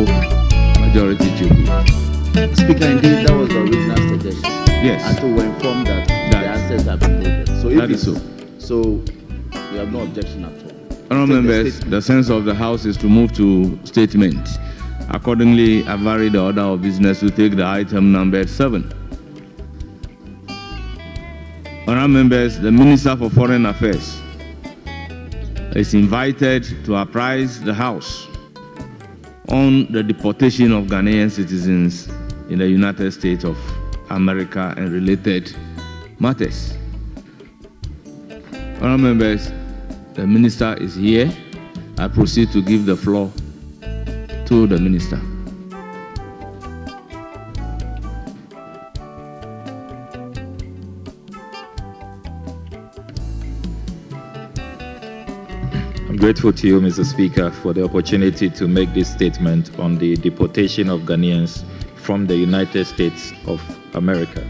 simple majority to be. Speaker, indeed, that was the original suggestion. Yes. And so we're informed that the answers have been voted. So if That is so. So you have no objection at all. Honourable members, the sense of the House is to move to statement. Accordingly, I vary the order of business to take the item number 7. Honourable members, the Minister for Foreign Affairs is invited to apprise the House on the deportation of Ghanaian citizens in the United States of America and related matters. Honourable members, the Minister is here. I proceed to give the floor to the Minister. I'm grateful to you, Mr. Speaker, for the opportunity to make this statement on the deportation of Ghanaians from the United States of America.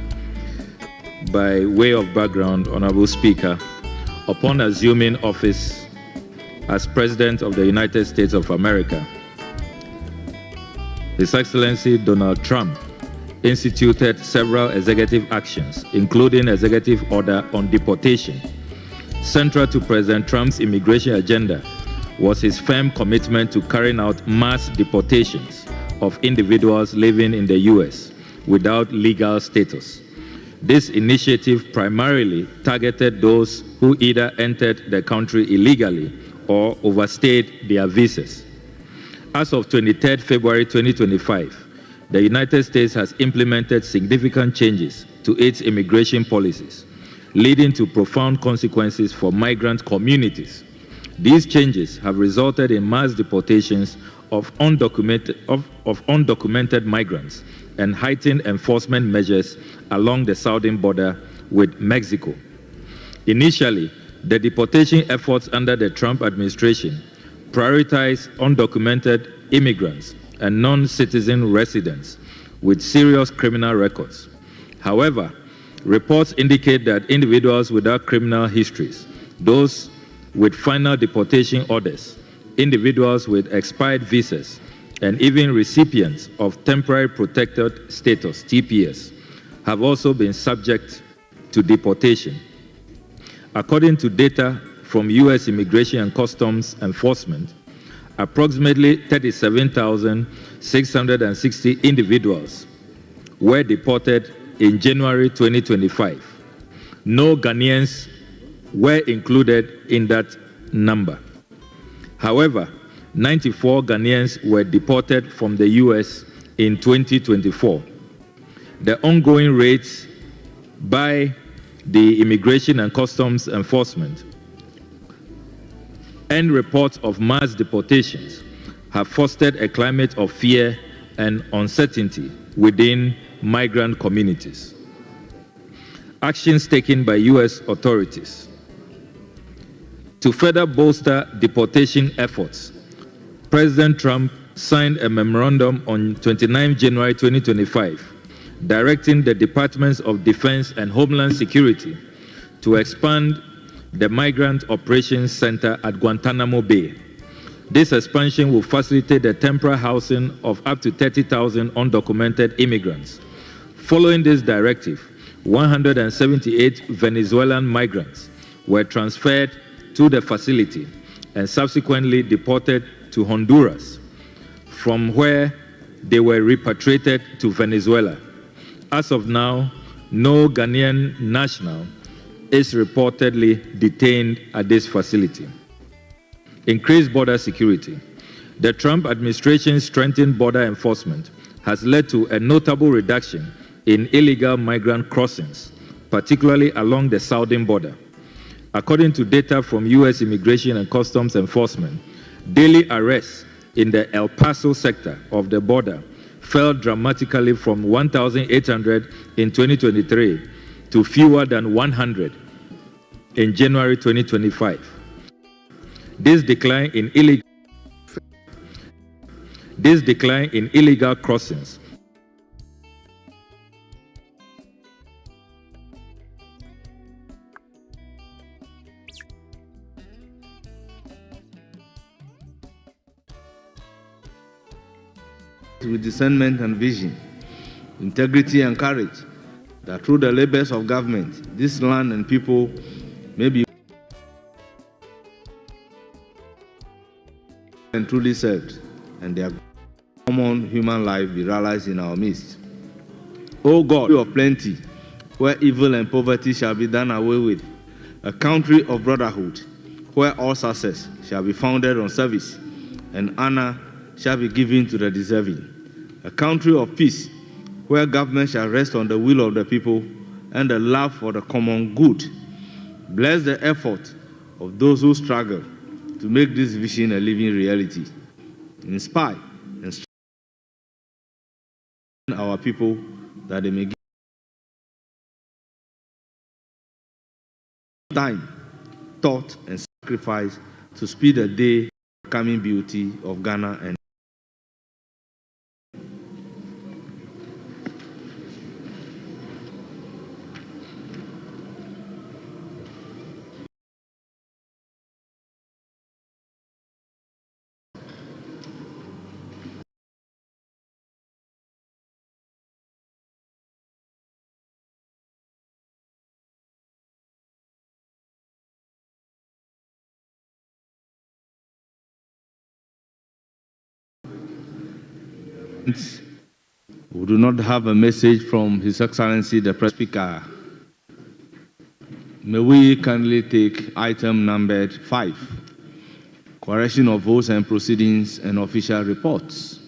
By way of background, Honorable Speaker, upon assuming office as President of the United States of America, His Excellency Donald Trump instituted several executive actions, including Executive Order on Deportation. Central to President Trump's immigration agenda was his firm commitment to carrying out mass deportations of individuals living in the U.S. without legal status. This initiative primarily targeted those who either entered the country illegally or overstayed their visas. As of 23 February 2025, the United States has implemented significant changes to its immigration policies, leading to profound consequences for migrant communities. These changes have resulted in mass deportations of undocumented migrants and heightened enforcement measures along the southern border with Mexico. Initially, the deportation efforts under the Trump administration prioritized undocumented immigrants and non-citizen residents with serious criminal records. However, reports indicate that individuals without criminal histories, those with final deportation orders, individuals with expired visas, and even recipients of temporary protected status, TPS, have also been subject to deportation. According to data from U.S. Immigration and Customs Enforcement, approximately 37,660 individuals were deported in January 2025. No Ghanaians were included in that number. However, 94 Ghanaians were deported from the U.S. in 2024. The ongoing raids by the Immigration and Customs Enforcement and reports of mass deportations have fostered a climate of fear and uncertainty within migrant communities. Actions taken by U.S. authorities to further bolster deportation efforts, President Trump signed a memorandum on 29 January 2025 directing the Departments of Defense and Homeland Security to expand the Migrant Operations Center at Guantanamo Bay. This expansion will facilitate the temporary housing of up to 30,000 undocumented immigrants. Following this directive, 178 Venezuelan migrants were transferred to the facility and subsequently deported to Honduras, from where they were repatriated to Venezuela. As of now, no Ghanaian national is reportedly detained at this facility. Increased border security. The Trump administration's strengthened border enforcement has led to a notable reduction in illegal migrant crossings, particularly along the southern border. According to data from U.S. Immigration and Customs Enforcement, daily arrests in the El Paso sector of the border fell dramatically from 1,800 in 2023 to fewer than 100 in January 2025. This decline in illegal crossings with discernment and vision, integrity and courage, that through the labors of government, this land and people may be and truly served, and their common human life be realized in our midst. O God of plenty, where evil and poverty shall be done away with, a country of brotherhood, where all success shall be founded on service, and honor shall be given to the deserving. A country of peace, where government shall rest on the will of the people and the love for the common good. Bless the effort of those who struggle to make this vision a living reality. Inspire and strengthen our people that they may give time, thought, and sacrifice to speed the day coming beauty of Ghana and we do not have a message from His Excellency the Press Speaker. May we kindly take item numbered 5, correction of votes and proceedings and official reports.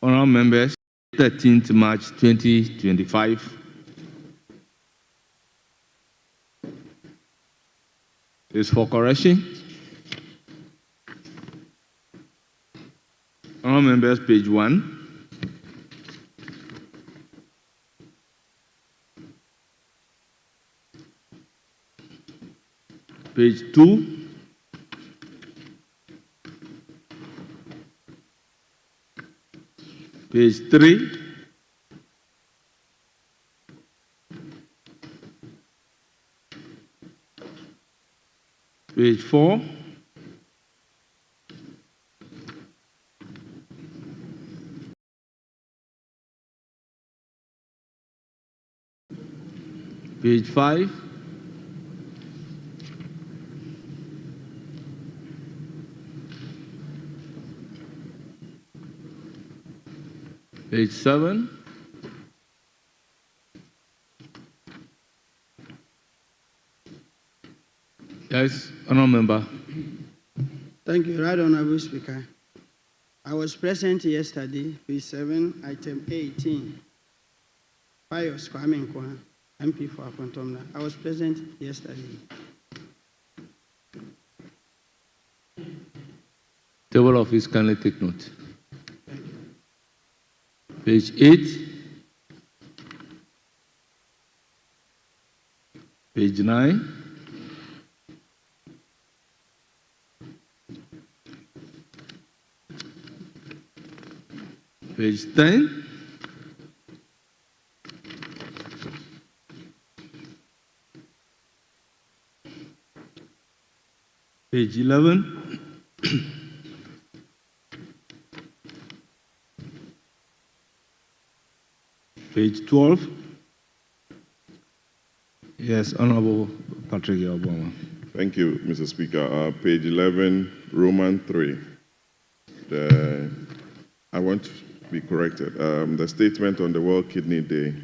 Honourable members, 13th March 2025 is for correction. Honourable members, page 1. Page 2. Page 3. Page 4. Page 5. Page 7. Yes, honourable member. Thank you, Right Honourable Speaker. I was present yesterday, page 7, item 18. Pius Kwame Nkwah, MP for Akontomna. I was present yesterday. Table of Office, kindly take note. Page 8. Page 9. Page 10. Page 11. Page 12. Yes, Honorable Patrick Obama. Thank you, Mr. Speaker. Page 11, Roman 3. I want to be corrected. The statement on the World Kidney Day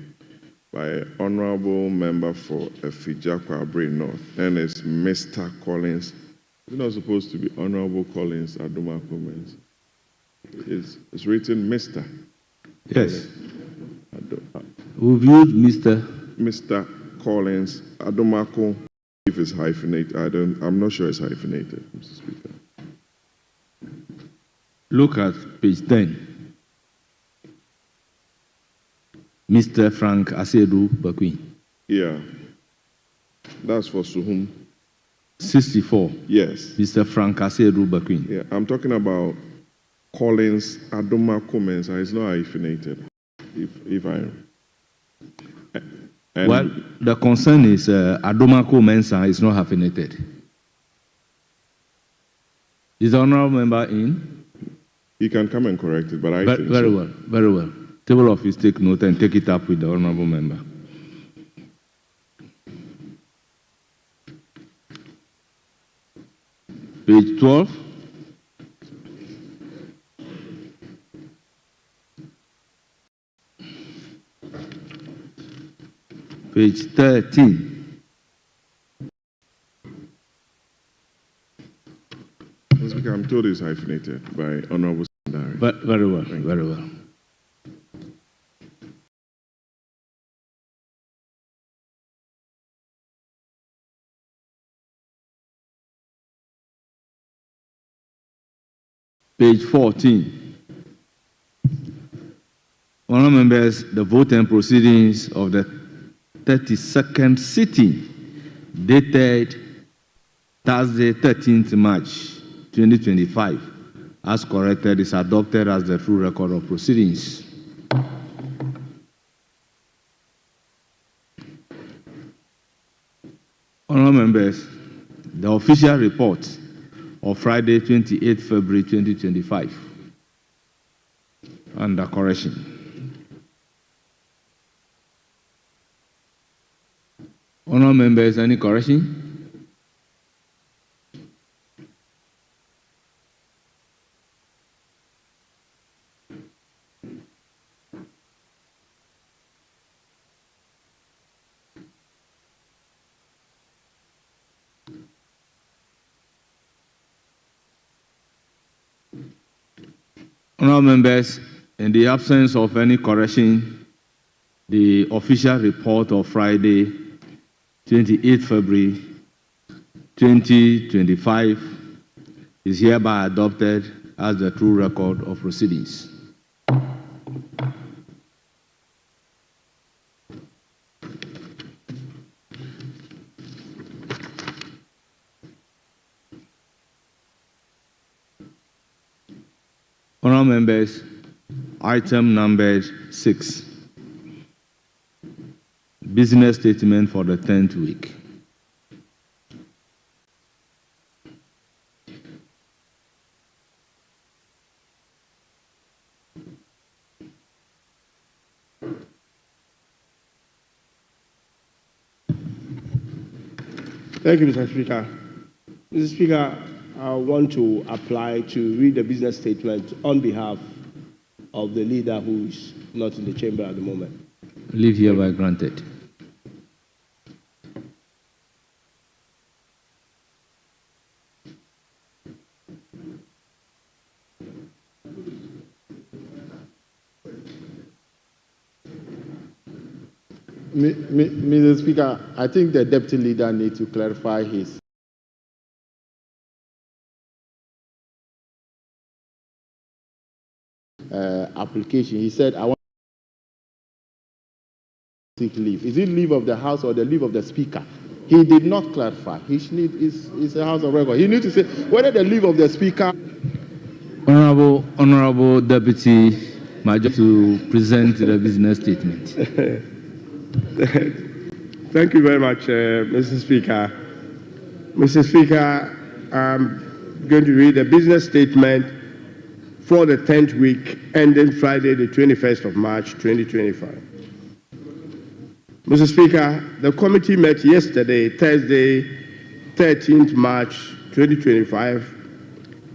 by Honorable Member for Efijakwa Brain North, and it's Mr. Collins. It's not supposed to be Honorable Collins Adoma Comments. It's written Mr. Yes. We've used Mr. Collins Adomako. If it's hyphenated, I'm not sure it's hyphenated, Mr. Speaker. Look at page 10. Mr. Frank Asedu Bakwin. Yeah. That's for Suhum. 64. Yes. Mr. Frank Asedu Bakwin. Yeah, I'm talking about Collins Adomako Mensa. It's not hyphenated. If I. Well, the concern is Adomako Mensa is not hyphenated. Is the honorable member in? He can come and correct it, but I think Very so. well, very well. Table of Office, take note and take it up with the honorable member. Page 12. Page 13. Mr. Speaker, I'm told it's hyphenated by Honorable Sandari. Very well, very well. Page 14. Honourable members, the vote and proceedings of the 32nd sitting, dated Thursday, 13th March 2025, as corrected, is adopted as the true record of proceedings. Honourable members, the official report of Friday, 28 February 2025, under correction. Honourable members, any correction? Honourable members, in the absence of any correction, the official report of Friday, 28 February 2025 is hereby adopted as the true record of proceedings. Honourable members, item numbered 6. Business statement for the 10th week. Thank you, Mr. Speaker. Mr. Speaker, I want to apply to read the business statement on behalf of the leader who is not in the chamber at the moment. Leave hereby granted. Mr. Speaker, I think the deputy leader needs to clarify his application. He said, I want to seek leave. Is it leave of the House or the leave of the Speaker? He did not clarify. It's a House of Record. He needs to say whether the leave of the Speaker. Honorable Deputy Major to present the business statement. Thank you very much, Mr. Speaker. Mr. Speaker, I'm going to read the business statement for the 10th week ending Friday, the 21st of March, 2025. Mr. Speaker, the committee met yesterday, Thursday, 13th March, 2025,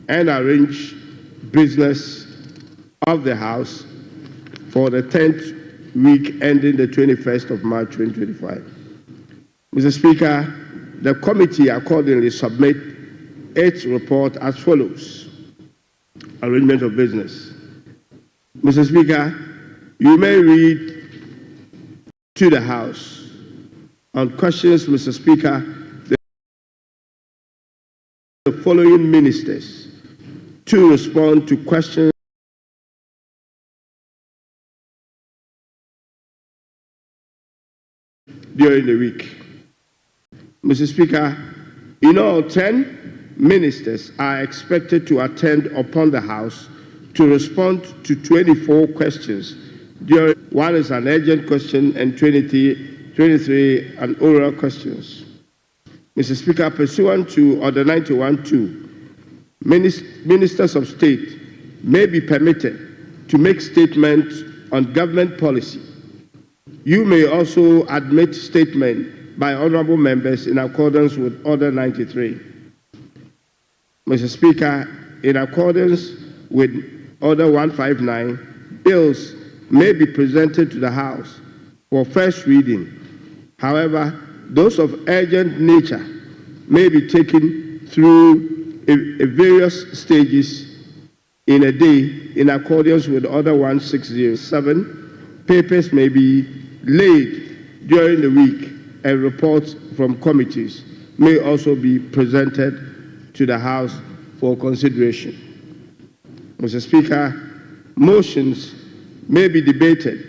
and arranged business of the House for the 10th week ending the 21st of March 2025. Mr. Speaker, the committee accordingly submit its report as follows. Arrangement of business. Mr. Speaker, you may read to the House on questions, Mr. Speaker, the following ministers to respond to questions during the week. Mr. Speaker, in all, 10 ministers are expected to attend upon the House to respond to 24 questions. One is an urgent question and 23 an oral questions. Mr. Speaker, pursuant to Order 91-2, Ministers of state may be permitted to make statements on government policy. You may also admit statement by honorable members in accordance with Order 93. Mr. Speaker, in accordance with Order 159, bills may be presented to the House for first reading. However, those of urgent nature may be taken through various stages in a day in accordance with Order 1607. Papers may be laid during the week and reports from committees may also be presented to the House for consideration. Mr. Speaker, motions may be debated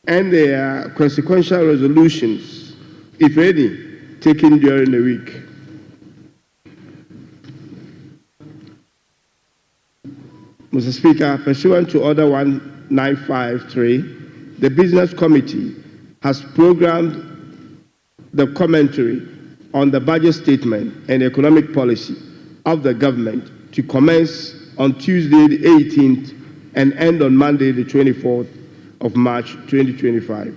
and there are consequential resolutions, if any, taken during the week. Mr. Speaker, pursuant to Order 1953, the Business Committee has programmed the commentary on the budget statement and economic policy of the government to commence on Tuesday the 18th and end on Monday the 24th of March 2025.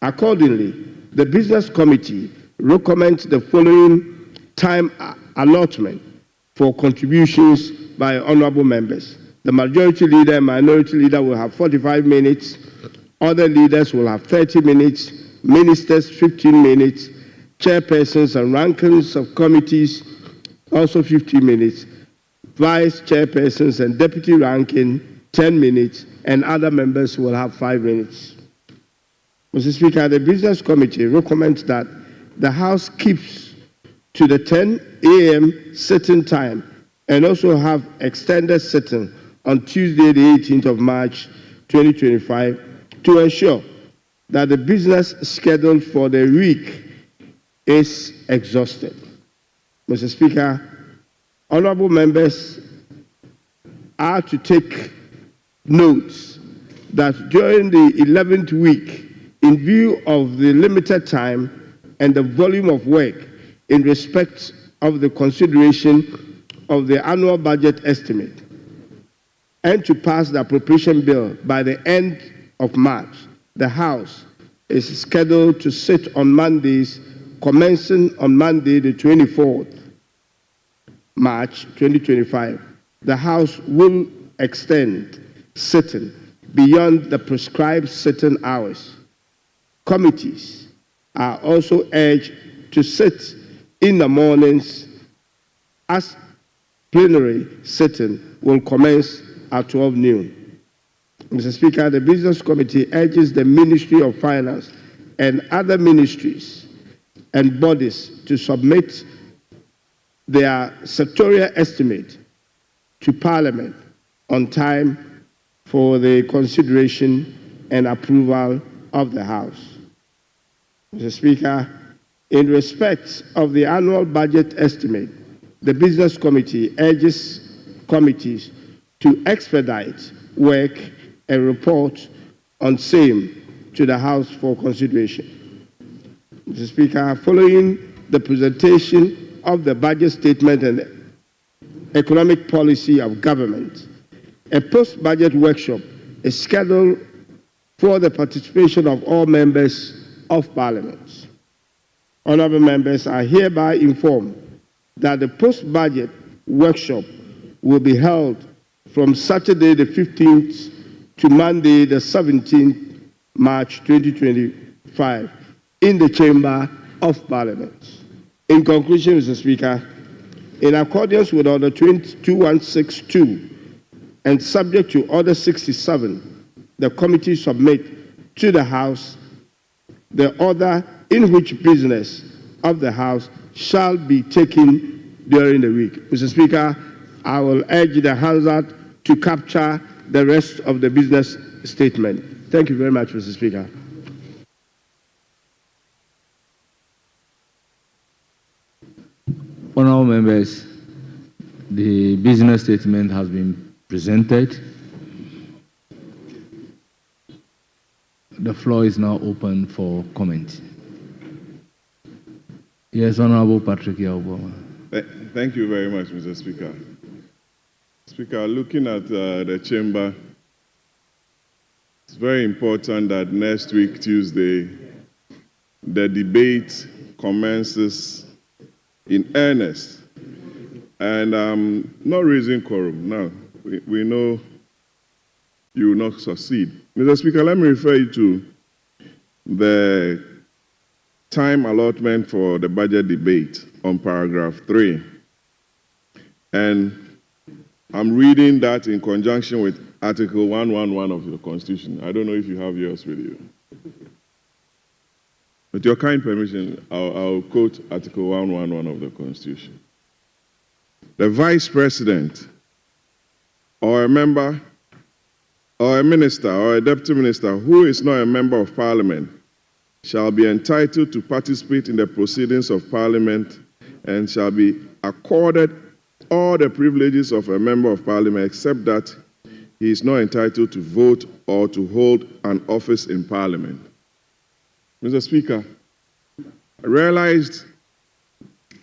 Accordingly, the Business Committee recommends the following time allotment for contributions by honorable members. The Majority Leader and Minority Leader will have 45 minutes. Other leaders will have 30 minutes. Ministers, 15 minutes. Chairpersons and rankings of committees, also 15 minutes. Vice chairpersons and deputy ranking, 10 minutes. And other members will have 5 minutes. Mr. Speaker, the Business Committee recommends that the House keeps to the 10 a.m. sitting time and also have extended sitting on Tuesday, the 18th of March, 2025, to ensure that the business schedule for the week is exhausted. Mr. Speaker, honorable members are to take notes that during the 11th week, in view of the limited time and the volume of work in respect of the consideration of the annual budget estimate, and to pass the appropriation bill by the end of March, the House is scheduled to sit on Mondays, commencing on Monday, the 24th March 2025. The House will extend sitting beyond the prescribed sitting hours. Committees are also urged to sit in the mornings as plenary sitting will commence at 12 noon. Mr. Speaker, the Business Committee urges the Ministry of Finance and other ministries and bodies to submit their sectorial estimate to Parliament on time for the consideration and approval of the House. Mr. Speaker, in respect of the annual budget estimate, the Business Committee urges committees to expedite work and report on same to the House for consideration. Mr. Speaker, following the presentation of the budget statement and economic policy of government, a post-budget workshop is scheduled for the participation of all members of Parliament. Honourable members are hereby informed that the post-budget workshop will be held from Saturday the 15th to Monday the 17th March 2025 in the Chamber of Parliament. In conclusion, Mr. Speaker, in accordance with Order 2162 and subject to Order 67, the committee submit to the House the order in which business of the House shall be taken during the week. Mr. Speaker, I will urge the House to capture the rest of the business statement. Thank you very much, Mr. Speaker. Honourable members, the business statement has been presented. The floor is now open for comment. Yes, Honourable Patrick Yauboma. Thank you very much, Mr. Speaker. Speaker, looking at the chamber, it's very important that next week, Tuesday, the debate commences in earnest. And I'm not raising quorum now. We know you will not succeed. Mr. Speaker, let me refer you to the time allotment for the budget debate on paragraph 3. And I'm reading that in conjunction with Article 111 of the Constitution. I don't know if you have yours with you. With your kind permission, I'll quote Article 111 of the Constitution. The Vice President or a member or a minister or a deputy minister who is not a member of Parliament shall be entitled to participate in the proceedings of Parliament and shall be accorded all the privileges of a member of Parliament except that he is not entitled to vote or to hold an office in Parliament. Mr. Speaker, I realized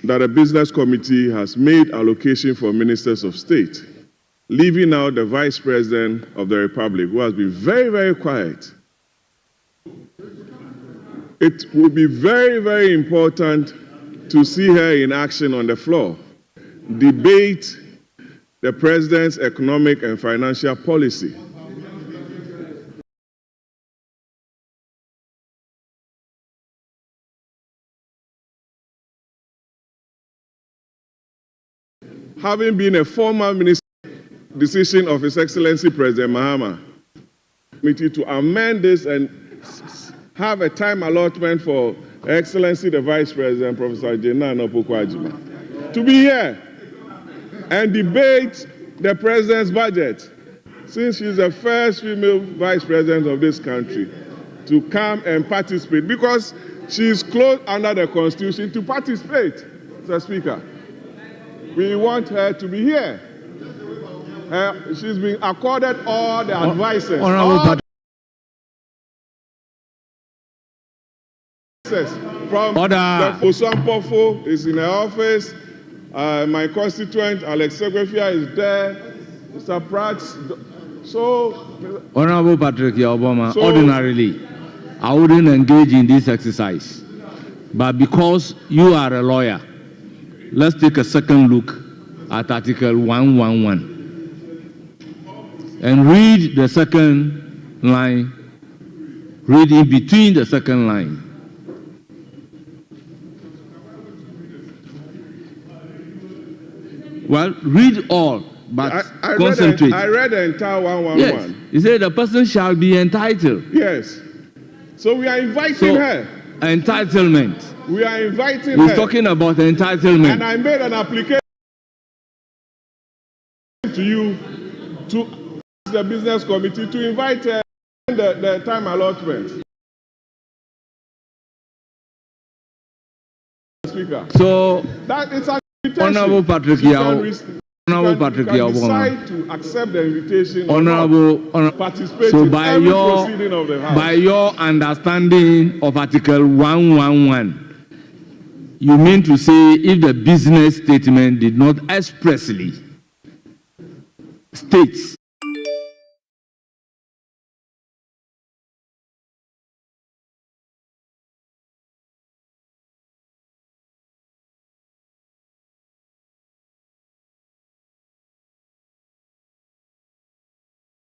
that a business committee has made allocation for ministers of state, leaving out the Vice President of the Republic, who has been very, very quiet. It will be very, very important to see her in action on the floor, debate the President's economic and financial policy. Having been a former minister, decision of His Excellency President Mahama, committee to amend this and have a time allotment for Her Excellency the Vice President, Professor Jenna Anopo-Kwajima, to be here and debate the President's budget, since she's the first female Vice President of this country to come and participate, because she's close under the Constitution to participate, Mr. Speaker. We want her to be here. She's been accorded all the advices. From the Osampofo is in her office. My constituent, Alex Segwefia, is there. Mr. Pratt. So, Honorable Patrick Obama, ordinarily, I wouldn't engage in this exercise. But because you are a lawyer, let's take a second look at Article 111 and read the second line, read in between the second line. Well, read all, but concentrate. I read the entire 111. Yes, he said the person shall be entitled. Yes. So we are inviting her. Entitlement. We are inviting her. He's talking about entitlement. And I made an application to you, to the business committee, to invite her in the time allotment. Speaker. So, that it's an invitation. Honorable Patrick Yao, decide to accept the invitation. Honorable, participate so in every proceeding of the House. By your understanding of Article 111, you mean to say if the business statement did not expressly state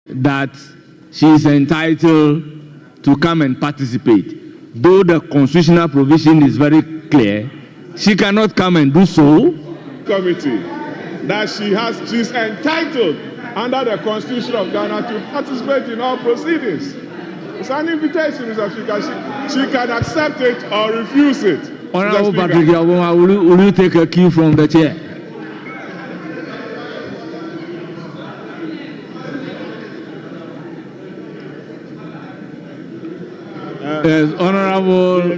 that she is entitled to come and participate, though the constitutional provision is very clear, she cannot come and do so. Committee that she's entitled under the Constitution of Ghana to participate in all proceedings. It's an invitation, Mr. Speaker. She can accept it or refuse it. Honorable Patrick Yaboma, will you take a cue from the chair? Yes, Honorable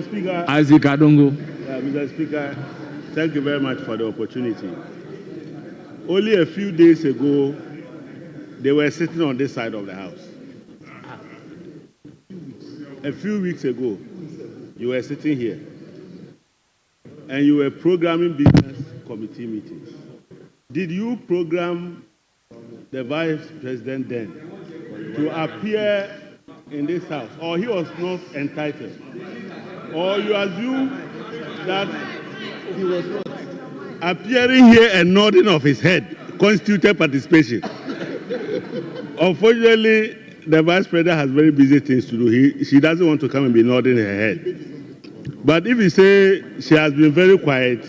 Isaac Adongo. Mr. Speaker, thank you very much for the opportunity. Only a few days ago, they were sitting on this side of the House. A few weeks ago, you were sitting here, and you were programming business committee meetings. Did you program the vice president then to appear in this house, or he was not entitled, or you assume that he was not appearing here and nodding of his head constituted participation. Unfortunately, the vice president has very busy things to do. She doesn't want to come and be nodding her head. But if you say she has been very quiet,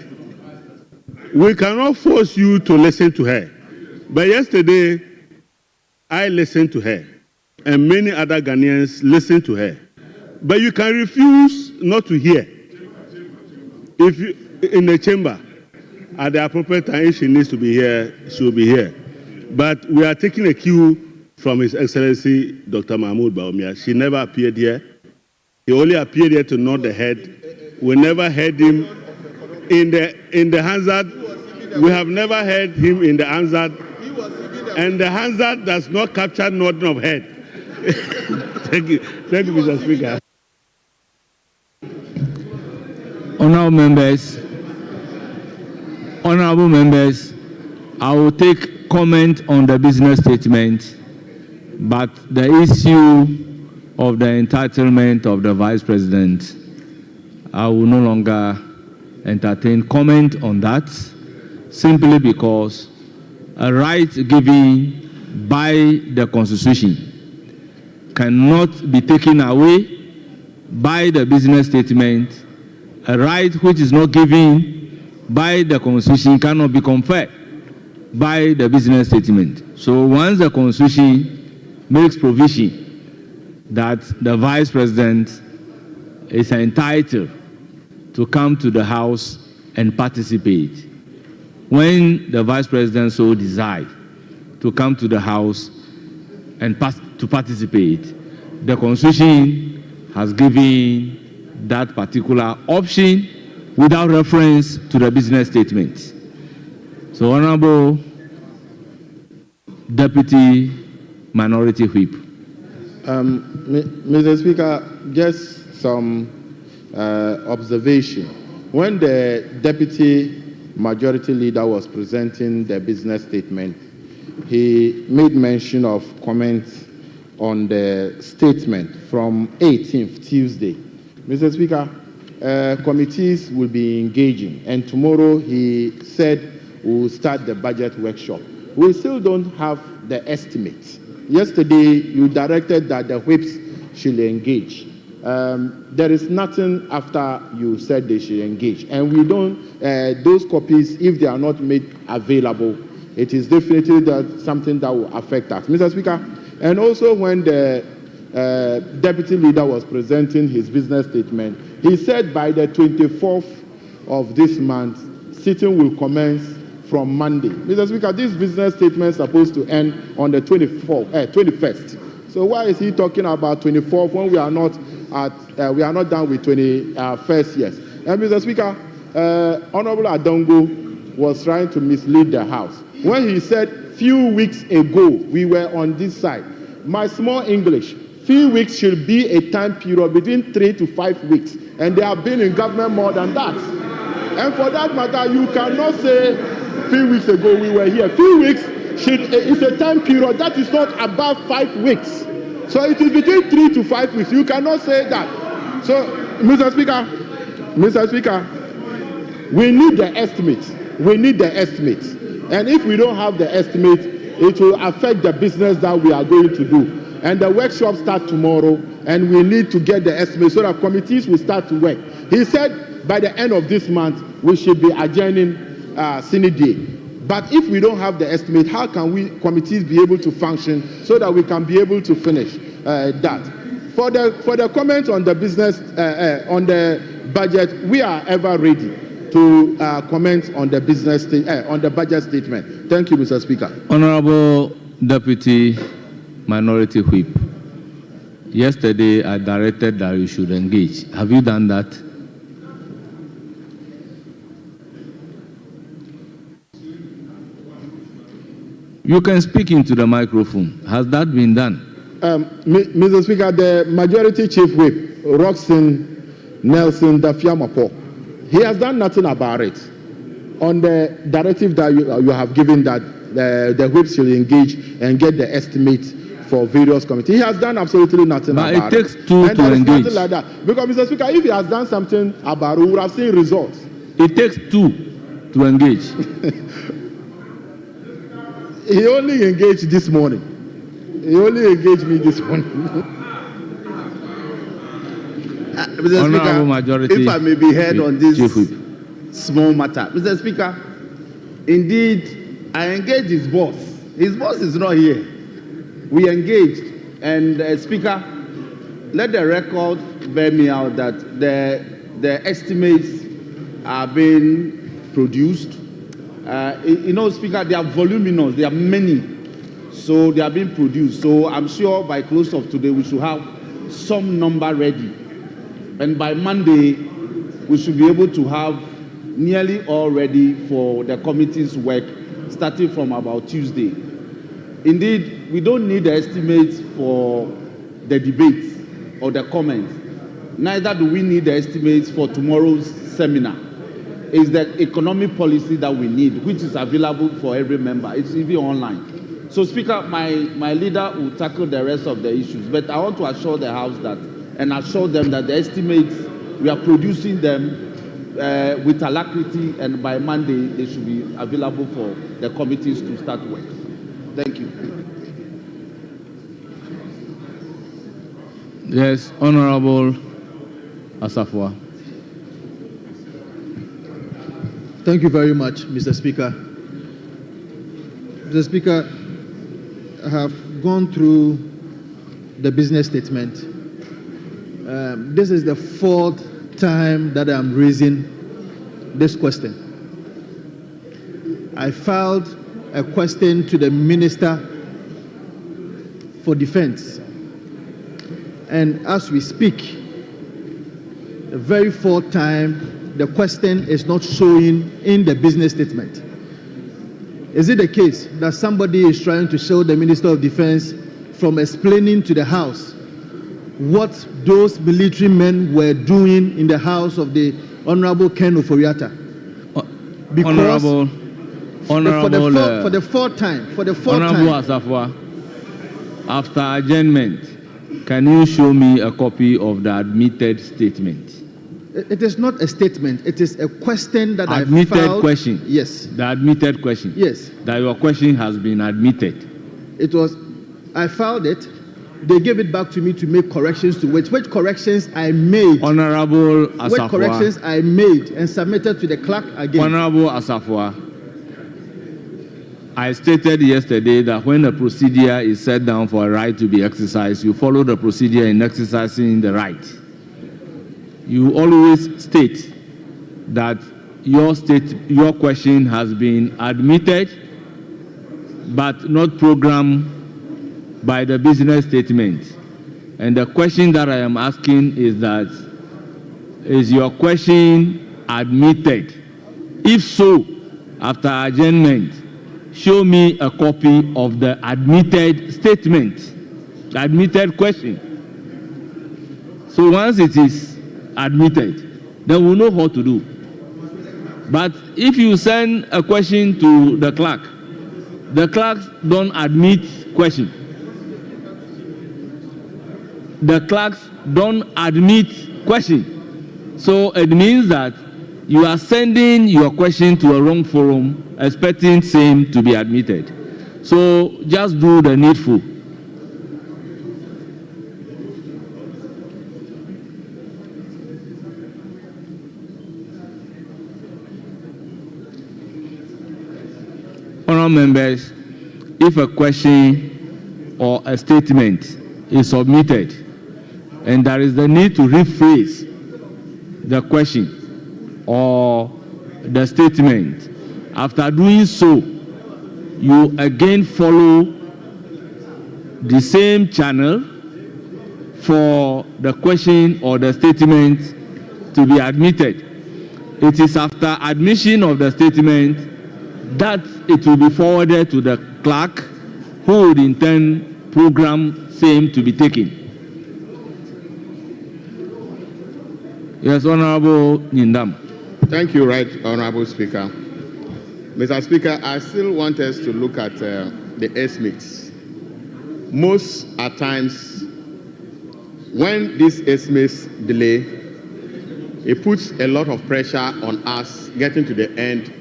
we cannot force you to listen to her. But yesterday, I listened to her, and many other Ghanaians listened to her. But you can refuse not to hear. If you, in the chamber, at the appropriate time, if she needs to be here, she will be here. But we are taking a cue from His Excellency Dr. Mahmoud Bawumia. She never appeared here. He only appeared here to nod the head. We never heard him in the Hansard. We have never heard him in the Hansard. And the Hansard does not capture nodding of head. Thank you, Mr. Speaker. Honorable members, I will take comment on the business statement, but the issue of the entitlement of the Vice President, I will no longer entertain comment on that, simply because a right given by the Constitution cannot be taken away by the business statement. A right which is not given by the Constitution cannot be conferred by the business statement. So once the Constitution makes provision that the Vice President is entitled to come to the House and participate, when the Vice President so desires to come to the House and to participate, the Constitution has given that particular option without reference to the business statement. So, Honorable Deputy Minority Whip. Mr. Speaker, just some observation. When the Deputy Majority Leader was presenting the business statement, he made mention of comments on the statement from 18th, Tuesday. Mr. Speaker, committees will be engaging, and tomorrow he said we'll start the budget workshop. We still don't have the estimates. Yesterday, you directed that the whips should engage. There is nothing after you said they should engage, and we don't, those copies, if they are not made available, it is definitely something that will affect us. Mr. Speaker, and also when the Deputy Leader was presenting his business statement, he said by the 24th of this month, sitting will commence from Monday. Mr. Speaker, this business statement is supposed to end on the 21st. So why is he talking about 24th when we are not done with 21st yet? And Mr. Speaker, Honorable Adongo was trying to mislead the House when he said few weeks ago we were on this side. My small English, few weeks should be a time period between 3 to 5 weeks, and they have been in government more than that. And for that matter, you cannot say few weeks ago we were here. Few weeks is a time period that is not above 5 weeks. So it is between 3 to 5 weeks. You cannot say that. So, Mr. Speaker, we need the estimates. We need the estimates. And if we don't have the estimates, it will affect the business that we are going to do. And the workshop starts tomorrow, and we need to get the estimates so that committees will start to work. He said by the end of this month, we should be adjourning Senate Day. But if we don't have the estimate, how can we committees be able to function so that we can be able to finish that? For the comment on the business, on the budget, we are ever ready to comment on the business, on the budget statement. Thank you, Mr. Speaker. Honorable Deputy Minority Whip. Yesterday, I directed that you should engage. Have you done that? You can speak into the microphone. Has that been done? Mr. Speaker, the Majority Chief Whip, Roxanne Nelson Dafiamapo, he has done nothing about it. On the directive that you have given that the whip should engage and get the estimate for various committees. He has done absolutely nothing But about it takes two and to there is engage. nothing like that. Because, Mr. Speaker, if he has done something about it, we would have seen results. It takes two to engage. He only engaged this morning. He only engaged me this morning. Mr. Honorable Speaker, Majority if I may be heard on this Chief Whip. small matter. Mr. Speaker, indeed, I engaged his boss. His boss is not here. We engaged, and Speaker, let the record bear me out that the estimates are being produced. Speaker, they are voluminous, they are many, so they are being produced. So I'm sure by close of today we should have some number ready. And by Monday, we should be able to have nearly all ready for the committee's work, starting from about Tuesday. Indeed, we don't need the estimates for the debates or the comments. Neither do we need the estimates for tomorrow's seminar. It's the economic policy that we need, which is available for every member. It's even online. So, Speaker, my leader will tackle the rest of the issues. But I want to assure the House that, and assure them that the estimates, we are producing them with alacrity, and by Monday, they should be available for the committees to start work. Thank you. Yes, Honorable Asafwa. Thank you very much, Mr. Speaker. Mr. Speaker, I have gone through the business statement. This is the fourth time that I'm raising this question. I filed a question to the Minister for Defense. And as we speak, the very fourth time, the question is not showing in the business statement. Is it the case that somebody is trying to show the Minister of Defense from explaining to the House what those military men were doing in the house of the Honorable Ken Oforiatta? Because for the fourth time, Honorable Asafwa, after adjournment, can you show me a copy of the admitted statement? It is not a statement. It is a question that admitted I filed. Question. Yes. The admitted question. Yes. That your question has been admitted. It was. I filed it. They gave it back to me to make corrections to which corrections I made. Honorable Asafwa. Which corrections I made and submitted to the clerk again. Honorable Asafwa, I stated yesterday that when a procedure is set down for a right to be exercised, you follow the procedure in exercising the right. You always state that your question has been admitted but not programmed by the business statement. And the question that I am asking is that, is your question admitted? If so, after adjournment, show me a copy of the admitted statement, the admitted question. So once it is admitted, then we'll know what to do. But if you send a question to the clerks don't admit question. The clerks don't admit question. So it means that you are sending your question to a wrong forum, expecting same to be admitted. So just do the needful. Honourable members, if a question or a statement is submitted and there is the need to rephrase the question or the statement, after doing so, you again follow the same channel for the question or the statement to be admitted. It is after admission of the statement that it will be forwarded to the clerk, who would in turn program same to be taken. Yes, Honorable Nindam. Thank you, Right Honorable Speaker. Mr. Speaker, I still want us to look at the estimates. Most at times, when this estimates delay, it puts a lot of pressure on us getting to the end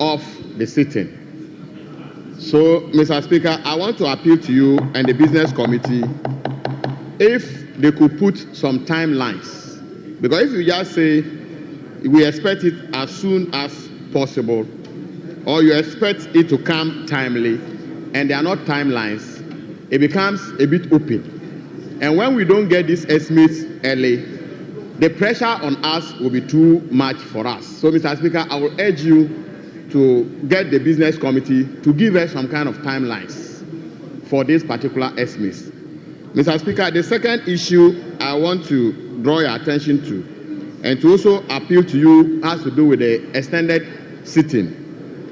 of the sitting. So, Mr. Speaker, I want to appeal to you and the business committee if they could put some timelines. Because if you just say we expect it as soon as possible, or you expect it to come timely, and there are not timelines, it becomes a bit open. And when we don't get these estimates early, the pressure on us will be too much for us. So, Mr. Speaker, I will urge you to get the business committee to give us some kind of timelines for this particular estimates. Mr. Speaker, the second issue I want to draw your attention to and to also appeal to you has to do with the extended sitting,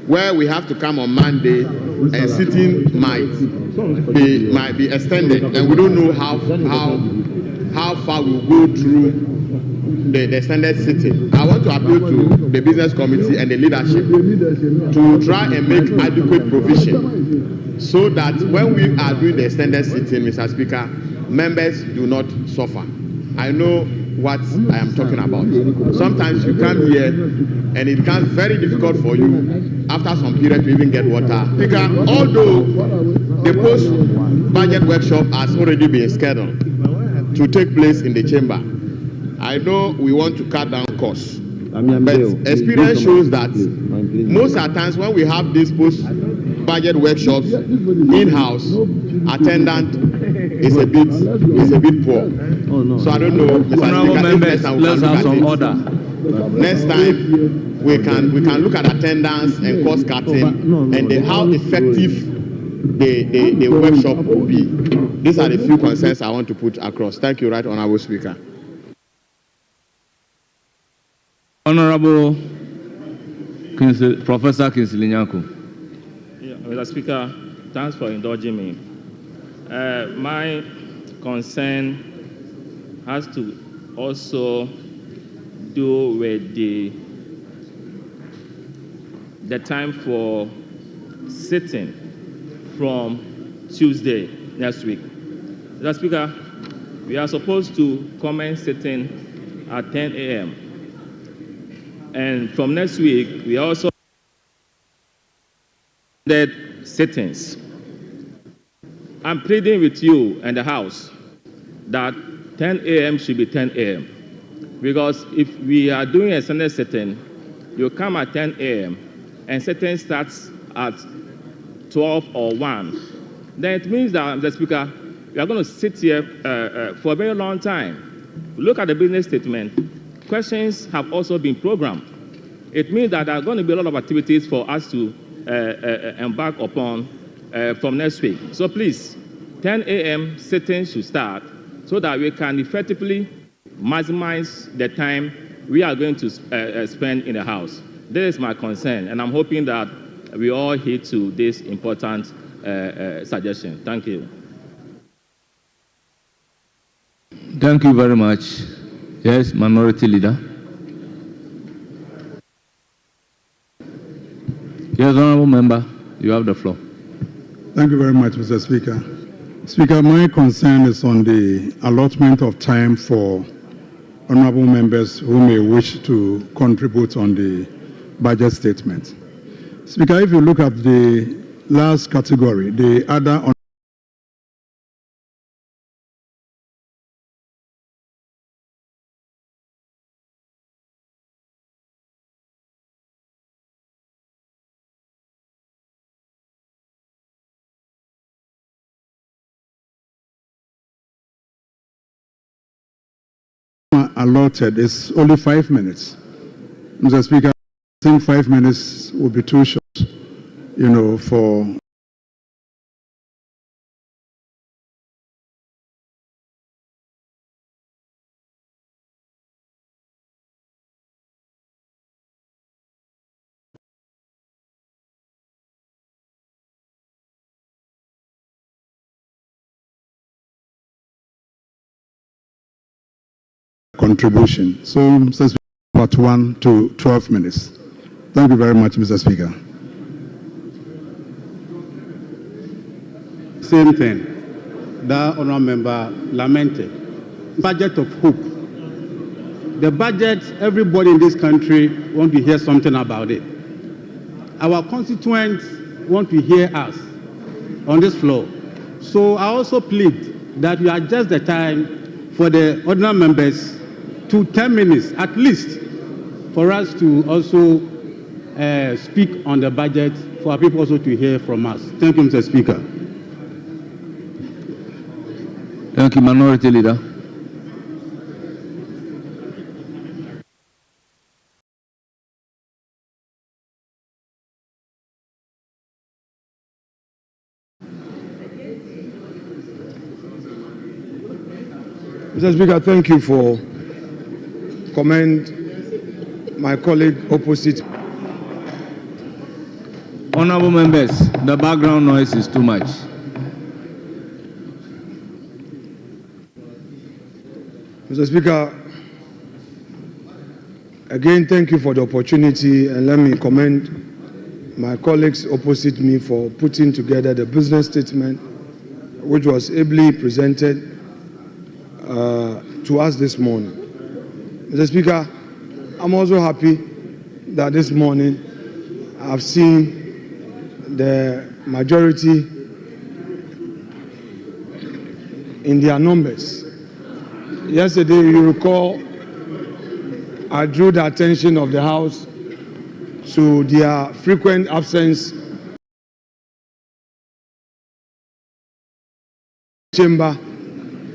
where we have to come on Monday and sitting might be extended, and we don't know how far we'll go through the extended sitting. I want to appeal to the business committee and the leadership to try and make adequate provision so that when we are doing the extended sitting, Mr. Speaker, members do not suffer. I know what I am talking about. Sometimes you come here and it becomes very difficult for you after some period to even get water. Speaker, although the post-budget workshop has already been scheduled to take place in the chamber, I know we want to cut down costs, but experience shows that most of the times when we have these post-budget workshops in-house, attendance is a bit poor. So I don't know, Mr. Speaker, let's have some order. Next time we can look at attendance and cost cutting and how effective the workshop will be. These are the few concerns I want to put across. Thank you, Right Honourable Speaker. Honorable Professor Kingsley Nyako. Mr. Speaker, thanks for indulging me. My concern has to also do with the time for sitting from Tuesday next week. Mr. Speaker, we are supposed to commence sitting at 10 a.m. And from next week, we also did sittings. I'm pleading with you and the House that 10 a.m. should be 10 a.m. Because if we are doing a Sunday sitting, you come at 10 a.m. and sitting starts at 12 or 1. Then it means that, Mr. Speaker, we are going to sit here for a very long time. Look at the business statement. Questions have also been programmed. It means that there are going to be a lot of activities for us to embark upon from next week. So please, 10 a.m. sitting should start so that we can effectively maximize the time we are going to spend in the House. This is my concern, and I'm hoping that we all heed to this important suggestion. Thank you. Thank you very much. Yes, Minority Leader. Yes, Honourable Member, you have the floor. Thank you very much, Mr. Speaker. Speaker, my concern is on the allotment of time for honourable members who may wish to contribute on the budget statement. Speaker, if you look at the last category, the other allotted is only 5 minutes. Mr. Speaker, I think 5 minutes will be too short, for contribution. So, Mr. Speaker, part 1 to 12 minutes. Thank you very much, Mr. Speaker. same thing that honourable member lamented. Budget of hope. The budget, everybody in this country want to hear something about it. Our constituents want to hear us on this floor. So I also plead that we adjust the time for the ordinary members to 10 minutes at least for us to also speak on the budget, for our people also to hear from us. Thank you, Mr. Speaker. Thank you, Minority Leader. Mr. Speaker, thank you for commend my colleague opposite. Honorable members, the background noise is too much. Mr. Speaker, again, thank you for the opportunity, and let me commend my colleagues opposite me for putting together the business statement, which was ably presented to us this morning. Mr. Speaker, I'm also happy that this morning I've seen the majority in their numbers. Yesterday, you recall, I drew the attention of the House to their frequent absence chamber,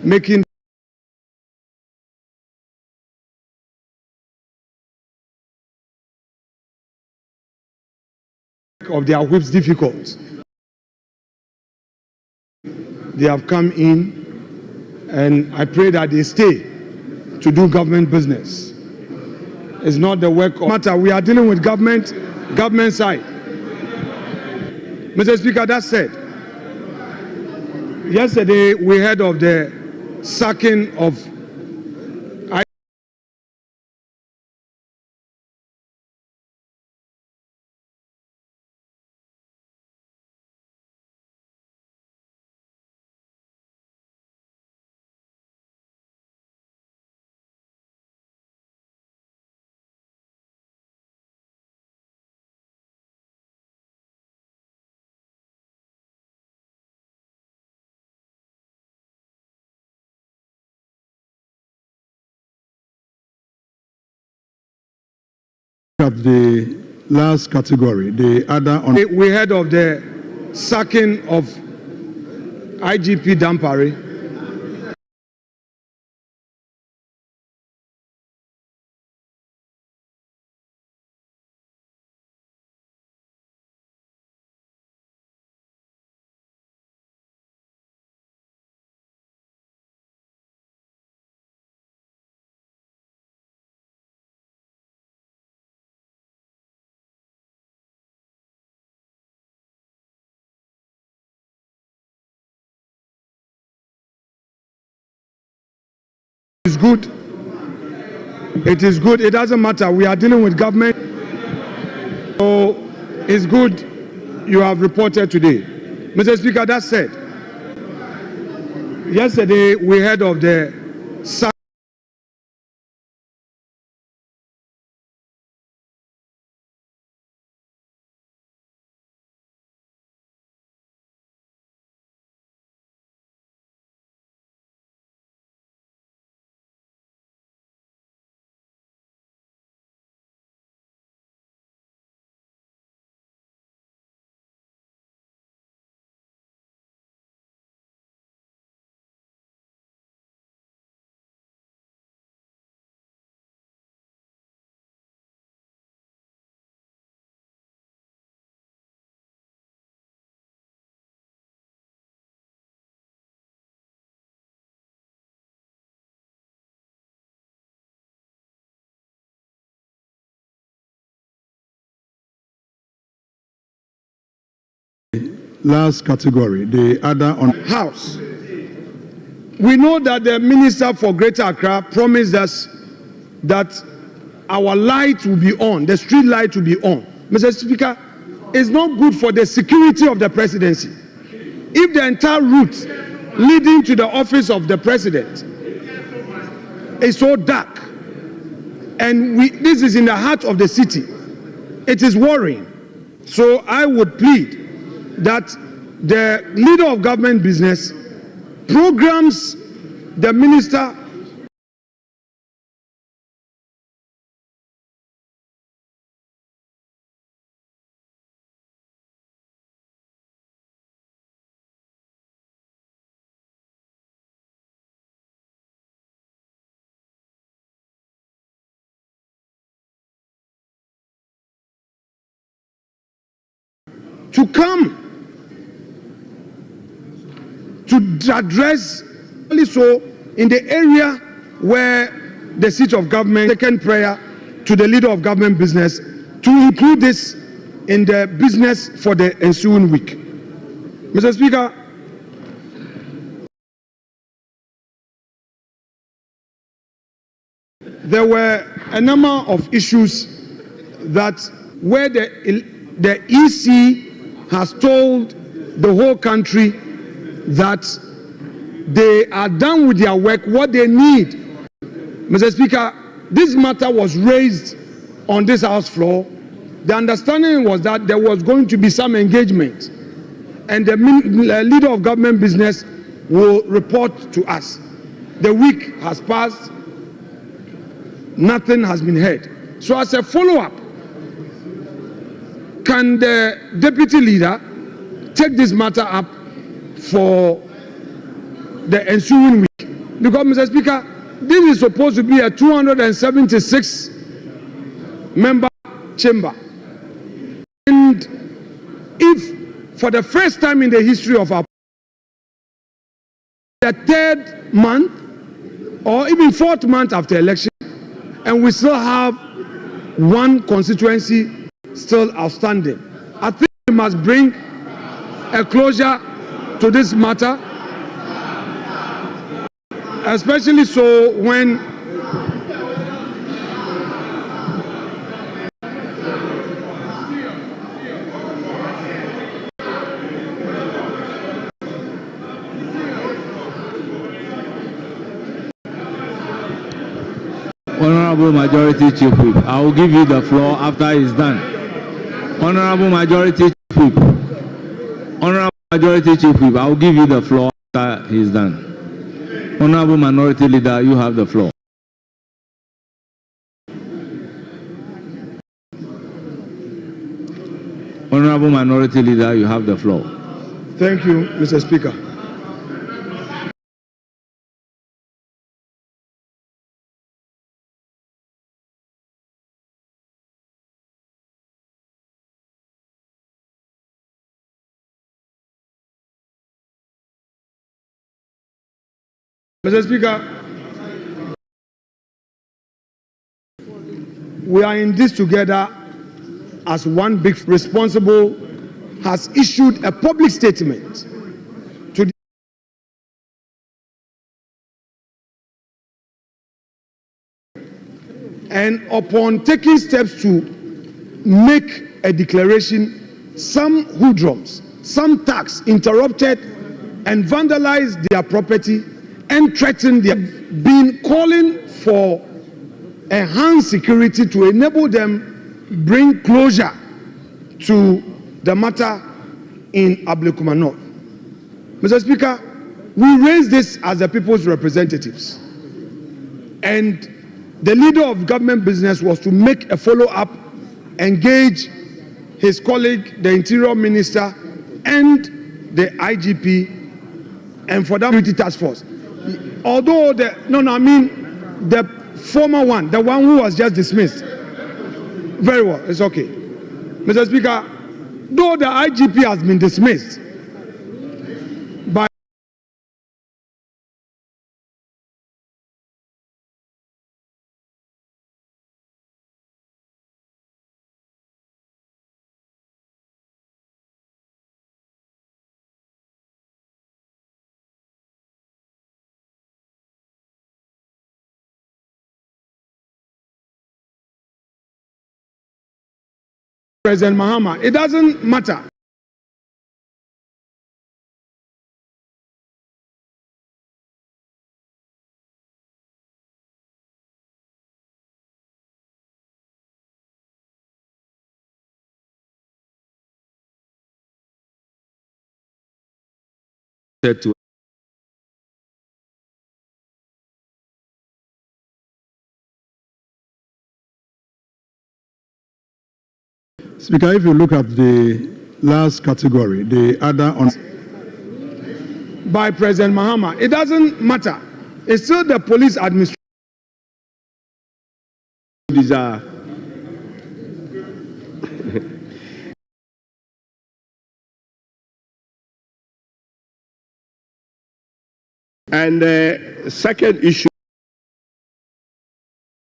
making of their whips difficult. They have come in, and I pray that they stay to do government business. It's not the work of matter. We are dealing with government side. Mr. Speaker, that said, yesterday we heard of the sacking of At the last category, the other on. We heard of the sacking of IGP Dampare. It's good. It is good. It doesn't matter. We are dealing with government. So it's good you have reported today. Mr. Speaker, that said, yesterday we heard of the last category, the other on House. We know that the Minister for Greater Accra promised us that our light will be on, the street light will be on. Mr. Speaker, it's not good for the security of the presidency. if the entire route leading to the office of the president is so dark, and this is in the heart of the city, it is worrying. So I would plead that the leader of government business programs the minister to come to address, so in the area where the seat of government, second prayer to the leader of government business to include this in the business for the ensuing week. Mr. Speaker, there were a number of issues that where the EC has told the whole country that they are done with their work, what they need. Mr. Speaker, this matter was raised on this House floor. The understanding was that there was going to be some engagement, and the leader of government business will report to us. The week has passed, nothing has been heard. So as a follow-up, can the deputy leader take this matter up for the ensuing week? Because, Mr. Speaker, this is supposed to be a 276 member chamber. And if for the first time in the history of our the third month or even fourth month after election, and we still have one constituency still outstanding, I think we must bring a closure to this matter, especially so when Honorable Majority Chief Whip, I will give you the floor after he's done. Honorable Majority Chief Whip, Honorable Majority Chief Whip, I will give you the floor after he's done. Honorable Minority Leader, you have the floor. Honorable Minority Leader, you have the floor. Thank you, Mr. Speaker. Mr. Speaker, we are in this together as one big responsible, has issued a public statement to the and upon taking steps to make a declaration, some hoodlums, some thugs interrupted and vandalized their property and threatened their been calling for enhanced security to enable them bring closure to the matter in Ablekuma North. Mr. Speaker, we raised this as the people's representatives, and the leader of government business was to make a follow-up, engage his colleague, the Interior Minister, and the IGP, and for that security task force. Although the former one, the one who was just dismissed. Very well, it's okay. Mr. Speaker, though the IGP has been dismissed by President Mahama, it doesn't matter. to Speaker, if you look at the last category, the other on by President Mahama, it doesn't matter. It's still the police administration. These are and the second issue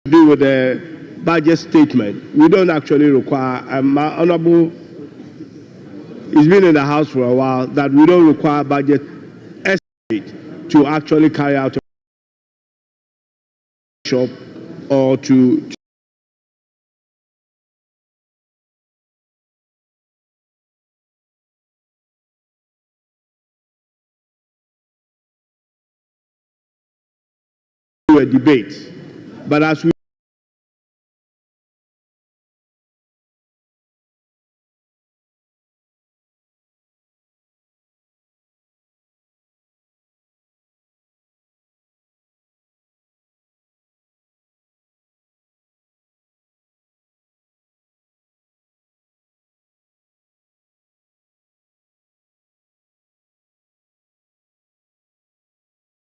to do with the budget statement. We don't actually require, my honorable, he's been in the House for a while, that we don't require budget estimate to actually carry out a shop or to do a debate. But as we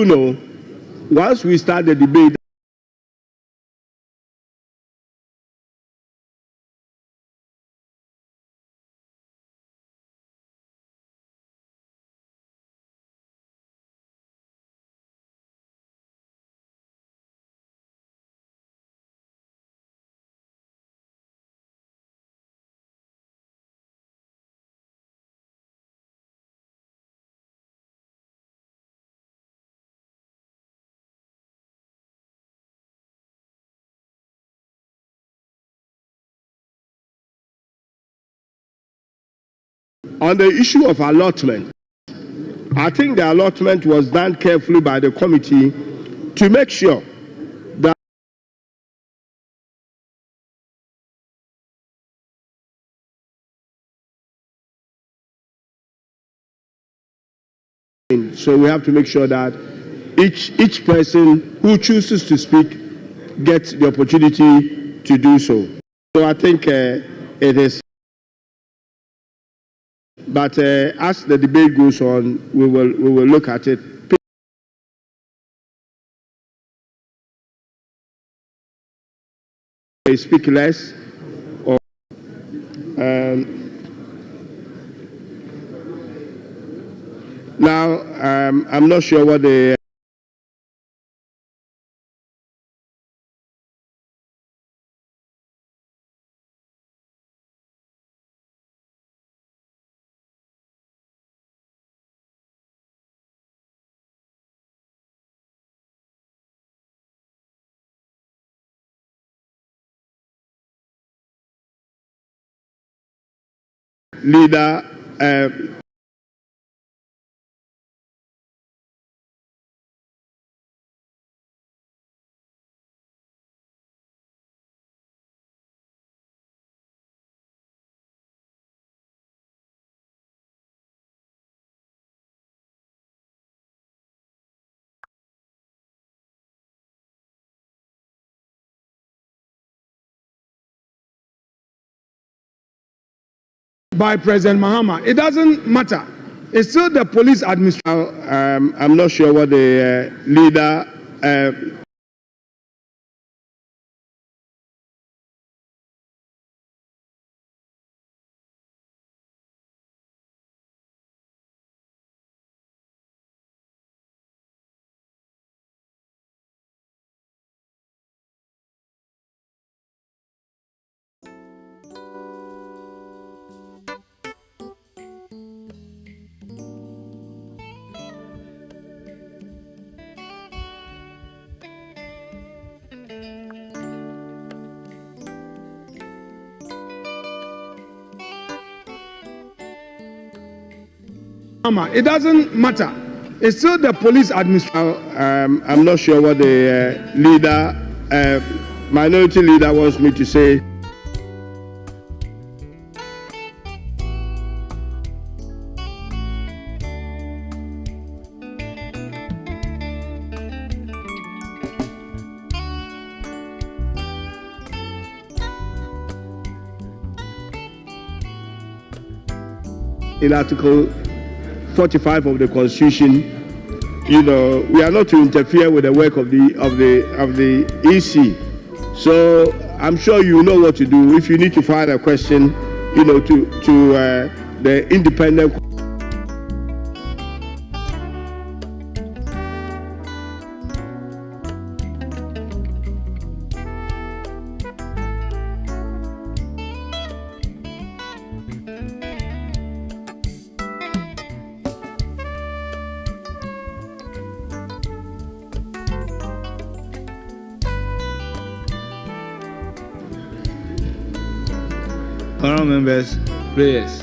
know, once we start the debate, on the issue of allotment, I think the allotment was done carefully by the committee to make sure that so we have to make sure that each person who chooses to speak gets the opportunity to do so. So I think it is. But as the debate goes on, we will look at it. Speak less, or now I'm not sure what the leader by President Mahama. It doesn't matter. It's still the police administration. I'm not sure what the leader It doesn't matter. It's still the police administration. I'm not sure what the leader, minority leader wants me to say. in Article 45 of the Constitution, we are not to interfere with the work of the EC. So I'm sure you know what to do. If you need to file a question, to the independent. Honourable members, prayers.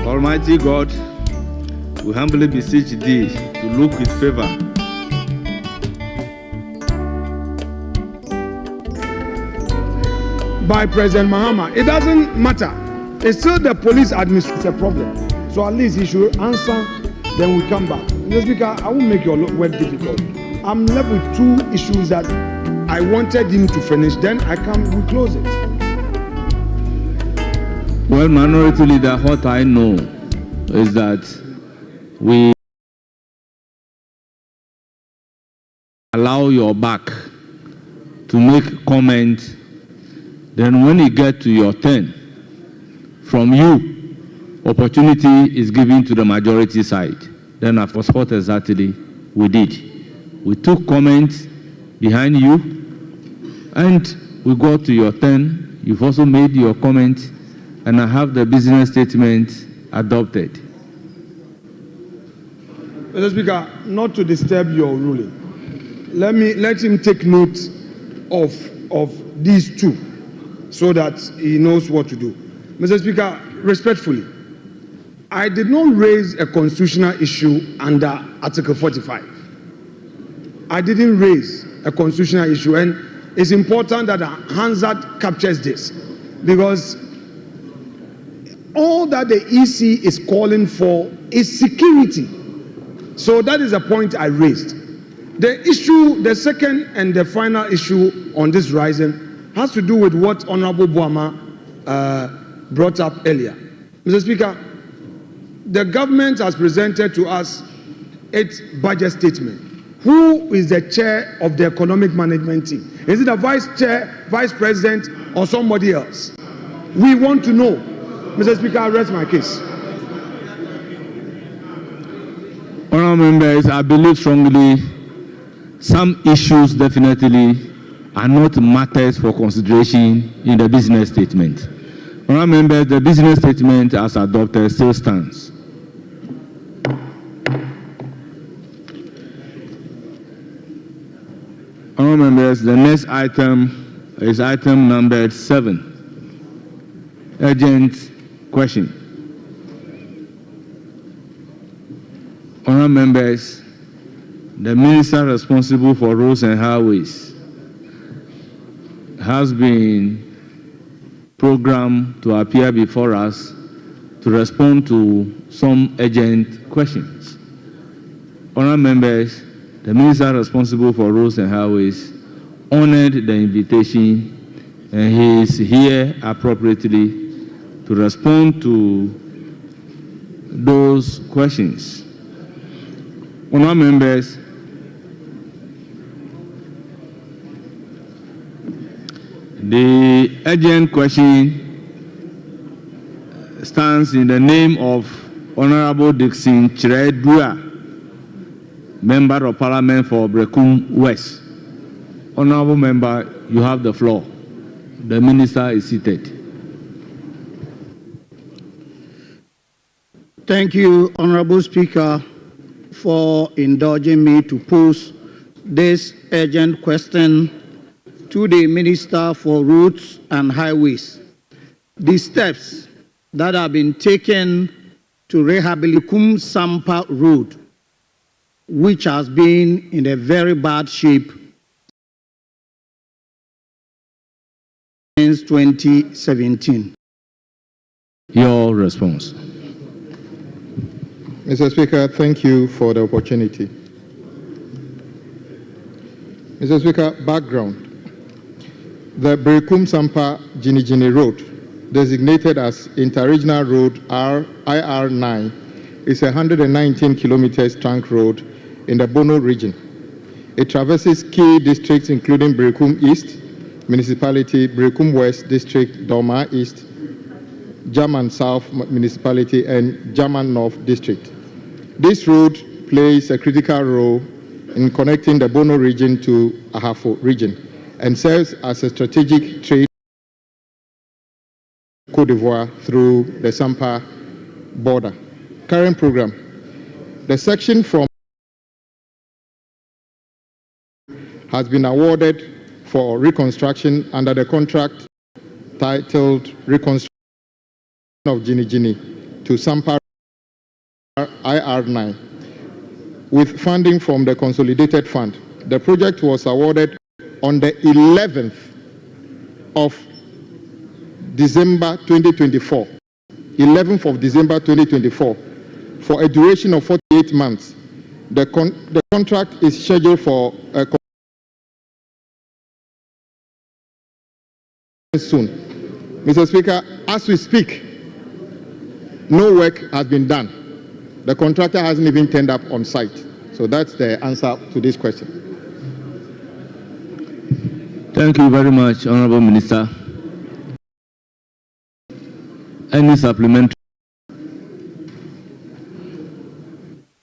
Almighty God, we humbly beseech thee to look with favor by President Mahama. It doesn't matter. It's still the police administration problem. So at least he should answer, then we come back. Mr. Speaker, I won't make your work difficult. I'm left with two issues that I wanted him to finish, then we close it. Well, Minority Leader, what I know is that we allow your back to make comment, then when you get to your turn, from you, opportunity is given to the majority side. Then of course, what exactly we did. We took comments behind you, and we got to your turn. You've also made your comment, and I have the business statement adopted. Mr. Speaker, not to disturb your ruling, let him take note of these two, so that he knows what to do. Mr. Speaker, respectfully, I did not raise a constitutional issue under Article 45. I didn't raise a constitutional issue, and it's important that Hansard captures this, because all that the EC is calling for is security. So that is a point I raised. The issue, the second and the final issue on this rising has to do with what Honorable Boama brought up earlier. Mr. Speaker, the government has presented to us its budget statement. Who is the chair of the economic management team? Is it the vice chair, vice president, or somebody else? We want to know. Mr. Speaker, I rest my case. Honourable members, I believe strongly some issues definitely are not matters for consideration in the business statement. Honourable members, the business statement as adopted still stands. Honourable members, the next item is item number 7, urgent question. Honourable members, the minister responsible for roads and highways has been programmed to appear before us to respond to some urgent questions. Honourable members, the minister responsible for roads and highways honored the invitation, and he is here appropriately to respond to those questions. Honourable members, the urgent question stands in the name of Honourable Dixon Chiredua, Member of Parliament for Brekum West. Honourable Member, you have the floor. The Minister is seated. Thank you, Honourable Speaker, for indulging me to pose this urgent question to the Minister for Roads and Highways. The steps that have been taken to rehabilitate Sampa Road, which has been in a very bad shape since 2017. Your response. Mr. Speaker, thank you for the opportunity. Mr. Speaker, background. The Brekum Sampa Jinijini Road, designated as Interregional Road IR9, is a 119 kilometers trunk road in the Bono region. It traverses key districts including Brekum East Municipality, Brekum West District, Doma East, German South Municipality, and German North District. This road plays a critical role in connecting the Bono region to Ahafo region and serves as a strategic trade Côte d'Ivoire through the Sampa border. Current program. The section from has been awarded for reconstruction under the contract titled Reconstruction of Jinijini to Sampa IR9 with funding from the Consolidated Fund. The project was awarded on the 11th of December 2024, 11th of December 2024, for a duration of 48 months. The contract is scheduled for a soon. Mr. Speaker, as we speak, no work has been done. The contractor hasn't even turned up on site. So that's the answer to this question. Thank you very much, Honorable Minister. Any supplementary?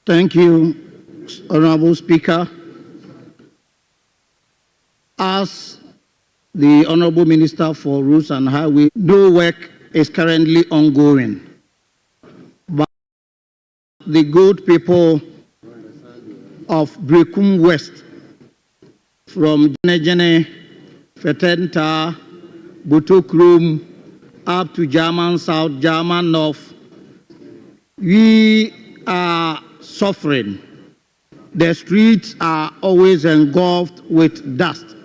Thank you, Honorable Speaker. As the Honorable Minister for Roads and Highways, no work is currently ongoing. But the good people of Brekum West, from Jenejene, Fetenta, Butokrum, up to German South, German North, we are suffering. The streets are always engulfed with dust.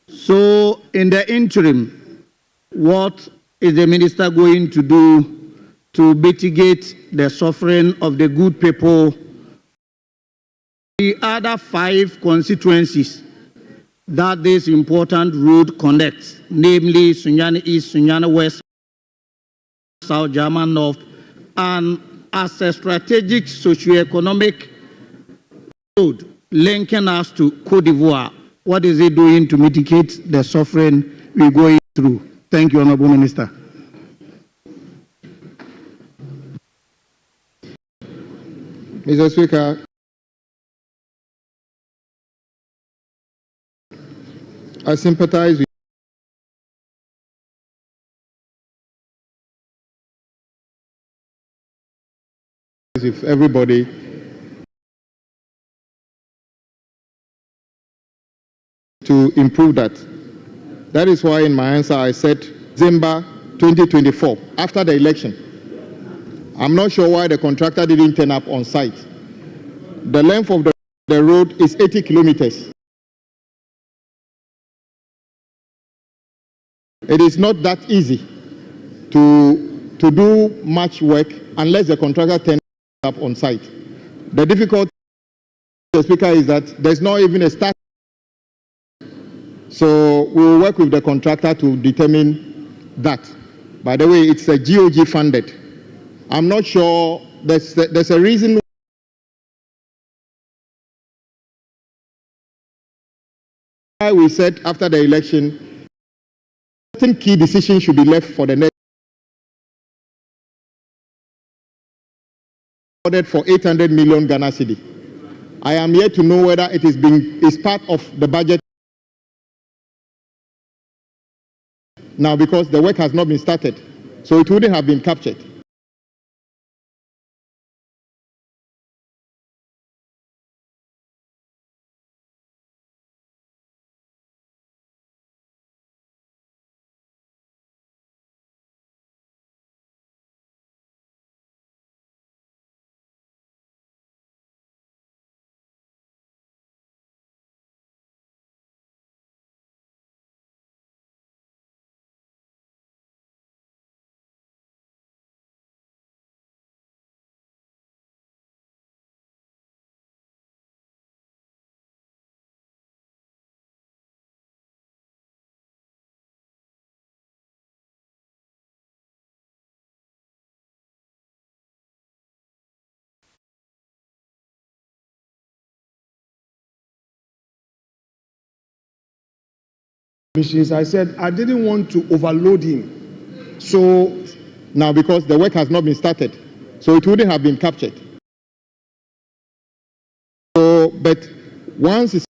So, in the interim, what is the minister going to do to mitigate the suffering of the good people? The other 5 constituencies that this important road connects, namely Sunyani East, Sunyani West, South, German North, and as a strategic socio-economic road linking us to Côte d'Ivoire, what is it doing to mitigate the suffering we're going through? Thank you, Honorable Minister. Mr. Speaker, I sympathize with everybody to improve that. That is why in my answer I said December 2024, after the election. I'm not sure why the contractor didn't turn up on site. The length of the road is 80 kilometers. It is not that easy to do much work unless the contractor turns up on site. The difficulty, Mr. Speaker, is that there's not even a start. So we will work with the contractor to determine that. By the way, it's a GOG funded. I'm not sure there's a reason why we said after the election, certain key decisions should be left for the next. Ordered for 800 million Ghana cedi. I am yet to know whether it is part of the budget now, because the work has not been started, so it wouldn't have been captured. Machines, I said I didn't want to overload him. So Now, because the work has not been started, so it wouldn't have been captured. So, but once it's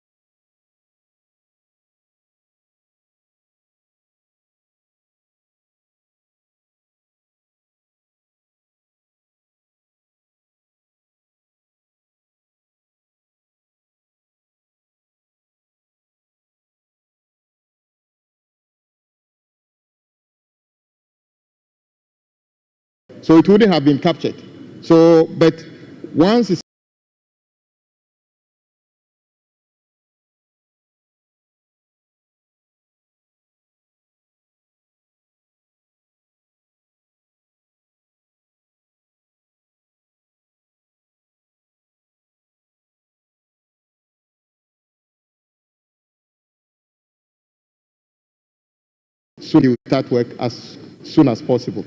so it wouldn't have been captured. So, but once it's soon, he will start work as soon as possible.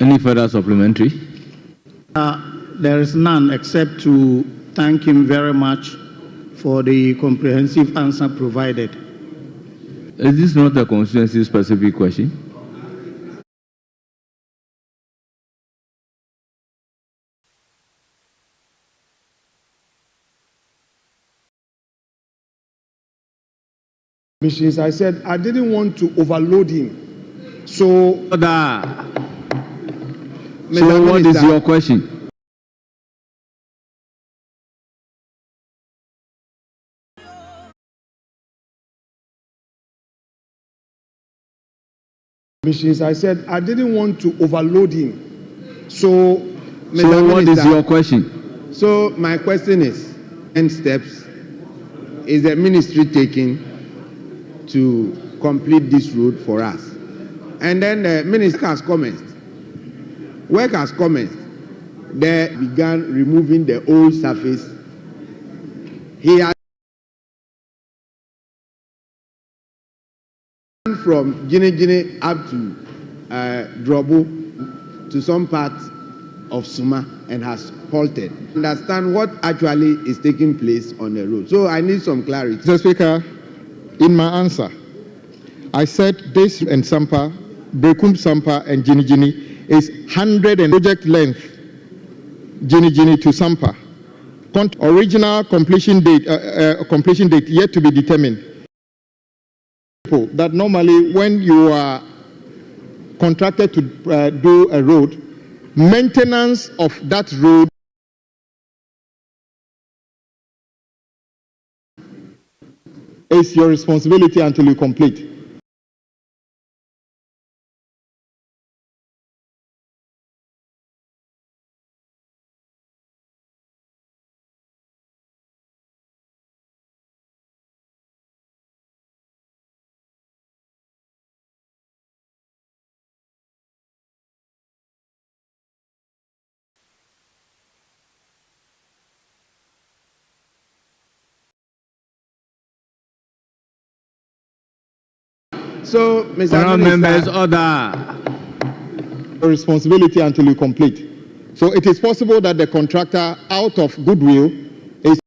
Any further supplementary? There is none except to thank him very much for the comprehensive answer provided. Is this not a constituency specific question? Machines, I said I didn't want to overload him. So, So what is your question? Machines, I said I didn't want to overload him. So, So what is your question? So my question is, and steps is the ministry taking to complete this road for us? And then the minister has commenced. Work has commenced. They began removing the old surface. He has gone from Gine up to Drobo to some parts of Suma and has halted. Understand what actually is taking place on the road. So I need some clarity. Mr. Speaker, in my answer, I said this and Sampa, Brekum Sampa and Gini is 100 and project length Gini to Sampa. Original completion date yet to be determined. That normally when you are contracted to do a road, maintenance of that road is your responsibility until you complete. So, Mr. Members, Minister, order. Your responsibility until you complete. So it is possible that the contractor, out of goodwill, is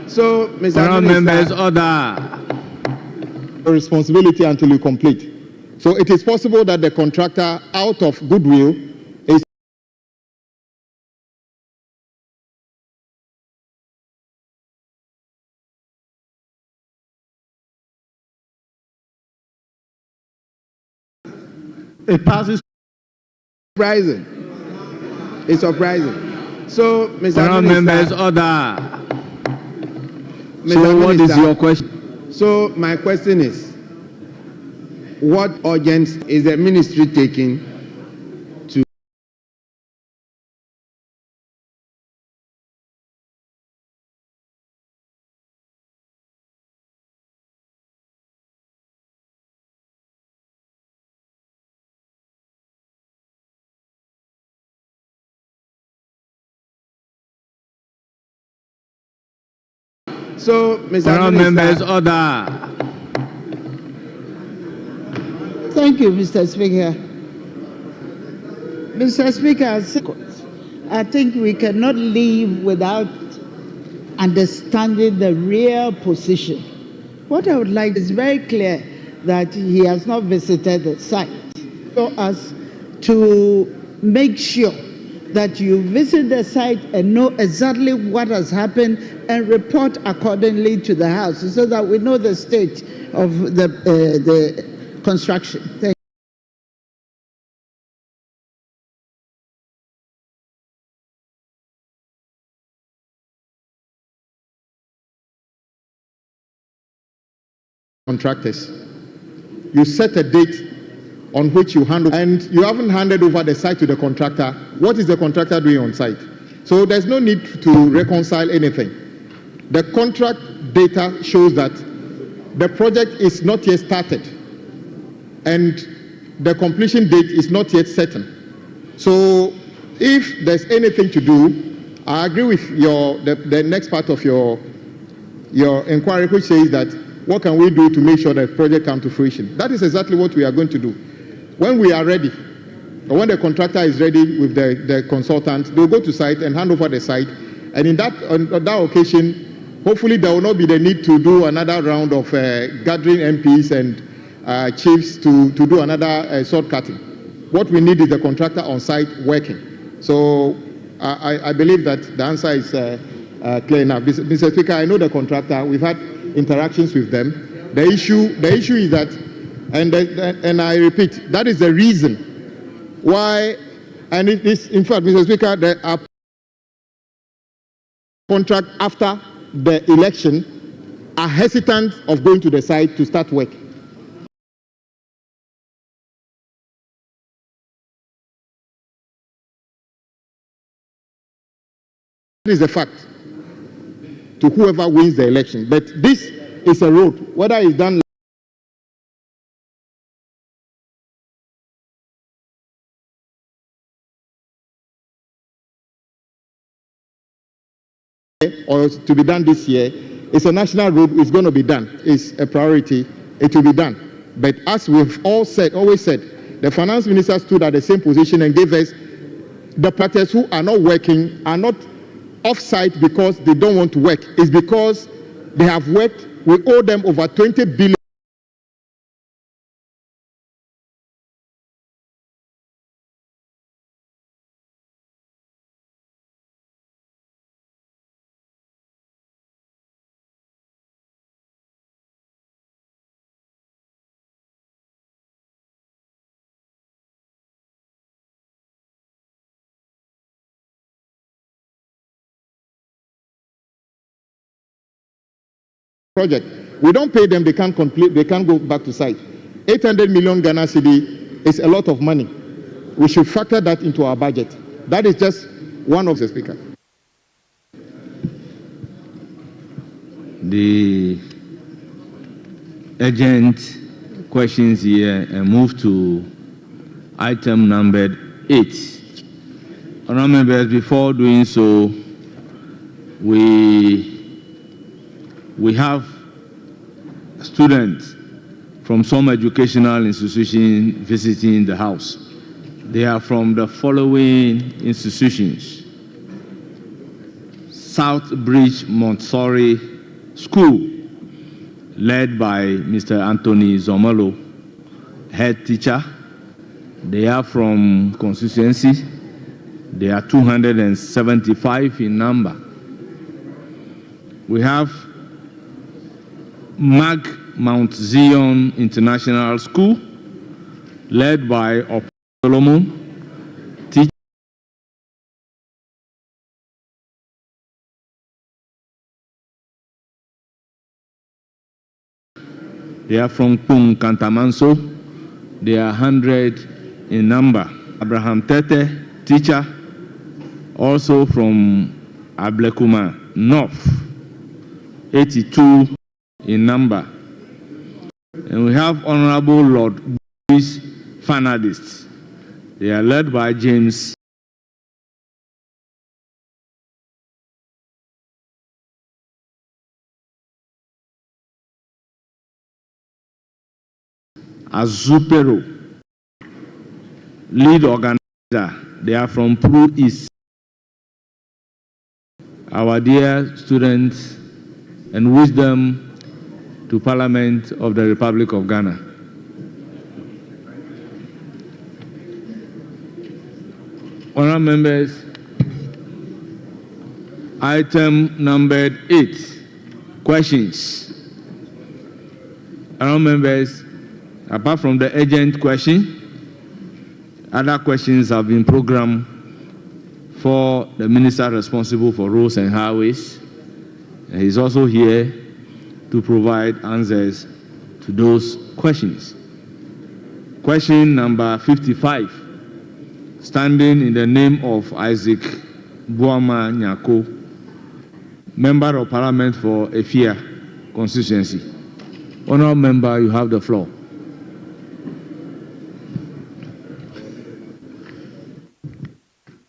so, Mr. Members, Minister, order. your responsibility until you complete. So it is possible that the contractor, out of goodwill, is It passes. surprising. It's surprising. So, Mr. Members, Minister, order. Mr. So what is Minister, your question? So my question is, what urgency is the ministry taking to so, Mr. Members, Minister, order. Thank you, Mr. Speaker. Mr. Speaker, I think we cannot leave without understanding the real position. What I would like is very clear that he has not visited the site. So as to make sure that you visit the site and know exactly what has happened and report accordingly to the House so that we know the state of the construction. Thank you. Contractors. You set a date on which you hand over, and you haven't handed over the site to the contractor. What is the contractor doing on site? So there's no need to reconcile anything. The contract data shows that the project is not yet started and the completion date is not yet certain. So if there's anything to do, I agree with the next part of your inquiry, which says that what can we do to make sure that the project comes to fruition? That is exactly what we are going to do. When we are ready, or when the contractor is ready with the consultant, they'll go to site and hand over the site. And on that occasion, hopefully there will not be the need to do another round of gathering MPs and chiefs to do another sword cutting. What we need is the contractor on site working. So I believe that the answer is clear enough. Mr. Speaker, I know the contractor. We've had interactions with them. The issue is that, and I repeat, that is the reason why, and it is, in fact, Mr. Speaker, there are contract after the election are hesitant of going to the site to start work. That is a fact to whoever wins the election. But this is a road, whether it's done or to be done this year, it's a national road, it's going to be done. It's a priority, it will be done. But as we've always said, the finance minister stood at the same position and gave us the parties who are not working are not off-site because they don't want to work. It's because they have worked. We owe them over 20 billion. Project. We don't pay them, they can't complete, they can't go back to site. 800 million Ghana cedi is a lot of money. We should factor that into our budget. That is just one of the speaker. The urgent questions here and move to item number 8. Honourable members, before doing so, we have students from some educational institutions visiting the House. They are from the following institutions: Southbridge Montessori School, led by Mr. Anthony Zomolo, head teacher. They are from constituency. They are 275 in number. We have Mount Zion International School, led by Solomon. They are from Pung Kantamanso. They are 100 in number. Abraham Tete, teacher, also from Ablekuma North, 82 in number. And we have Honorable Lord Bush finalists. They are led by James Azupero, lead organizer. They are from Peru East. Our dear students and wisdom to Parliament of the Republic of Ghana. Honourable members, item numbered 8, questions. Honourable members, apart from the urgent question, other questions have been programmed for the minister responsible for roads and highways. And he's also here to provide answers to those questions. Question number 55, standing in the name of Isaac Buama Nyako, Member of Parliament for Efia constituency. Honourable member, you have the floor.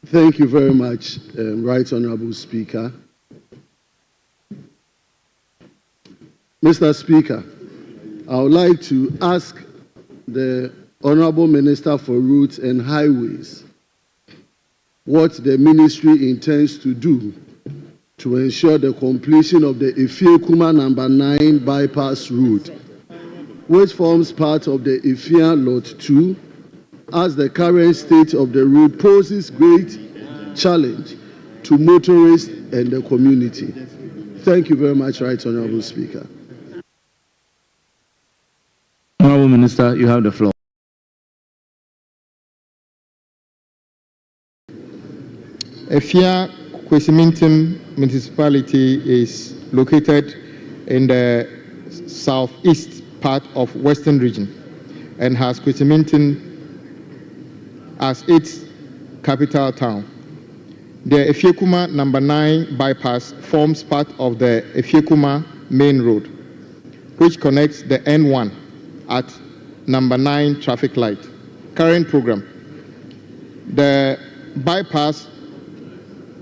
Thank you very much, Right Honourable Speaker. Mr. Speaker, I would like to ask the Honourable Minister for Roads and Highways what the ministry intends to do to ensure the completion of the Efia-Kuma number 9 bypass route, which forms part of the Efia Lot 2, as the current state of the road poses great challenge to motorists and the community. Thank you very much, Right Honourable Speaker. Honourable Minister, you have the floor. Efia Kwesimintim municipality is located in the southeast part of Western region and has Kwesimintim as its capital town. The Efia-Kuma number 9 bypass forms part of the Efia-Kuma main road, which connects the N1 at number 9 traffic light. Current program. The bypass,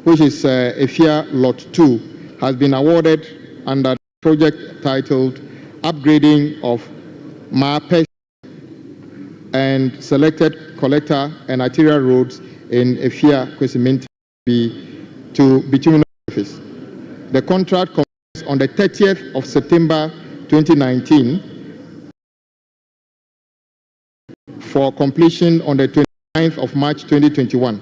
which is Efia Lot 2, has been awarded under the project titled Upgrading of Maapes and Selected Collector and Arterial Roads in Efia Kwesimintim to bituminous surface. The contract commenced on the 30th of September 2019 for completion on the 29th of March 2021.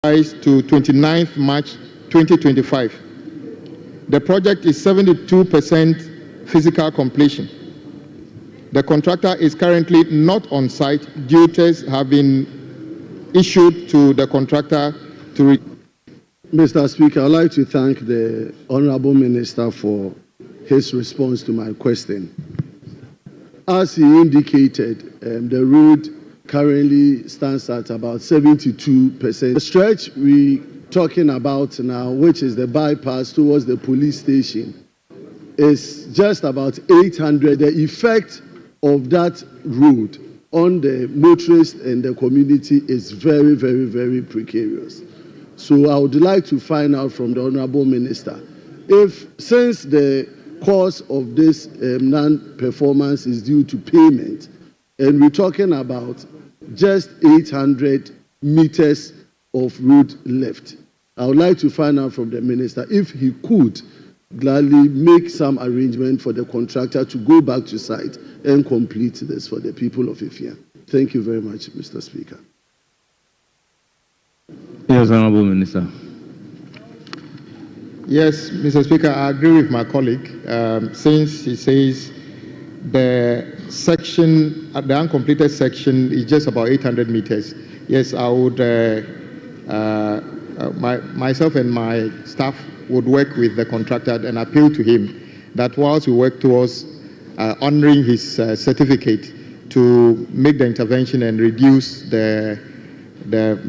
To 29th March 2025. The project is 72% physical completion. The contractor is currently not on site. Duties have been issued to the contractor to... Mr. Speaker, I'd like to thank the Honourable Minister for his response to my question. As he indicated, the road currently stands at about 72%. The stretch we're talking about now, which is the bypass towards the police station, is just about 800. The effect of that road on the motorists and the community is very, very, very precarious. So I would like to find out from the Honourable Minister if, since the cause of this non-performance is due to payment, and we're talking about just 800 meters of road left, I would like to find out from the minister if he could gladly make some arrangement for the contractor to go back to site and complete this for the people of Efia. Thank you very much, Mr. Speaker. Yes, Honourable Minister. Yes, Mr. Speaker, I agree with my colleague since he says the section, the uncompleted section is just about 800 meters. Yes, I would, myself and my staff would work with the contractor and appeal to him that whilst we work towards honoring his certificate to make the intervention and reduce the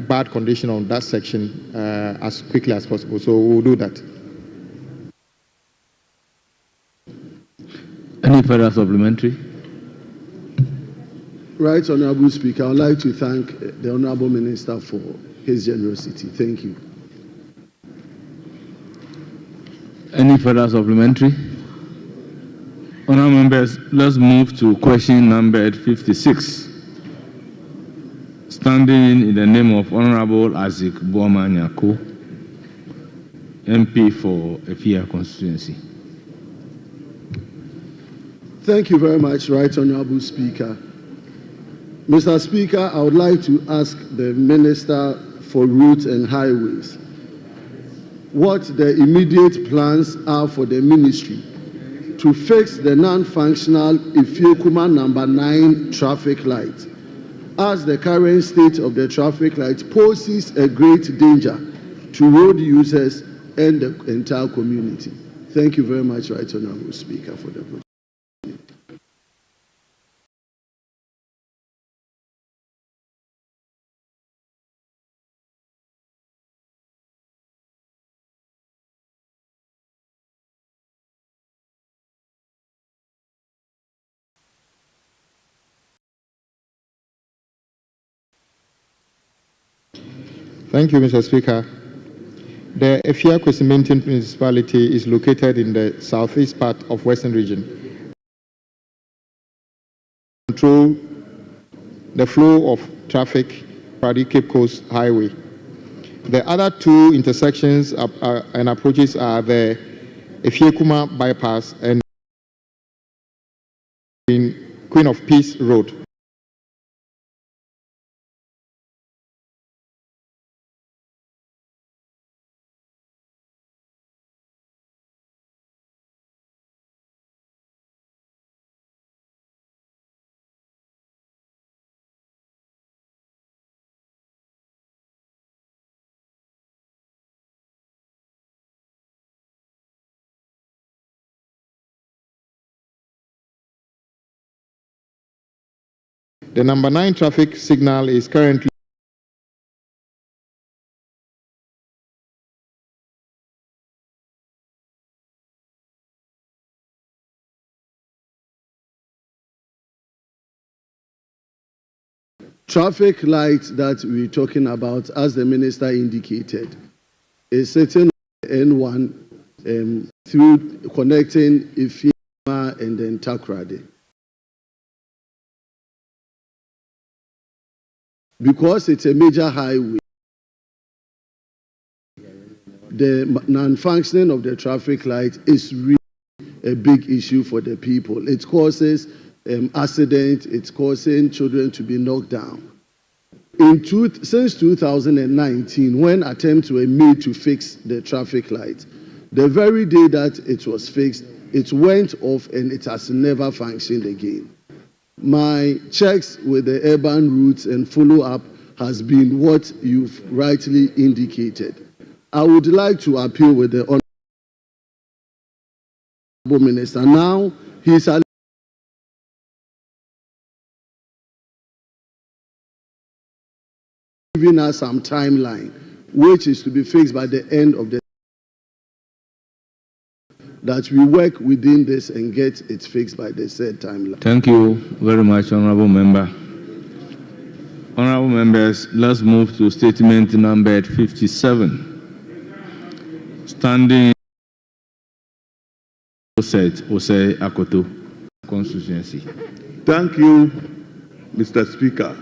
bad condition on that section as quickly as possible. So we'll do that. Any further supplementary? Right, Honorable Speaker, I would like to thank the Honorable Minister for his generosity. Thank you. Any further supplementary? Honourable members, let's move to question number 56. Standing in the name of Honourable Isaac Boama Nyako, MP for Efia constituency. Thank you very much, Right Honorable Speaker. Mr. Speaker, I would like to ask the Minister for Roads and Highways what the immediate plans are for the ministry to fix the non-functional Ifiekuma number 9 traffic light, as the current state of the traffic light poses a great danger to road users and the entire community. Thank you very much, Right Honorable Speaker, for the opportunity. Thank you, Mr. Speaker. The Efia Kwesi municipality is located in the southeast part of Western Region. Control the flow of traffic by the Cape Coast Highway. The other two intersections and approaches are the Efiekuma bypass and in Queen of Peace Road. The number 9 traffic signal is currently Traffic light that we're talking about, as the minister indicated, is sitting on N1 through connecting Ifiekuma and then Takoradi. Because it's a major highway, the non-functioning of the traffic light is really a big issue for the people. It causes accidents, it's causing children to be knocked down. Since 2019, when attempts were made to fix the traffic light, the very day that it was fixed, it went off and it has never functioned again. My checks with the urban routes and follow-up has been what you've rightly indicated. I would like to appeal with the Honourable Minister. Now, he's giving us some timeline, which is to be fixed by the end of the that we work within this and get it fixed by the said timeline. Thank you very much, Honourable Member. Honourable members, let's move to statement number 57. Standing Osei Akoto, constituency. Thank you, Mr. Speaker.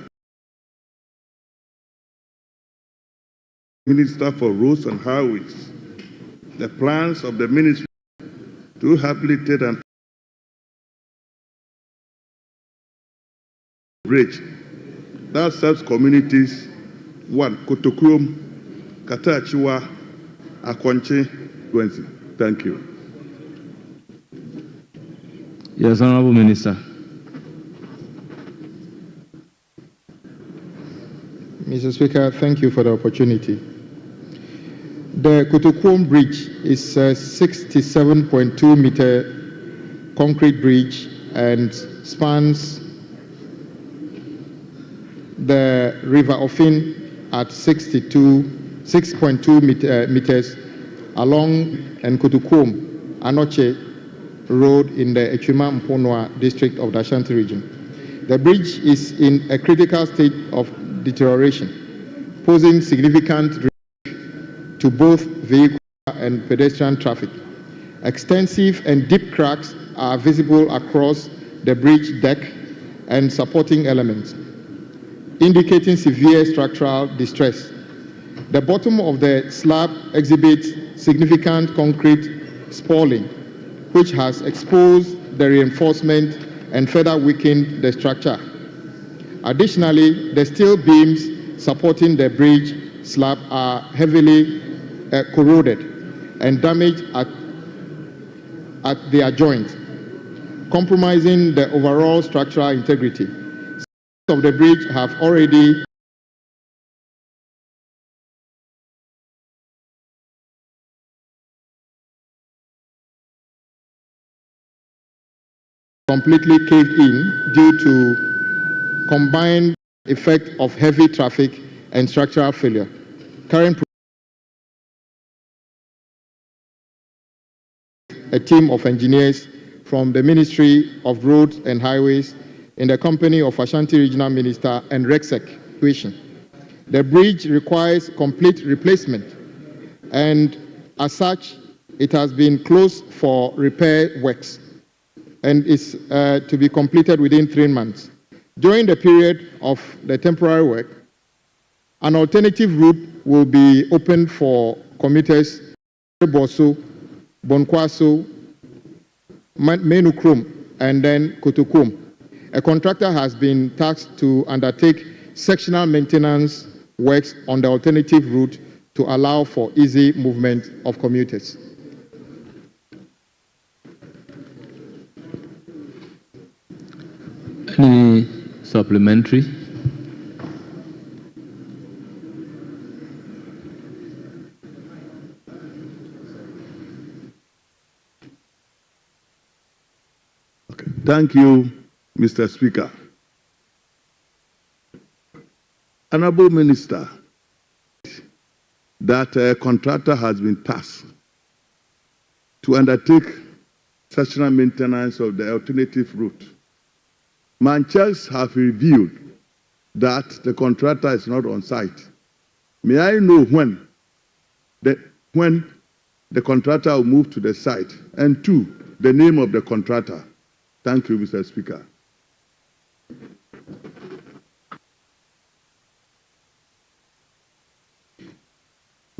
Minister for Roads and Highways, the plans of the ministry to rehabilitate and bridge that serves communities 1 Kotokrom, Katachiwa, Akonche, 20. Thank you. Yes, Honourable Minister. Mr. Speaker, thank you for the opportunity. The Kotokrom Bridge is a 67.2 meter concrete bridge and spans the River Ofin at 6.2 meters along Nkotukom, Anoche Road in the Echuma Mponwa district of the Ashanti region. The bridge is in a critical state of deterioration, posing significant risk to both vehicle and pedestrian traffic. Extensive and deep cracks are visible across the bridge deck and supporting elements, indicating severe structural distress. The bottom of the slab exhibits significant concrete spalling, which has exposed the reinforcement and further weakened the structure. Additionally, the steel beams supporting the bridge slab are heavily corroded and damaged at their joint, compromising the overall structural integrity. Sections of the bridge have already completely caved in due to combined effect of heavy traffic and structural failure. Current a team of engineers from the Ministry of Roads and Highways in the company of Ashanti Regional Minister and RECSEC. The bridge requires complete replacement, and as such, it has been closed for repair works and is to be completed within 3 months. During the period of the temporary work, an alternative route will be opened for commuters Boso, Bonkwaso, Menukrum, and then Kotokum. A contractor has been tasked to undertake sectional maintenance works on the alternative route to allow for easy movement of commuters. Any supplementary? Thank you, Mr. Speaker. Honorable Minister, that a contractor has been tasked to undertake sectional maintenance of the alternative route. My checks have revealed that the contractor is not on site. May I know when the contractor will move to the site? And 2, the name of the contractor. Thank you, Mr. Speaker.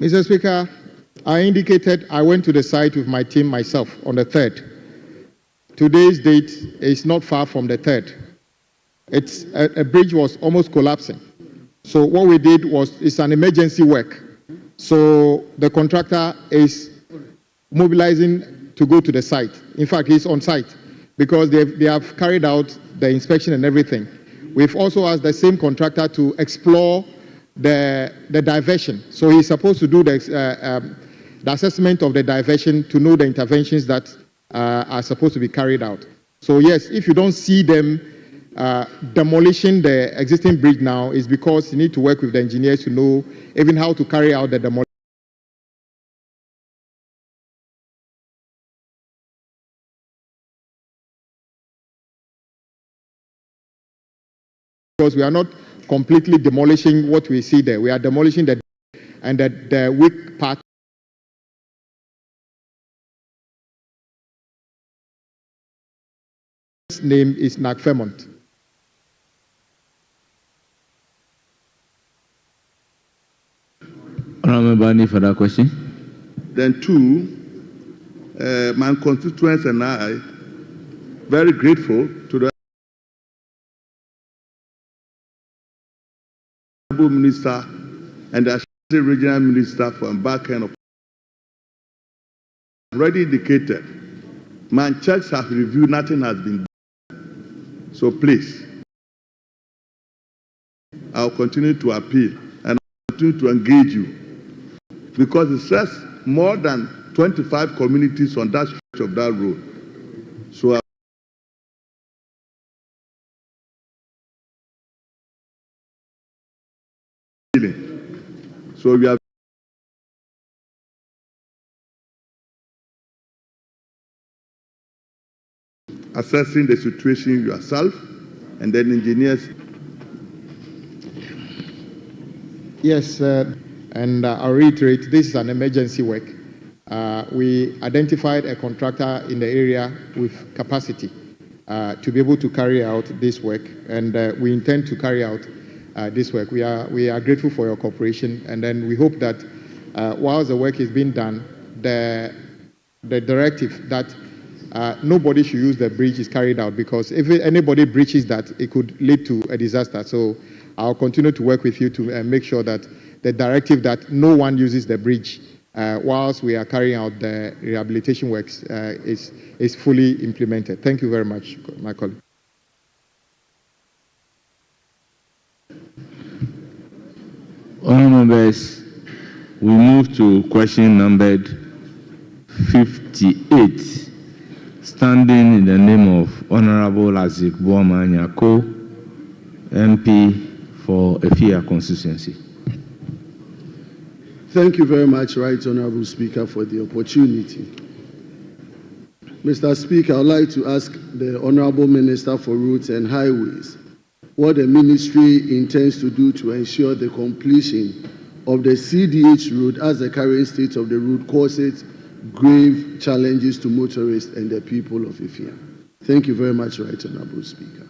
Mr. Speaker, I indicated I went to the site with my team myself on the 3rd. Today's date is not far from the 3rd. It's a bridge was almost collapsing. So what we did was, it's an emergency work. So the contractor is mobilizing to go to the site. In fact, he's on site because they have carried out the inspection and everything. We've also asked the same contractor to explore the diversion. So he's supposed to do the assessment of the diversion to know the interventions that are supposed to be carried out. So yes, if you don't see them demolishing the existing bridge now, is because you need to work with the engineers to know even how to carry out the demolition. Because we are not completely demolishing what we see there. We are demolishing the weak part. His name is Nac Fairmont. Honorable, any further question? Then 2, my constituents and I, very grateful to the Honorable Minister and the Ashanti Regional Minister for embarking on. Already indicated, my checks have reviewed, nothing has been done. So please, I'll continue to appeal and I'll continue to engage you, because it says more than 25 communities on that stretch of that road. So So we are assessing the situation yourself, and then engineers. Yes, and I'll reiterate, this is an emergency work. We identified a contractor in the area with capacity to be able to carry out this work, and we intend to carry out this work. We are grateful for your cooperation, and then we hope that while the work is being done, the directive that nobody should use the bridge is carried out, because if anybody breaches that, it could lead to a disaster. So I'll continue to work with you to make sure that the directive that no one uses the bridge whilst we are carrying out the rehabilitation works is fully implemented. Thank you very much, my colleague. Honourable members, we move to question numbered 58, standing in the name of Honourable Azik Boama Nyako, MP for Efia constituency. Thank you very much, Right Honourable Speaker, for the opportunity. Mr. Speaker, I would like to ask the Honourable Minister for Roads and Highways what the ministry intends to do to ensure the completion of the CDH road, as the current state of the road causes grave challenges to motorists and the people of Efia. Thank you very much, Right Honourable Speaker.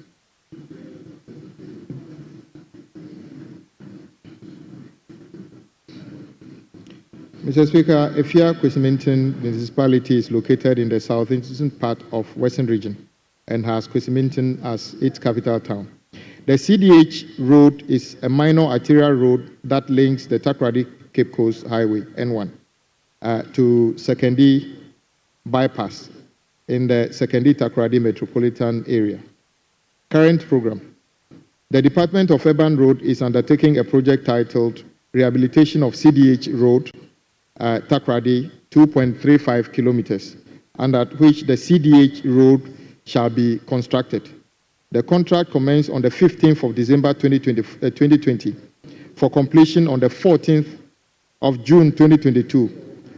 Mr. Speaker, Efia Kwesimintin municipality is located in the southeastern part of Western Region and has Kwesimintin as its capital town. The CDH road is a minor arterial road that links the Takoradi Cape Coast Highway N1 to Sekondi bypass in the Sekondi Takoradi metropolitan area. Current program. The Department of Urban Road is undertaking a project titled Rehabilitation of CDH Road, Takoradi, 2.35 kilometers, under which the CDH road shall be constructed. The contract commenced on the 15th of December 2020 for completion on the 14th of June 2022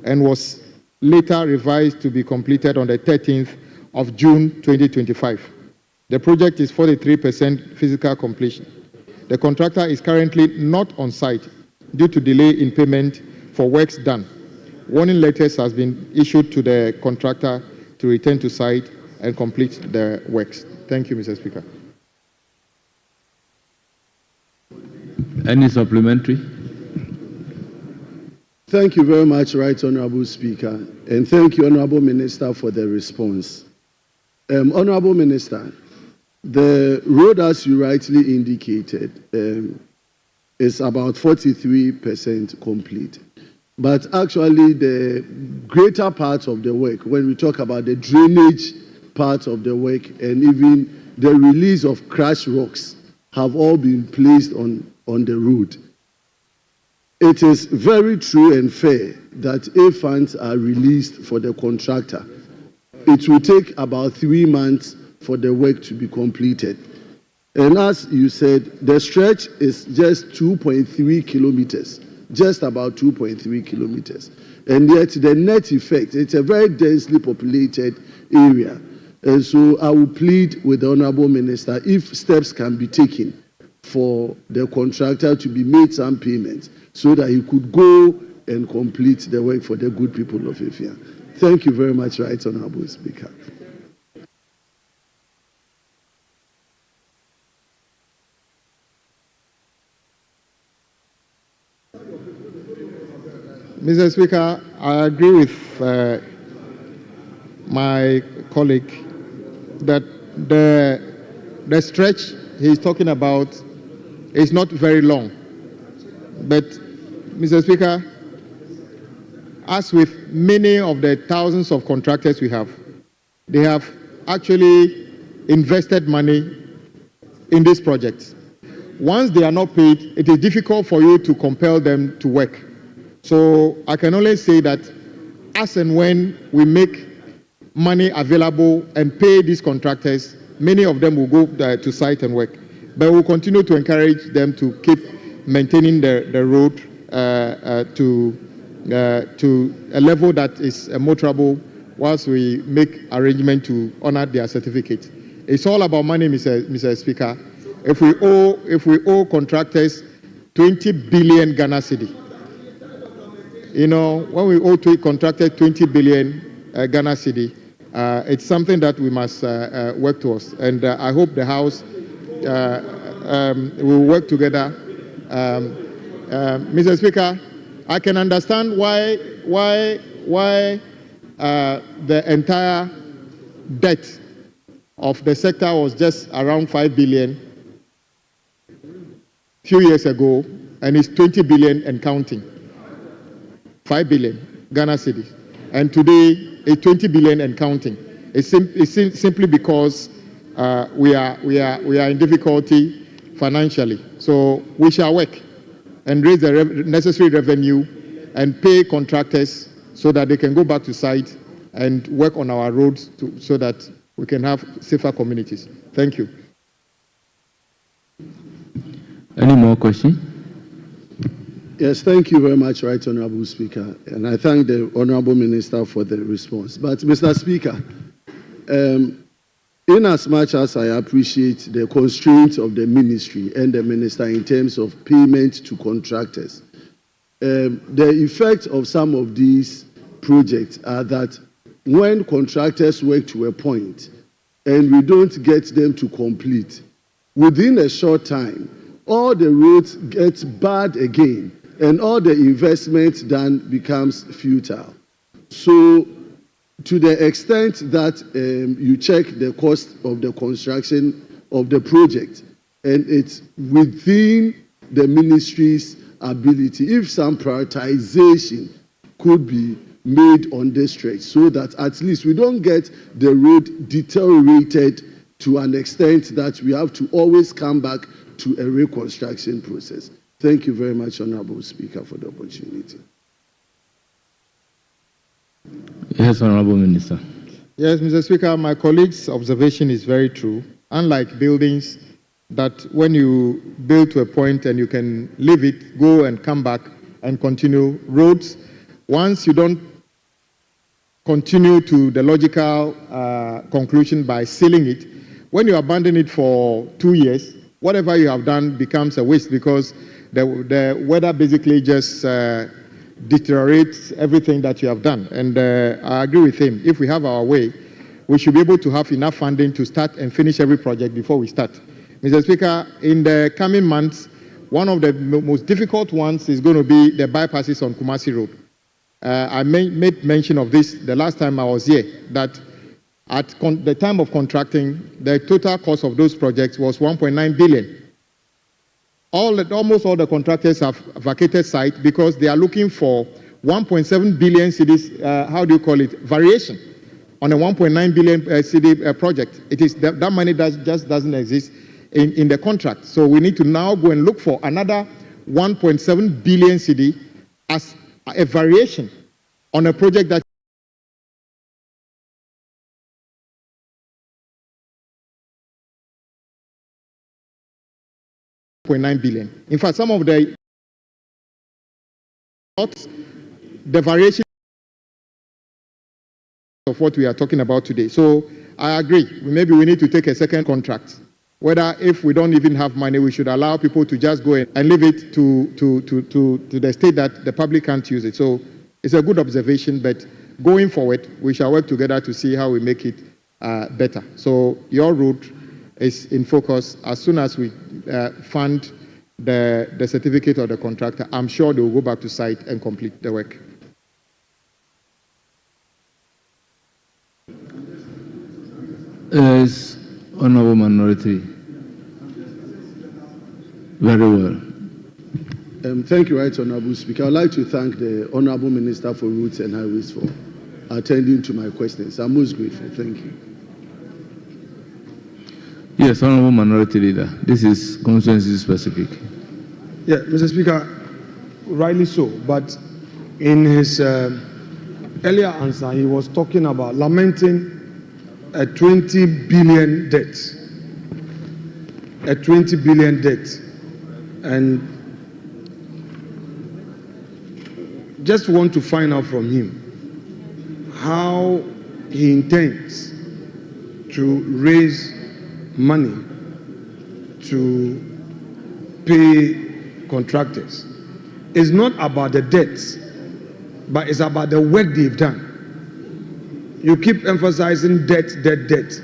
and was later revised to be completed on the 13th of June 2025. The project is 43% physical completion. The contractor is currently not on site due to delay in payment for works done. Warning letters has been issued to the contractor to return to site and complete the works. Thank you, Mr. Speaker. Any supplementary? Thank you very much, Right Honourable Speaker, and thank you, Honourable Minister, for the response. Honourable Minister, the road, as you rightly indicated, is about 43% complete. But actually, the greater part of the work, when we talk about the drainage part of the work and even the release of crushed rocks, have all been placed on the road. It is very true and fair that if funds are released for the contractor, it will take about 3 months for the work to be completed. And as you said, the stretch is just 2.3 kilometers, just about 2.3 kilometers. And yet the net effect, it's a very densely populated area. And so I will plead with the Honourable Minister, if steps can be taken for the contractor to be made some payments so that he could go and complete the work for the good people of Efia. Thank you very much, Right Honourable Speaker. Mr. Speaker, I agree with my colleague that the stretch he's talking about is not very long. But, Mr. Speaker, as with many of the thousands of contractors we have, they have actually invested money in this project. Once they are not paid, it is difficult for you to compel them to work. So I can only say that as and when we make money available and pay these contractors, many of them will go to site and work. But we'll continue to encourage them to keep maintaining the road to a level that is motorable whilst we make arrangement to honor their certificate. It's all about money, Mr. Speaker. If we owe contractors 20 billion Ghana cedi, you know, when we owe contractors 20 billion Ghana cedi, it's something that we must work towards. And I hope the House will work together. Mr. Speaker, I can understand why the entire debt of the sector was just around 5 billion few years ago, and it's 20 billion and counting. 5 billion Ghana cedis, and today it's 20 billion and counting. It's simply because we are in difficulty financially. So we shall work and raise the necessary revenue and pay contractors so that they can go back to site and work on our roads so that we can have safer communities. Thank you. Any more questions? Yes, thank you very much, Right Honorable Speaker. And I thank the Honorable Minister for the response. But, Mr. Speaker, in as much as I appreciate the constraints of the ministry and the minister in terms of payment to contractors, the effect of some of these projects are that when contractors work to a point and we don't get them to complete, within a short time, all the roads get bad again and all the investment done becomes futile. So, to the extent that you check the cost of the construction of the project and it's within the ministry's ability, if some prioritization could be made on this stretch so that at least we don't get the road deteriorated to an extent that we have to always come back to a reconstruction process. Thank you very much, Honorable Speaker, for the opportunity. Yes, Honorable Minister. Yes, Mr. Speaker, my colleague's observation is very true. Unlike buildings that when you build to a point and you can leave it, go and come back and continue, roads, once you don't continue to the logical conclusion by sealing it, when you abandon it for 2 years, whatever you have done becomes a waste because the weather basically just deteriorates everything that you have done. And I agree with him. If we have our way, we should be able to have enough funding to start and finish every project before we start. Mr. Speaker, in the coming months, one of the most difficult ones is going to be the bypasses on Kumasi Road. I made mention of this the last time I was here, that at the time of contracting, the total cost of those projects was 1.9 billion. Almost all the contractors have vacated site because they are looking for 1.7 billion cedis, variation on a 1.9 billion cedi project. It is that money just doesn't exist in the contract. So we need to now go and look for another 1.7 billion cedi as a variation on a project that $0.9 billion. In fact, some of the variation of what we are talking about today. So I agree. Maybe we need to take a second contract. Whether if we don't even have money, we should allow people to just go in and leave it to the state that the public can't use it. So it's a good observation, but going forward, we shall work together to see how we make it better. So your route is in focus. As soon as we fund the certificate of the contractor, I'm sure they will go back to site and complete the work. Yes, Honorable Minority. Very well. Thank you, Right Honorable Speaker. I'd like to thank the Honorable Minister for Roads and Highways for attending to my questions. I'm most grateful. Thank you. Yes, Honorable Minority Leader. This is constituency specific. Yeah, Mr. Speaker, rightly so. But in his earlier answer, he was talking about lamenting a 20 billion debt. A 20 billion debt. And just want to find out from him how he intends to raise money to pay contractors. It's not about the debts, but it's about the work they've done. You keep emphasizing debt, debt, debt.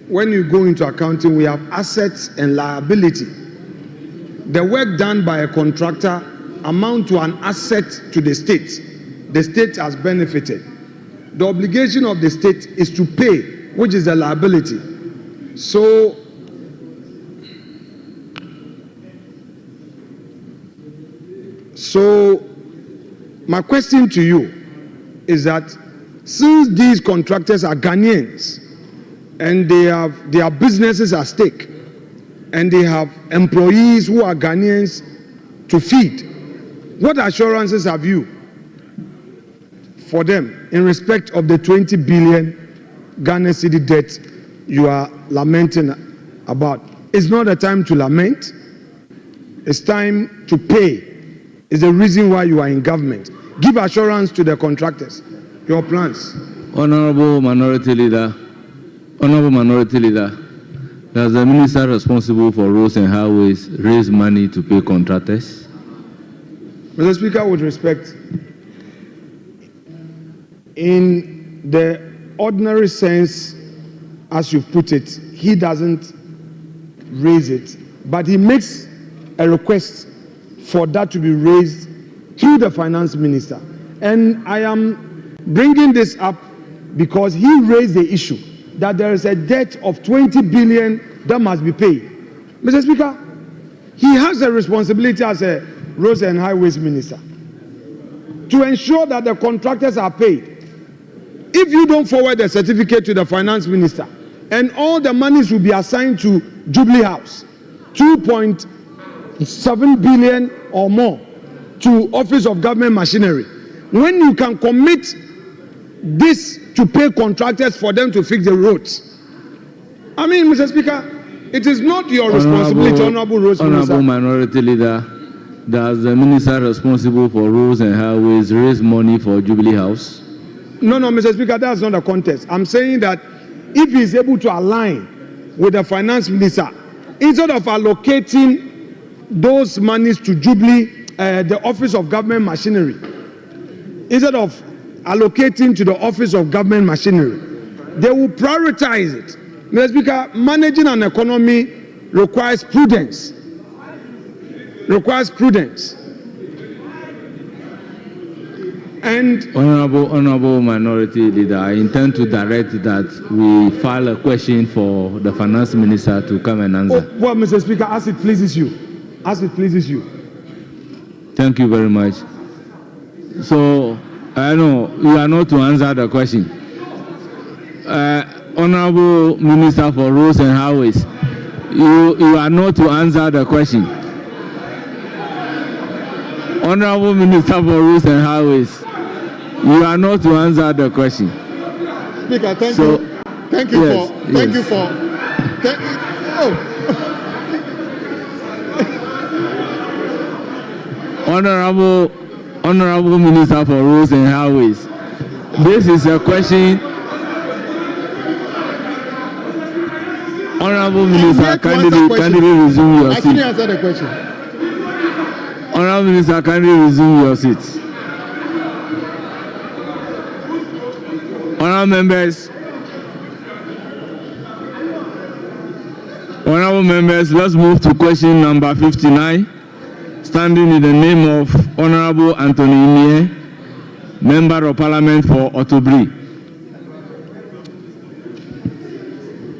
When you go into accounting, we have assets and liability. The work done by a contractor amount to an asset to the state. The state has benefited. The obligation of the state is to pay, which is the liability. So, my question to you is that since these contractors are Ghanaians and they have their businesses at stake and they have employees who are Ghanaians to feed, what assurances have you for them in respect of the 20 billion Ghana city debt you are lamenting about? It's not a time to lament. It's time to pay. It's the reason why you are in government. Give assurance to the contractors. Your plans. Honorable Minority Leader, does the minister responsible for roads and highways raise money to pay contractors? Mr. Speaker, with respect, in the ordinary sense, as you put it, he doesn't raise it, but he makes a request for that to be raised through the finance minister. And I am bringing this up because he raised the issue that there is a debt of 20 billion that must be paid. Mr. Speaker, he has a responsibility as a roads and highways minister to ensure that the contractors are paid. If you don't forward the certificate to the finance minister and all the monies will be assigned to Jubilee House, 2.7 billion or more to Office of Government Machinery, when you can commit this to pay contractors for them to fix the roads. I mean, Mr. Speaker, it is not your responsibility, Honorable Roads Minister. Honorable Minority Leader, does the minister responsible for roads and highways raise money for Jubilee House? No, Mr. Speaker, that's not the contest. I'm saying that if he is able to align with the finance minister, instead of allocating those monies to Jubilee, the Office of Government Machinery, instead of allocating to the Office of Government Machinery, they will prioritize it. Mr. Speaker, managing an economy requires prudence. And Honorable Minority Leader, I intend to direct that we file a question for the finance minister to come and answer. Well, Mr. Speaker, as it pleases you. As it pleases you. Thank you very much. So, I know you are not to answer the question. Honorable Minister for Roads and Highways, you are not to answer the question. Honorable Minister for Roads and Highways, you are not to answer the question. Speaker, thank you. Honorable Minister for Roads and Highways, this is a question. Honorable Minister, kindly resume your seat. I couldn't answer the question. Honorable Minister, kindly resume your seat. Honorable members, let's move to question number 59. Standing in the name of Honorable Anthony Imie, Member of Parliament for Otobri.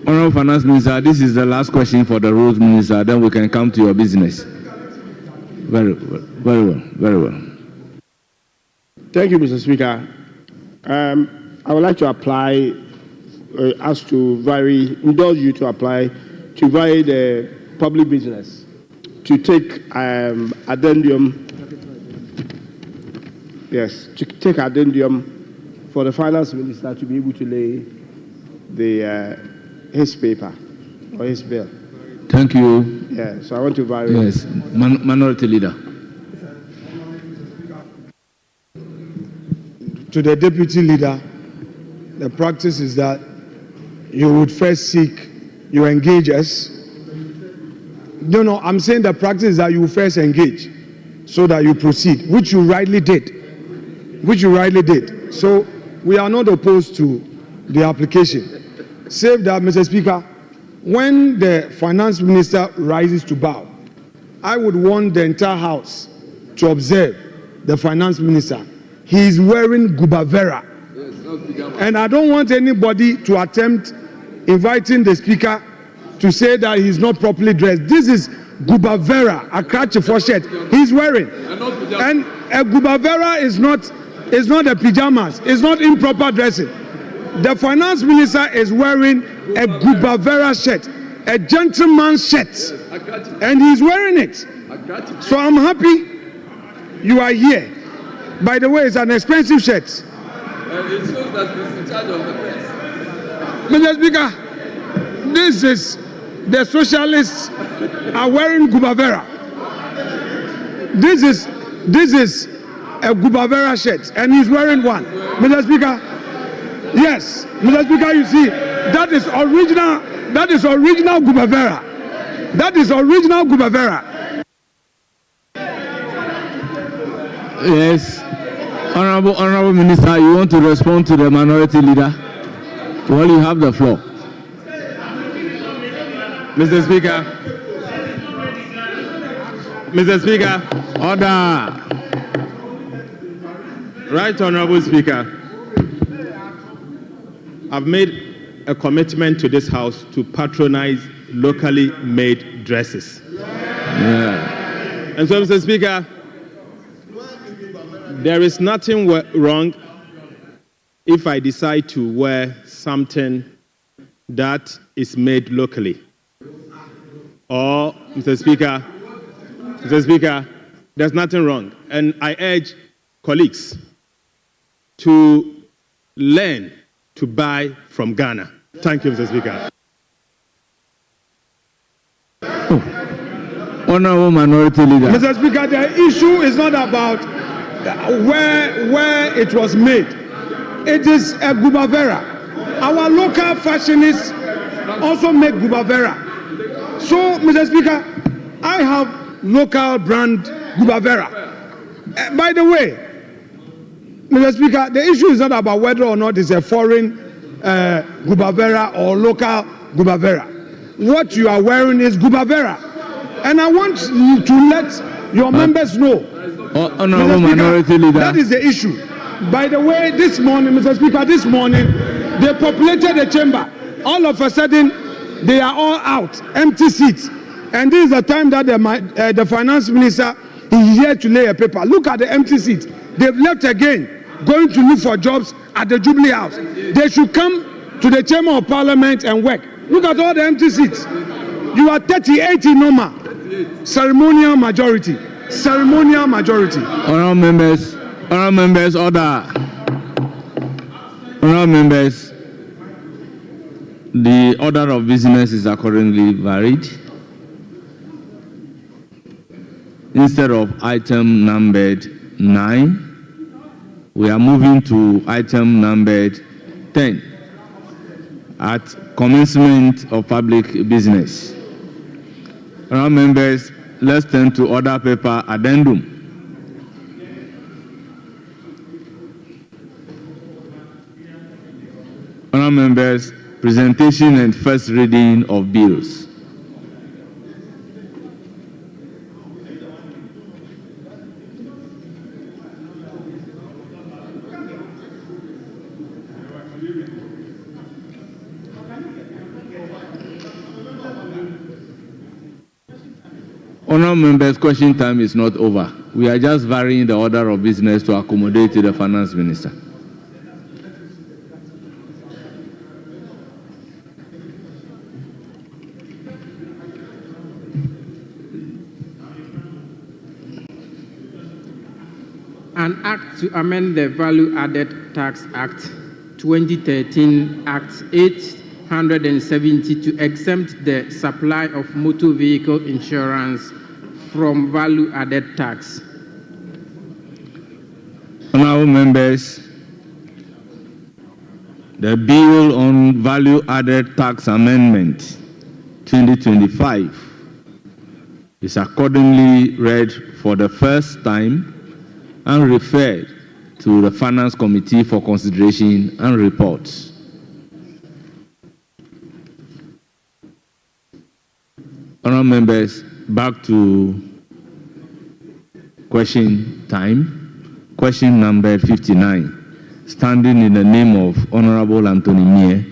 Honorable Finance Minister, this is the last question for the Roads Minister, then we can come to your business. Very well. Thank you, Mr. Speaker. I would like to apply, indulge you to apply to vary the public business to take addendum. Yes, to take addendum for the finance minister to be able to lay his paper or his bill. Thank you. Yeah, so I want to vary. Yes, Minority Leader. to the deputy leader, the practice is that you would first seek, you engage us. No, I'm saying the practice is that you first engage so that you proceed, which you rightly did. So we are not opposed to the application. Save that, Mr. Speaker, when the finance minister rises to bow, I would want the entire house to observe the finance minister. He is wearing gubavera. And I don't want anybody to attempt inviting the speaker to say that he's not properly dressed. This is gubavera, a crutch for shirt he's wearing. And a gubavera is not a pajamas. It's not improper dressing. The finance minister is wearing a gubavera shirt, a gentleman's shirt, and he's wearing it. So I'm happy you are here. By the way, it's an expensive shirt. It shows that he's in charge of the press. Mr. Speaker, this is the socialists are wearing gubavera. This is a gubavera shirt, and he's wearing one. Mr. Speaker, yes, Mr. Speaker, you see, that is original gubavera. That is original gubavera. Yes, Honorable Minister, you want to respond to the minority leader? Well, you have the floor. Mr. Speaker, order. Right Honorable Speaker, I've made a commitment to this House to patronize locally made dresses. Yeah. And so, Mr. Speaker, there is nothing wrong if I decide to wear something that is made locally. Or, Mr. Speaker, there's nothing wrong. And I urge colleagues to learn to buy from Ghana. Thank you, Mr. Speaker. Honorable Minority Leader. Mr. Speaker, the issue is not about where it was made. It is a gubavera. Our local fashionists also make gubavera. So, Mr. Speaker, I have local brand gubavera. By the way, Mr. Speaker, the issue is not about whether or not it's a foreign gubavera or local gubavera. What you are wearing is gubavera. And I want you to let your members know. Honorable Minority Leader. That is the issue. By the way, this morning, Mr. Speaker, they populated the chamber. All of a sudden, they are all out, empty seats. And this is the time that the finance minister is here to lay a paper. Look at the empty seats. They've left again, going to look for jobs at the Jubilee House. They should come to the Chamber of Parliament and work. Look at all the empty seats. You are 38 in number. Ceremonial majority. Ceremonial majority. Honourable members, order. Honourable members, the order of business is accordingly varied. Instead of item numbered 9, we are moving to item numbered 10 at commencement of public business. Honourable members, let's turn to order paper addendum. Honourable members, presentation and first reading of bills. Honourable members, question time is not over. We are just varying the order of business to accommodate the finance minister. An act to amend the Value Added Tax Act 2013 Act 870 to exempt the supply of motor vehicle insurance from value added tax. Honourable members, The Bill on Value Added Tax Amendment 2025 is accordingly read for the first time and referred to the Finance Committee for consideration and reports. Honourable members, back to question time. Question number 59, standing in the name of Honourable Anthony Mie,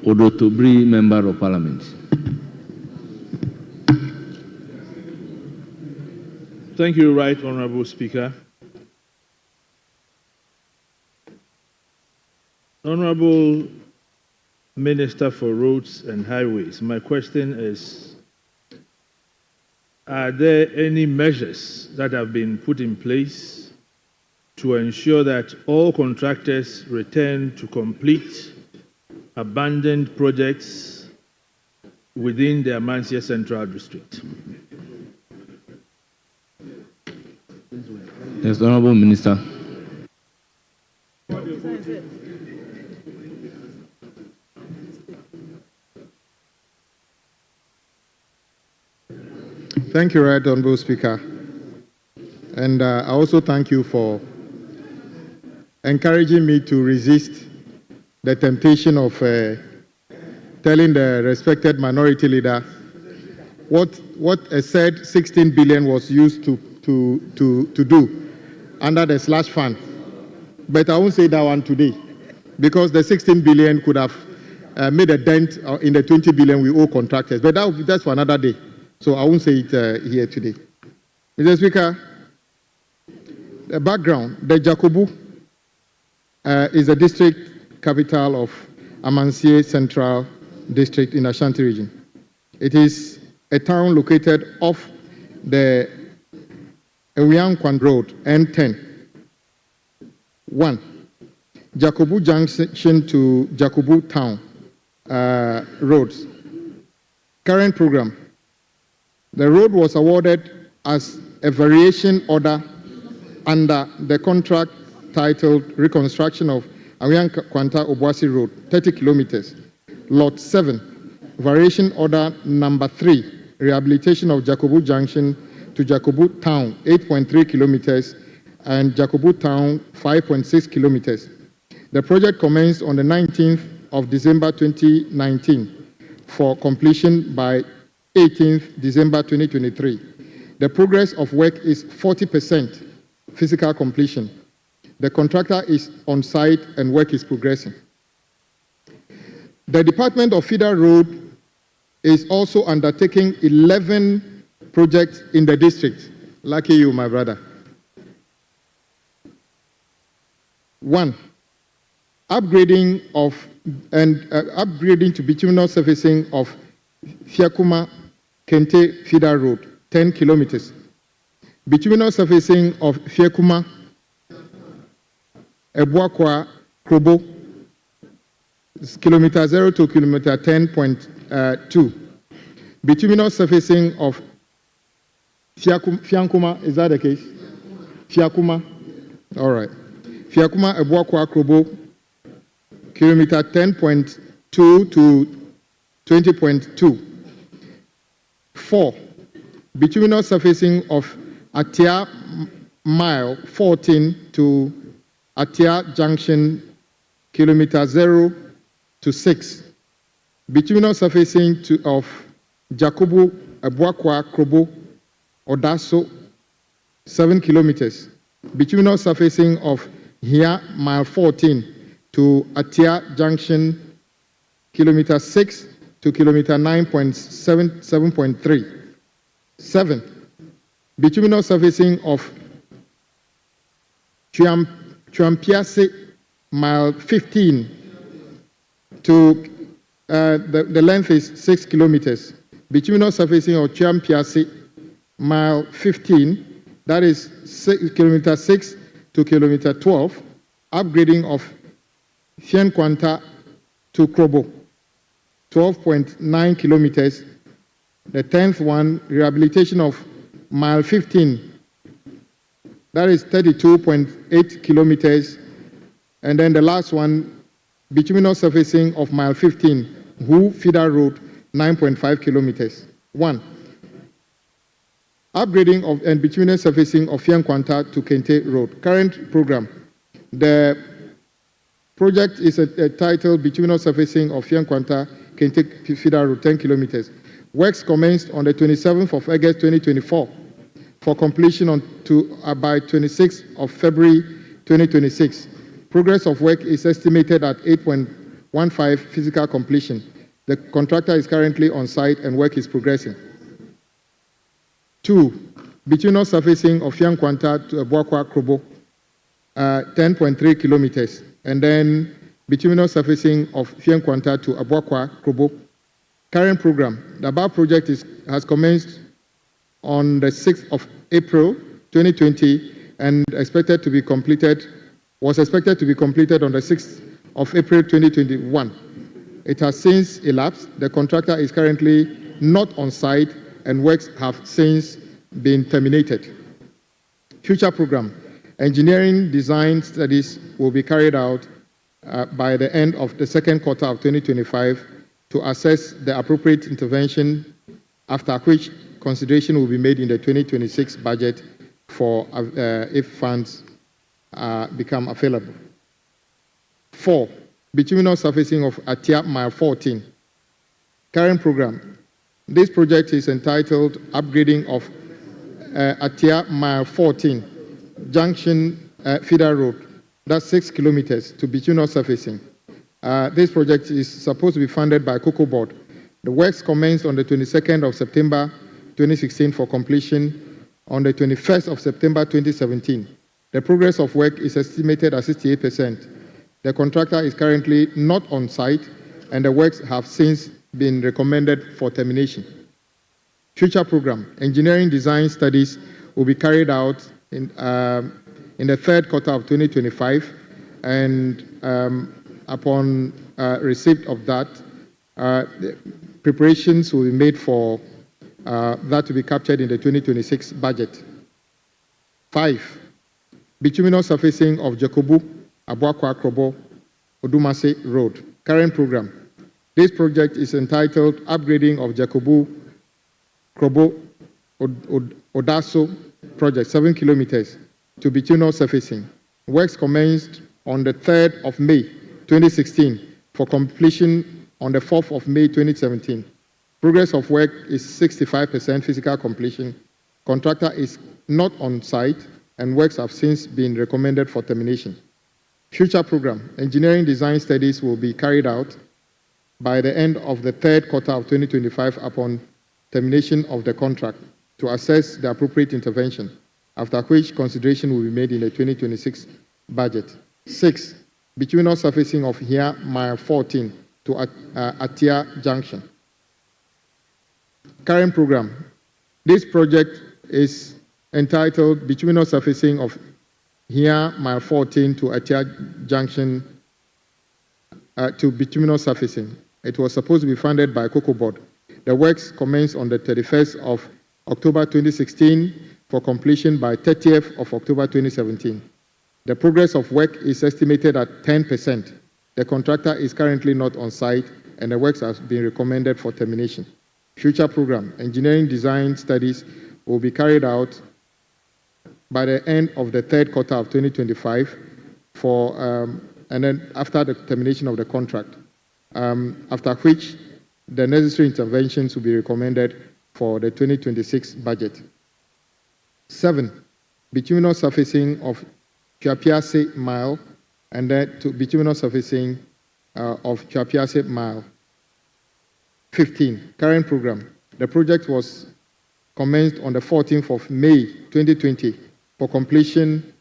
Odotobri, Member of Parliament. Thank you, Right Honourable Speaker. Honourable Minister for Roads and Highways, my question is, are there any measures that have been put in place to ensure that all contractors return to complete abandoned projects within the Amansia Central District? Yes, Honourable Minister. Thank you, Right Honourable Speaker. And I also thank you for encouraging me to resist the temptation of telling the respected minority leader what a said 16 billion was used to do under the slush fund. But I won't say that one today, because the 16 billion could have made a dent in the 20 billion we owe contractors. But that's for another day. So I won't say it here today. Mr. Speaker, the background, the Jakobu is the district capital of Amansie Central District in Ashanti region. It is a town located off the Ewiankwan Road, N10. 1. Jakobu Junction to Jakobu Town roads. Current program. The road was awarded as a variation order under the contract titled Reconstruction of Awiankwanta Obuasi Road, 30 kilometers. Lot 7, variation order number 3, rehabilitation of Jakobu Junction to Jakobu Town, 8.3 kilometers, and Jakobu Town, 5.6 kilometers. The project commenced on the 19th of December 2019 for completion by 18th December 2023. The progress of work is 40% physical completion. The contractor is on site and work is progressing. The Department of Feeder Road is also undertaking 11 projects in the district. Lucky you, my brother. 1. Upgrading to bituminous surfacing of Fiakuma Kente Feeder Road, 10 kilometers. Bituminous surfacing of Fiakuma Ebuakwa Krobo, kilometer 0 to kilometer 10.2. Bituminous surfacing of Fiankuma, is that the case? Fiakuma, all right. Fiakuma Ebuakwa Krobo, kilometer 10.2 to 20.2. 4. Bituminous surfacing of Atia Mile 14 to Atia Junction, kilometer 0 to 6. Bituminous surfacing of Jakobu Ebuakwa Krobo Odaso, 7 kilometers. Bituminous surfacing of Hia Mile 14 to Atia Junction, kilometer 6 to kilometer 9.7.3. 7. Bituminous surfacing of Chuampiase Mile 15 to the length is 6 kilometers. Bituminous surfacing of Chuampiase Mile 15, that is kilometer 6 to kilometer 12. Upgrading of Fiankwanta to Krobo, 12.9 kilometers. The 10th one, rehabilitation of Mile 15, that is 32.8 kilometers. And then the last one, bituminous surfacing of mile 15, Hu Feeder Road, 9.5 kilometers. 1. Upgrading of and bituminous surfacing of Fiankwanta to Kente Road. Current program. The project is titled Bituminous Surfacing of Fiankwanta Kente Feeder Road, 10 kilometers. Works commenced on the 27th of August 2024 for completion by 26th of February 2026. Progress of work is estimated at 8.15 physical completion. The contractor is currently on site and work is progressing. 2. Bituminous surfacing of Fiankwanta to Abuakwa Krobo, 10.3 kilometers. And then bituminous surfacing of Fiankwanta to Abuakwa Krobo. Current program. The above project has commenced on the 6th of April 2020 and was expected to be completed on the 6th of April 2021. It has since elapsed. The contractor is currently not on site and works have since been terminated. Future program. Engineering design studies will be carried out by the end of the second quarter of 2025 to assess the appropriate intervention, after which consideration will be made in the 2026 budget for if funds become available. 4. Bituminous surfacing of Atia Mile 14. Current program. This project is entitled Upgrading of Atia Mile 14 Junction Feeder Road. That's 6 kilometers to bituminous surfacing. This project is supposed to be funded by Cocoa Board. The works commenced on the 22nd of September 2016 for completion on the 21st of September 2017. The progress of work is estimated at 68%. The contractor is currently not on site and the works have since been recommended for termination. Future program. Engineering design studies will be carried out in the third quarter of 2025, and upon receipt of that, preparations will be made for that to be captured in the 2026 budget. 5. Bituminous surfacing of Jakobu, Abuakwa Krobo, Odumase Road. Current program. This project is entitled Upgrading of Jakobu, Krobo, Odaso Project, 7 kilometers to bituminous surfacing. Works commenced on the 3rd of May 2016 for completion on the 4th of May 2017. Progress of work is 65% physical completion. Contractor is not on site and works have since been recommended for termination. Future program. Engineering design studies will be carried out by the end of the third quarter of 2025 upon termination of the contract to assess the appropriate intervention, after which consideration will be made in the 2026 budget. 6. Bituminous surfacing of here mile 14 to Atia Junction. Current program. This project is entitled Bituminous surfacing of here mile 14 to Atia Junction to bituminous surfacing. It was supposed to be funded by Cocoa Board. The works commenced on the 31st of October 2016 for completion by 30th of October 2017. The progress of work is estimated at 10%. The contractor is currently not on site and the works have been recommended for termination. Future program. Engineering design studies will be carried out by the end of the third quarter of 2025 and then after the termination of the contract, after which the necessary interventions will be recommended for the 2026 budget. 7. Bituminous surfacing of Chuapiase Mile and then to bituminous surfacing of Chuapiase Mile 15. Current program. The project was commenced on the 14th of May 2020 for completion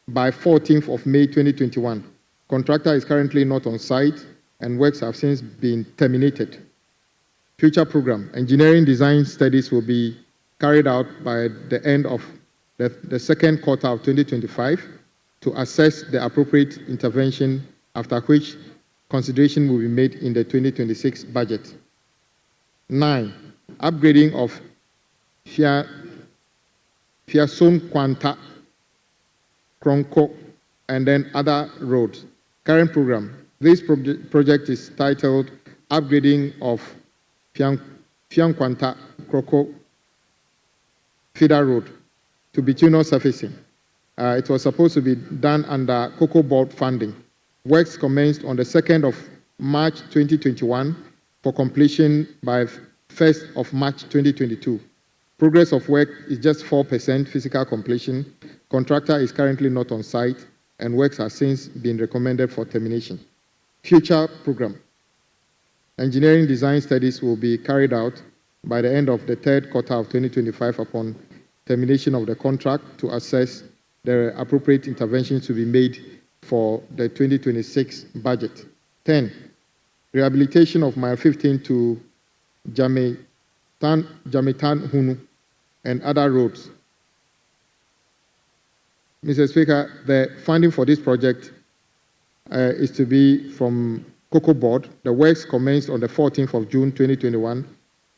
by 14th of May 2021. Contractor is currently not on site and works have since been terminated. Future program. Engineering design studies will be carried out by the end of the second quarter of 2025 to assess the appropriate intervention, after which consideration will be made in the 2026 budget. 9. Upgrading of Fiasom Kwanta, Kronko, and then other roads. Current program. This project is titled Upgrading of Fianquanta Kroko Feeder Road to bituminous surfacing. It was supposed to be done under Cocoa Board funding. Works commenced on the 2nd of March 2021 for completion by 1st of March 2022. Progress of work is just 4% physical completion. Contractor is currently not on site, and works have since been recommended for termination. Future program. Engineering design studies will be carried out by the end of the third quarter of 2025 upon termination of the contract to assess the appropriate interventions to be made for the 2026 budget. 10. Rehabilitation of Mile 15 to Jamitan Hunu and other roads. Mr. Speaker, the funding for this project is to be from Cocoa Board. The works commenced on the 14th of June 2021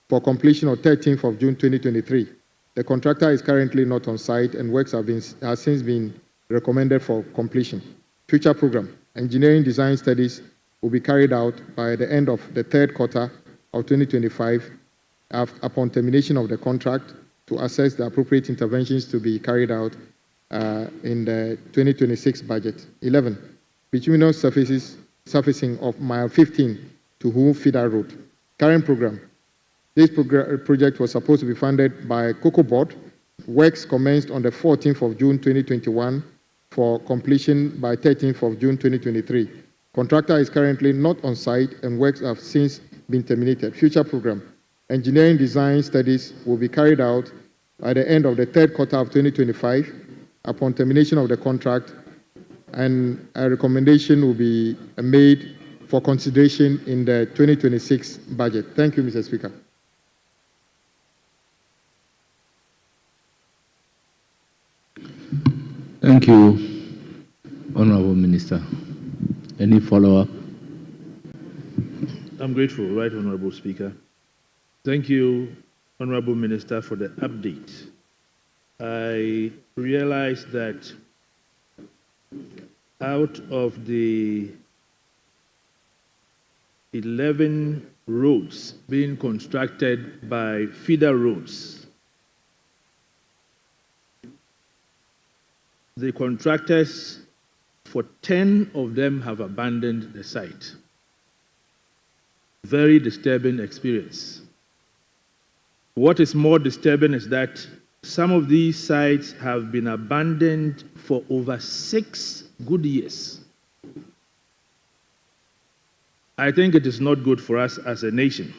for completion on 13th of June 2023. The contractor is currently not on site, and works have since been recommended for completion. Future program. Engineering design studies will be carried out by the end of the third quarter of 2025 upon termination of the contract to assess the appropriate interventions to be carried out in the 2026 budget. 11. Bituminous surfacing of Mile 15 to Hu Feeder Road. Current program. This project was supposed to be funded by Cocoa Board. Works commenced on the 14th of June 2021 for completion by 13th of June 2023. Contractor is currently not on site, and works have since been terminated. Future program. Engineering design studies will be carried out by the end of the third quarter of 2025 upon termination of the contract, and a recommendation will be made for consideration in the 2026 budget. Thank you, Mr. Speaker. Thank you, Honorable Minister. Any follow-up? I'm grateful, Right Honorable Speaker. Thank you, Honorable Minister, for the update. I realize that out of the 11 roads being constructed by feeder roads, the contractors for 10 of them have abandoned the site. Very disturbing experience. What is more disturbing is that some of these sites have been abandoned for over 6 good years. I think it is not good for us as a nation.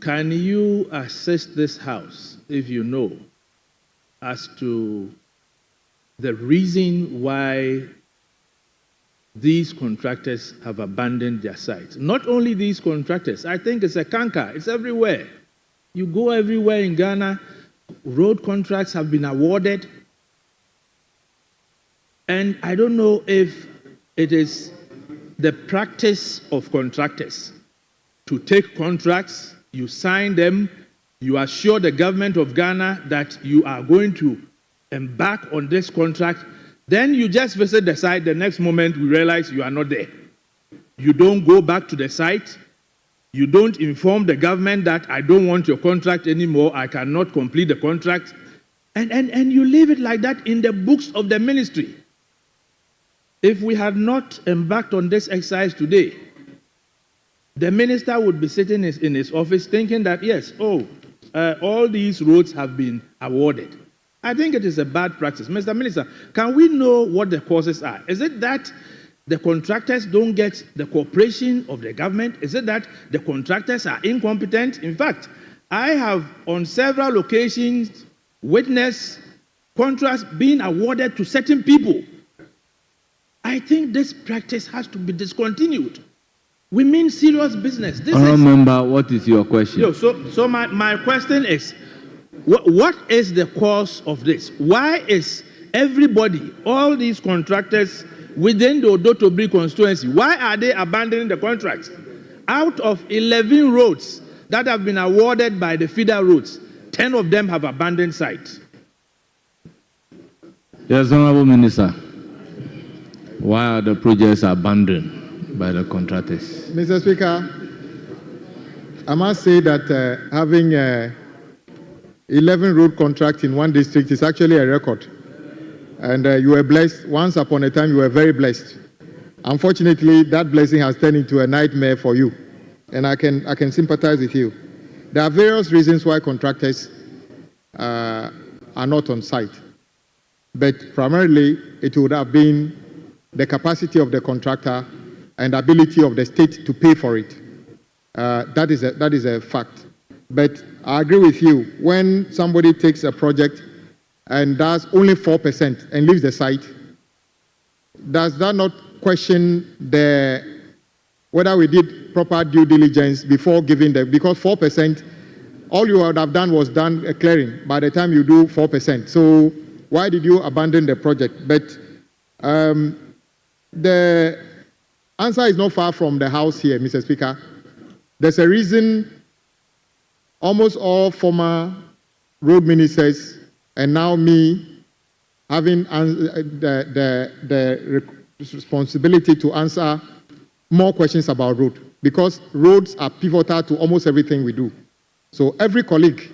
Can you assist this House, if you know, as to the reason why these contractors have abandoned their sites? Not only these contractors, I think it's a canker, it's everywhere. You go everywhere in Ghana, road contracts have been awarded, and I don't know if it is the practice of contractors to take contracts, you sign them, you assure the government of Ghana that you are going to embark on this contract, then you just visit the site, the next moment we realize you are not there. You don't go back to the site, you don't inform the government that I don't want your contract anymore, I cannot complete the contract, and you leave it like that in the books of the ministry. If we had not embarked on this exercise today, the minister would be sitting in his office thinking that, yes, all these roads have been awarded. I think it is a bad practice. Mr. Minister, can we know what the causes are? Is it that the contractors don't get the cooperation of the government? Is it that the contractors are incompetent? In fact, I have on several occasions witnessed contracts being awarded to certain people. I think this practice has to be discontinued. We mean serious business. Honourable Member, what is your question? So my question is, what is the cause of this? Why is everybody, all these contractors within the Odotobri constituency, why are they abandoning the contracts? Out of 11 roads that have been awarded by the feeder roads, 10 of them have abandoned sites. Yes, Honorable Minister. Why are the projects abandoned by the contractors? Mr. Speaker, I must say that having 11 road contracts in one district is actually a record. And you were blessed. Once upon a time, you were very blessed. Unfortunately, that blessing has turned into a nightmare for you. And I can sympathize with you. There are various reasons why contractors are not on site. But primarily, it would have been the capacity of the contractor and ability of the state to pay for it. That is a fact. But I agree with you. When somebody takes a project and does only 4% and leaves the site, does that not question whether we did proper due diligence before giving them? Because 4%, all you would have done was done clearing by the time you do 4%. So why did you abandon the project? But the answer is not far from the house here, Mr. Speaker. There's a reason almost all former road ministers and now me having the responsibility to answer more questions about road, because roads are pivotal to almost everything we do. So every colleague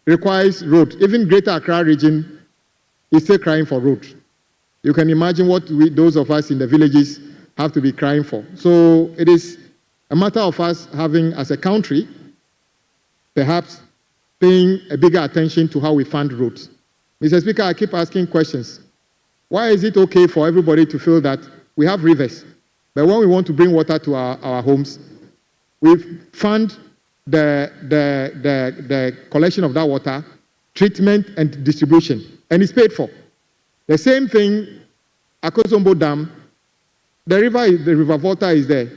requires road. Even Greater Accra region is still crying for road. You can imagine what those of us in the villages have to be crying for. So it is a matter of us having, as a country, perhaps paying a bigger attention to how we fund roads. Mr. Speaker, I keep asking questions. Why is it okay for everybody to feel that we have rivers, but when we want to bring water to our homes, we fund the collection of that water, treatment and distribution, and it's paid for. The same thing, Akosombo Dam, the river water is there.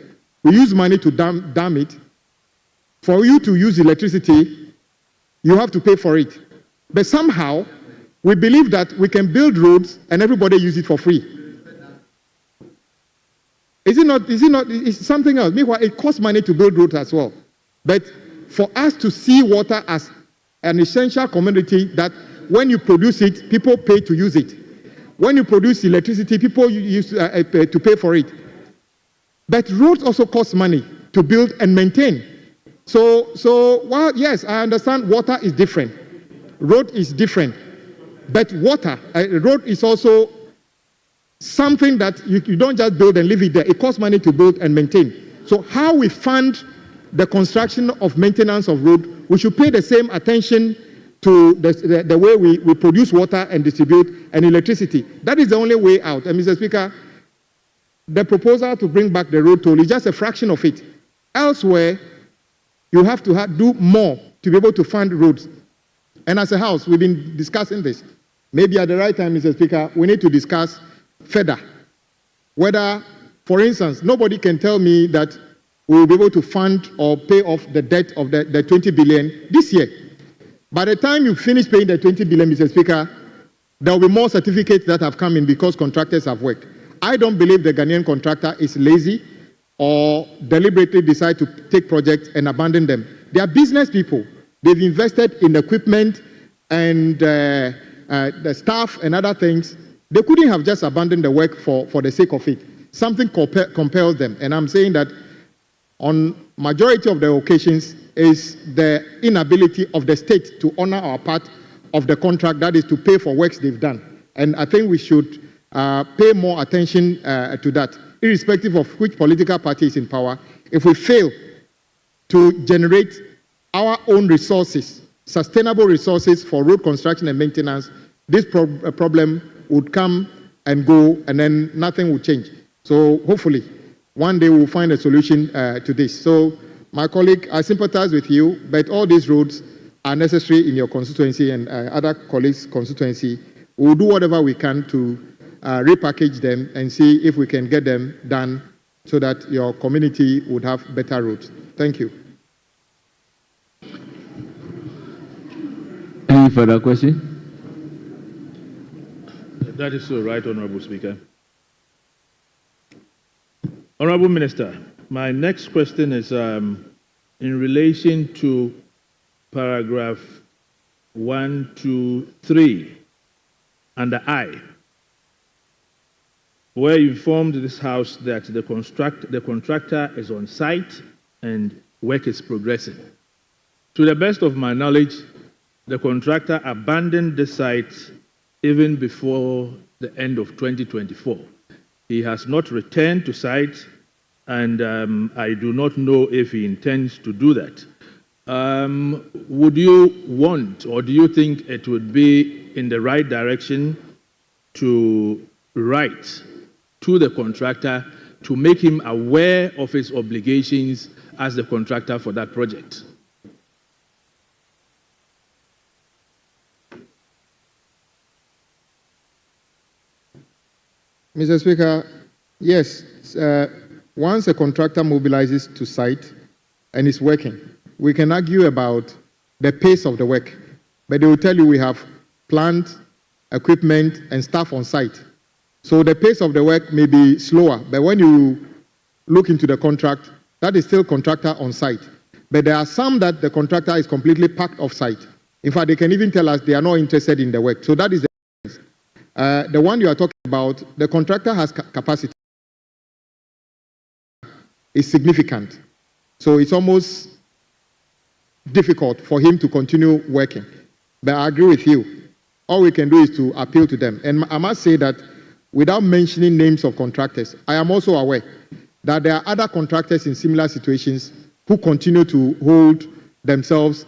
We use money to dam it. For you to use electricity, you have to pay for it. But somehow, we believe that we can build roads and everybody use it for free. Is it not, it's something else. Meanwhile, it costs money to build roads as well. But for us to see water as an essential commodity that when you produce it, people pay to use it. When you produce electricity, people use to pay for it. But roads also cost money to build and maintain. So while, yes, I understand water is different. Road is different. But road is also something that you don't just build and leave it there. It costs money to build and maintain. So how we fund the construction of maintenance of road, we should pay the same attention to the way we produce water and distribute and electricity. That is the only way out. And Mr. Speaker, the proposal to bring back the road toll is just a fraction of it. Elsewhere, you have to do more to be able to fund roads. And as a House, we've been discussing this. Maybe at the right time, Mr. Speaker, we need to discuss further whether, for instance, nobody can tell me that we will be able to fund or pay off the debt of the 20 billion this year. By the time you finish paying the 20 billion, Mr. Speaker, there will be more certificates that have come in because contractors have worked. I don't believe the Ghanaian contractor is lazy or deliberately decide to take projects and abandon them. They are business people. They've invested in equipment and the staff and other things. They couldn't have just abandoned the work for the sake of it. Something compels them. And I'm saying that on majority of the occasions is the inability of the state to honor our part of the contract, that is to pay for works they've done. And I think we should pay more attention to that, irrespective of which political party is in power. If we fail to generate our own resources, sustainable resources for road construction and maintenance, this problem would come and go, and then nothing will change. So hopefully, one day we'll find a solution to this. So, my colleague, I sympathize with you, but all these roads are necessary in your constituency and other colleagues' constituency. We'll do whatever we can to repackage them and see if we can get them done so that your community would have better roads. Thank you. Any further question? That is so right, Honorable Speaker. Honorable Minister, my next question is in relation to paragraph 123 under I, where you informed this House that the contractor is on site and work is progressing. To the best of my knowledge, the contractor abandoned the site even before the end of 2024. He has not returned to site, and I do not know if he intends to do that. Would you want, or do you think it would be in the right direction to write to the contractor to make him aware of his obligations as the contractor for that project? Mr. Speaker, yes, once a contractor mobilizes to site and is working, we can argue about the pace of the work, but they will tell you we have plant, equipment, and staff on site. So the pace of the work may be slower, but when you look into the contract, that is still contractor on site. But there are some that the contractor is completely packed off site. In fact, they can even tell us they are not interested in the work. So that is the difference. The one you are talking about, the contractor has capacity. It's significant. So it's almost difficult for him to continue working. But I agree with you. All we can do is to appeal to them. And I must say that without mentioning names of contractors, I am also aware that there are other contractors in similar situations who continue to hold themselves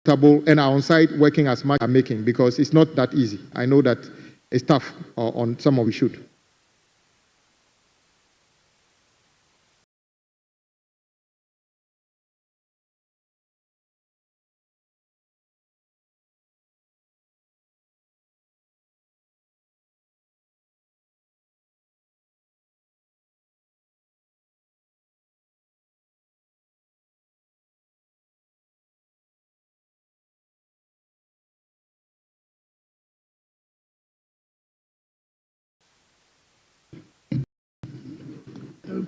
and are on site working as much as making, because it's not that easy. I know that it's tough on some of we should.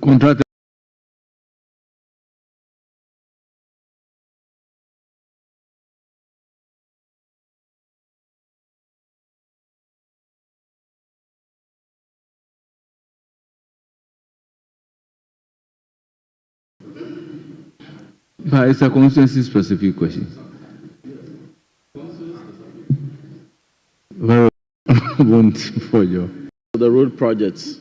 Contractor. But it's a constituency-specific question. Very for you. The road projects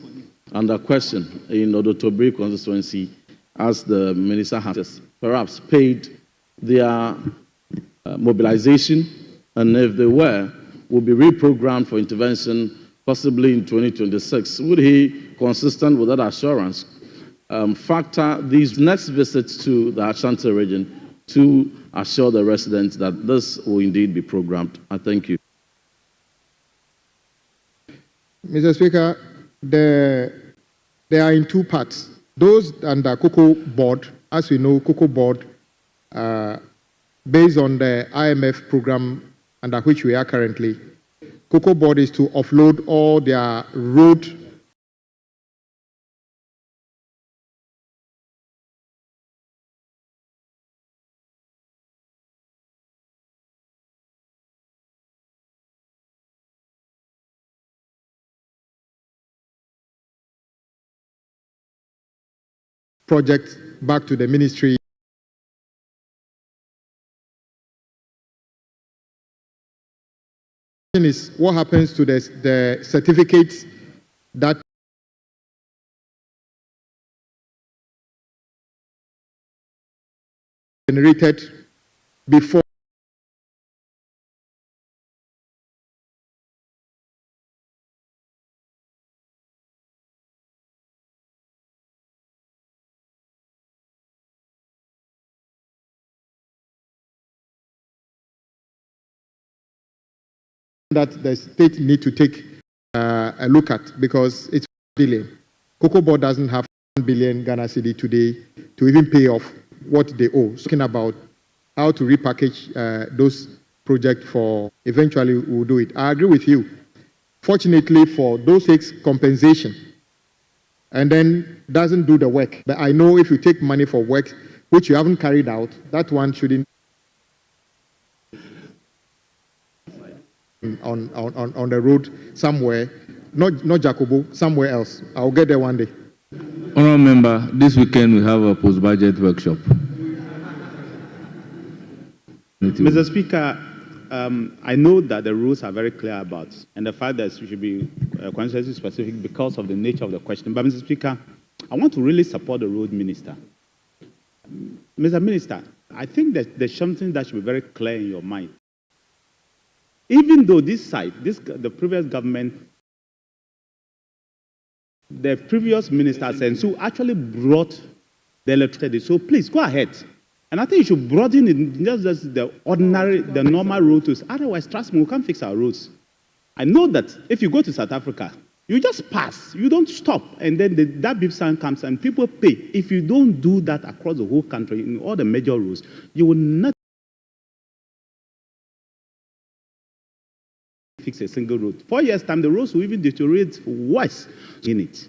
under question in Odotobri constituency, as the minister has perhaps paid their mobilization, and if they were, will be reprogrammed for intervention possibly in 2026. Would he, consistent with that assurance, factor these next visits to the Ashanti region to assure the residents that this will indeed be programmed? I thank you. Mr. Speaker, they are in two parts. Those under Cocoa Board, as we know, Cocoa Board, based on the IMF program under which we are currently, Cocoa Board is to offload all their road project back to the ministry. Is what happens to the certificates that generated before that the state need to take a look at, because it's dealing. Cocoa Board doesn't have 1 billion Ghana cedi today to even pay off what they owe. Talking about how to repackage those project for eventually we'll do it. I agree with you. Fortunately, for those takes compensation and then doesn't do the work. But I know if you take money for work which you haven't carried out, that one shouldn't on the road somewhere, not Jacobo, somewhere else. I'll get there one day. Honourable Member, this weekend we have a post-budget workshop. Mr. Speaker, I know that the rules are very clear about, and the fact that we should be constituency specific because of the nature of the question. But, Mr. Speaker, I want to really support the road minister. Mr. Minister, I think that there's something that should be very clear in your mind. Even though this site, the previous government, the previous minister, and so actually brought the electricity. So please go ahead. And I think you should broaden it, just the ordinary, the normal roads. Otherwise, trust me, we can't fix our roads. I know that if you go to South Africa, you just pass, you don't stop, and then that beep sign comes and people pay. If you don't do that across the whole country, in all the major roads, you will not fix a single road. 4 years' time, the roads will even deteriorate worse in it.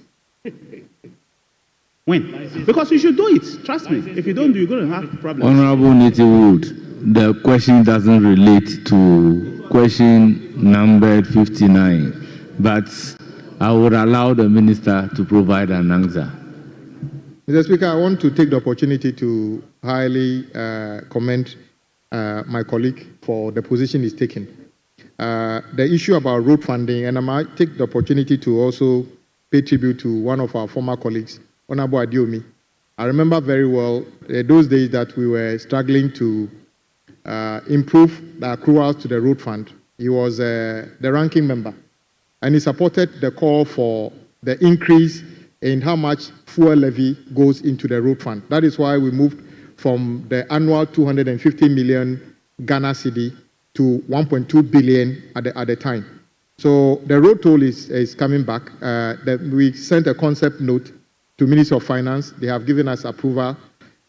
When? Because you should do it. Trust me. If you don't do it, you're going to have problems. Honorable Nitiwood, the question doesn't relate to question number 59, but I would allow the minister to provide an answer. Mr. Speaker, I want to take the opportunity to highly commend my colleague for the position he's taken. The issue about road funding, and I might take the opportunity to also pay tribute to one of our former colleagues, Honorable Adiomi. I remember very well those days that we were struggling to improve the accruals to the road fund. He was the ranking member, and he supported the call for the increase in how much fuel levy goes into the road fund. That is why we moved from the annual 250 million Ghana cedi to 1.2 billion at the time. So the road toll is coming back. We sent a concept note to Ministry of Finance. They have given us approval.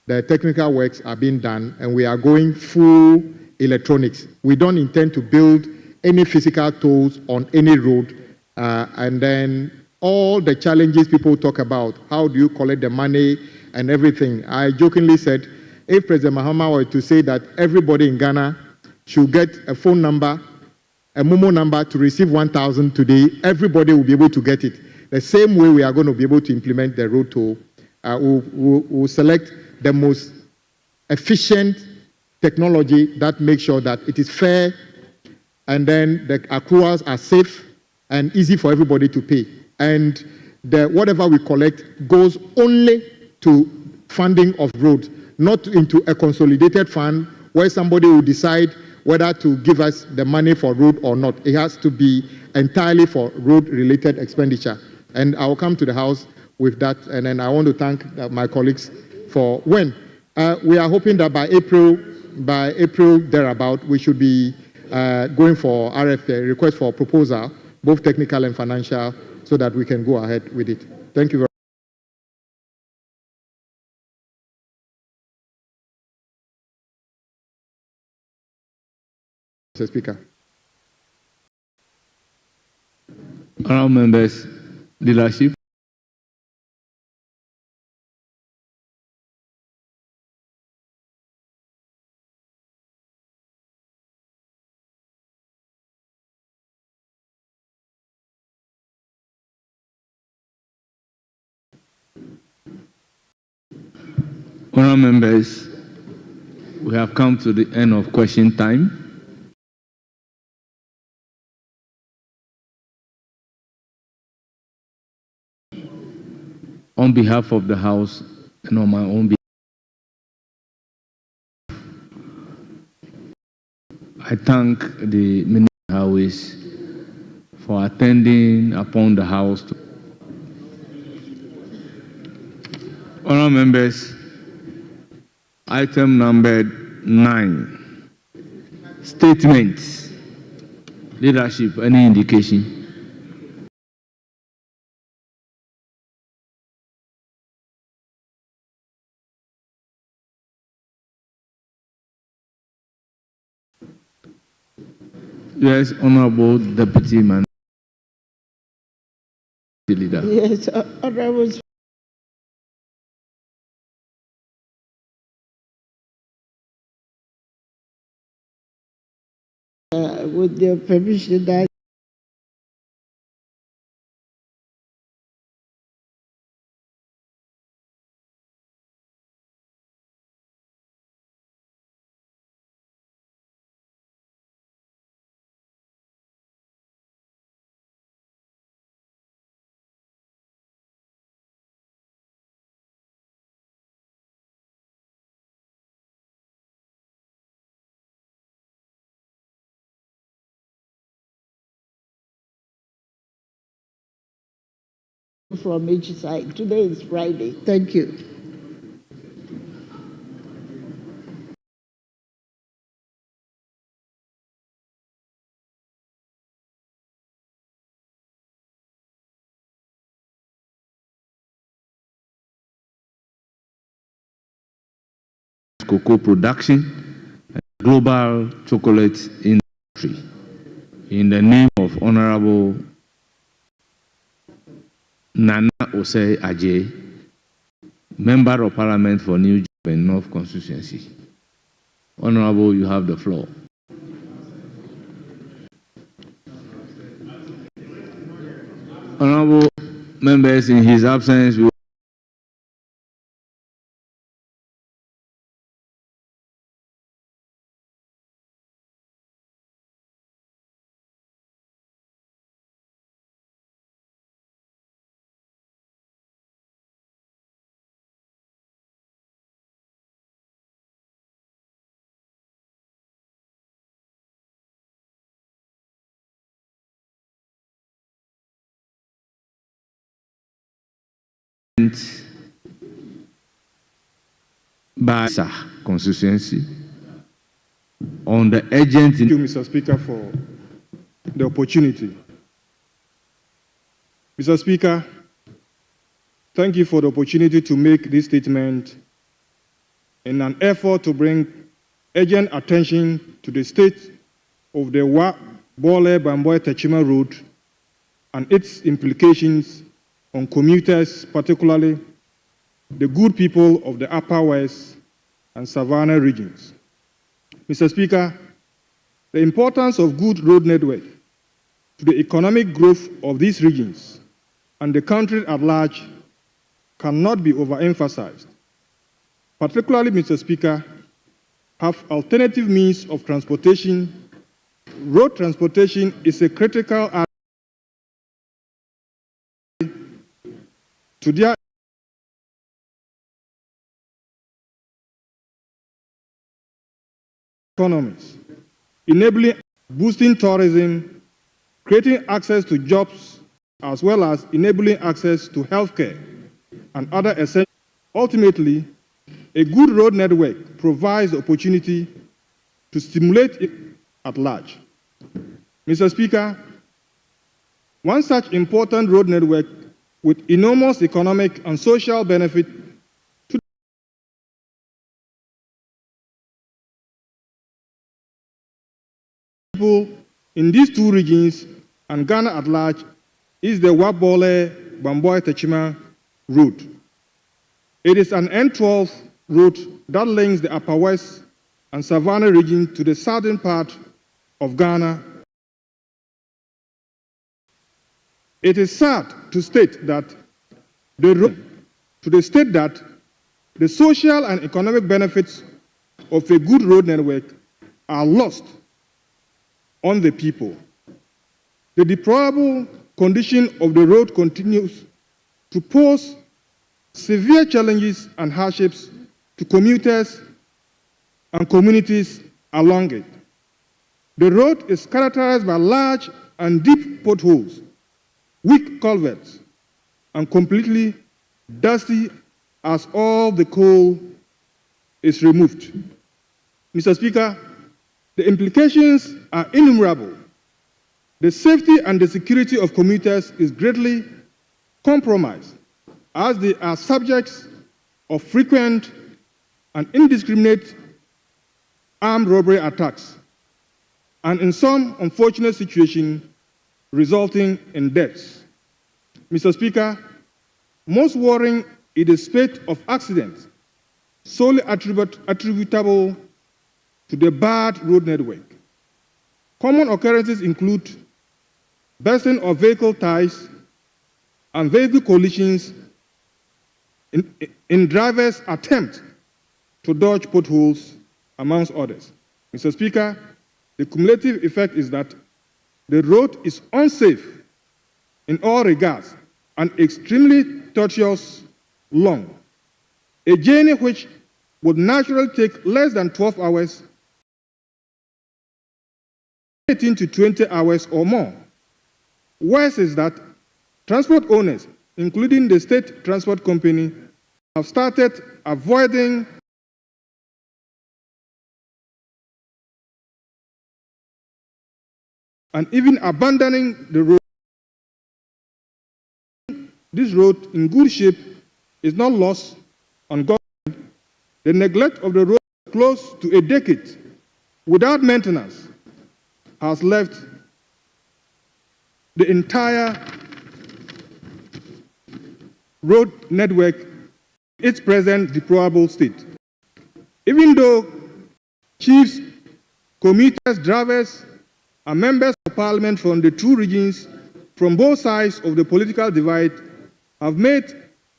The technical works are being done, and we are going full electronics. We don't intend to build any physical tolls on any road. And then all the challenges people talk about, how do you collect the money and everything. I jokingly said, if President Mahama were to say that everybody in Ghana should get a phone number, a Momo number to receive 1,000 today, everybody will be able to get it. The same way we are going to be able to implement the road toll. We'll select the most efficient technology that makes sure that it is fair, and then the accruals are safe and easy for everybody to pay. And whatever we collect goes only to funding of roads, not into a consolidated fund where somebody will decide whether to give us the money for road or not. It has to be entirely for road-related expenditure. And I will come to the House with that. And then I want to thank my colleagues for when. We are hoping that by April thereabout, we should be going for RFP, request for proposal, both technical and financial, so that we can go ahead with it. Thank you very much, Mr. Speaker. Honourable members, leadership. Honourable members, we have come to the end of question time. On behalf of the House and on my own behalf, I thank the Minister of Highways for attending upon the House. Honourable members, item number 9, statements. Leadership, any indication? Yes, Honorable Deputy Man Leader. Yes, Honorable with your permission, that from each side. Today is Friday. Thank you. Cocoa production, and global chocolate industry. In the name of Honorable Nana Osei Ajay, Member of Parliament for New Job and North Constituency. Honorable, you have the floor. Honorable members, in his absence, we by constituency on the urgent. Thank you, Mr. Speaker, for the opportunity. Mr. Speaker, thank you for the opportunity to make this statement in an effort to bring urgent attention to the state of the Bole Bamboy Techima Road and its implications on commuters, particularly the good people of the Upper West and Savannah regions. Mr. Speaker, the importance of good road network to the economic growth of these regions and the country at large cannot be overemphasized. Particularly, Mr. Speaker, have alternative means of transportation. Road transportation is a critical to their economies, enabling, boosting tourism, creating access to jobs, as well as enabling access to healthcare and other essential. Ultimately, a good road network provides the opportunity to stimulate it at large. Mr. Speaker, one such important road network with enormous economic and social benefit to people in these two regions and Ghana at large is the Wabole Bamboy Techima route. It is an N12 route that links the Upper West and Savannah region to the southern part of Ghana. It is sad to state that the social and economic benefits of a good road network are lost on the people. The deplorable condition of the road continues to pose severe challenges and hardships to commuters and communities along it. The road is characterized by large and deep potholes, weak culverts, and completely dusty as all the coal is removed. Mr. Speaker, the implications are innumerable. The safety and the security of commuters is greatly compromised as they are subjects of frequent and indiscriminate armed robbery attacks. and in some unfortunate situations, resulting in deaths. Mr. Speaker, most worrying is the spate of accidents solely attributable to the bad road network. Common occurrences include bursting of vehicle tires and vehicle collisions in drivers' attempt to dodge potholes, amongst others. Mr. Speaker, the cumulative effect is that the road is unsafe in all regards and extremely tortuous long, a journey which would naturally take less than 12 hours, 18 to 20 hours or more. Worse is that transport owners, including the state transport company, have started avoiding and even abandoning the road. This road in good shape is not lost on government. The neglect of the road close to a decade without maintenance has left the entire road network in its present deplorable state. Even though chiefs, commuters, drivers, and members of parliament from the two regions from both sides of the political divide have made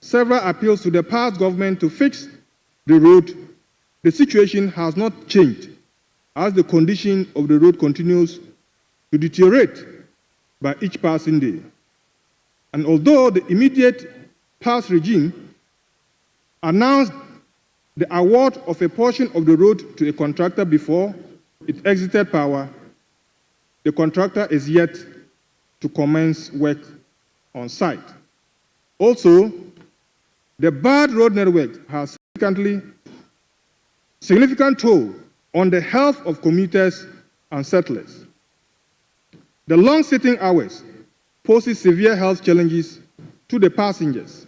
several appeals to the past government to fix the road, the situation has not changed as the condition of the road continues to deteriorate by each passing day. And although the immediate past regime announced the award of a portion of the road to a contractor before it exited power, the contractor is yet to commence work on site. Also, the bad road network has significant toll on the health of commuters and settlers. The long sitting hours poses severe health challenges to the passengers.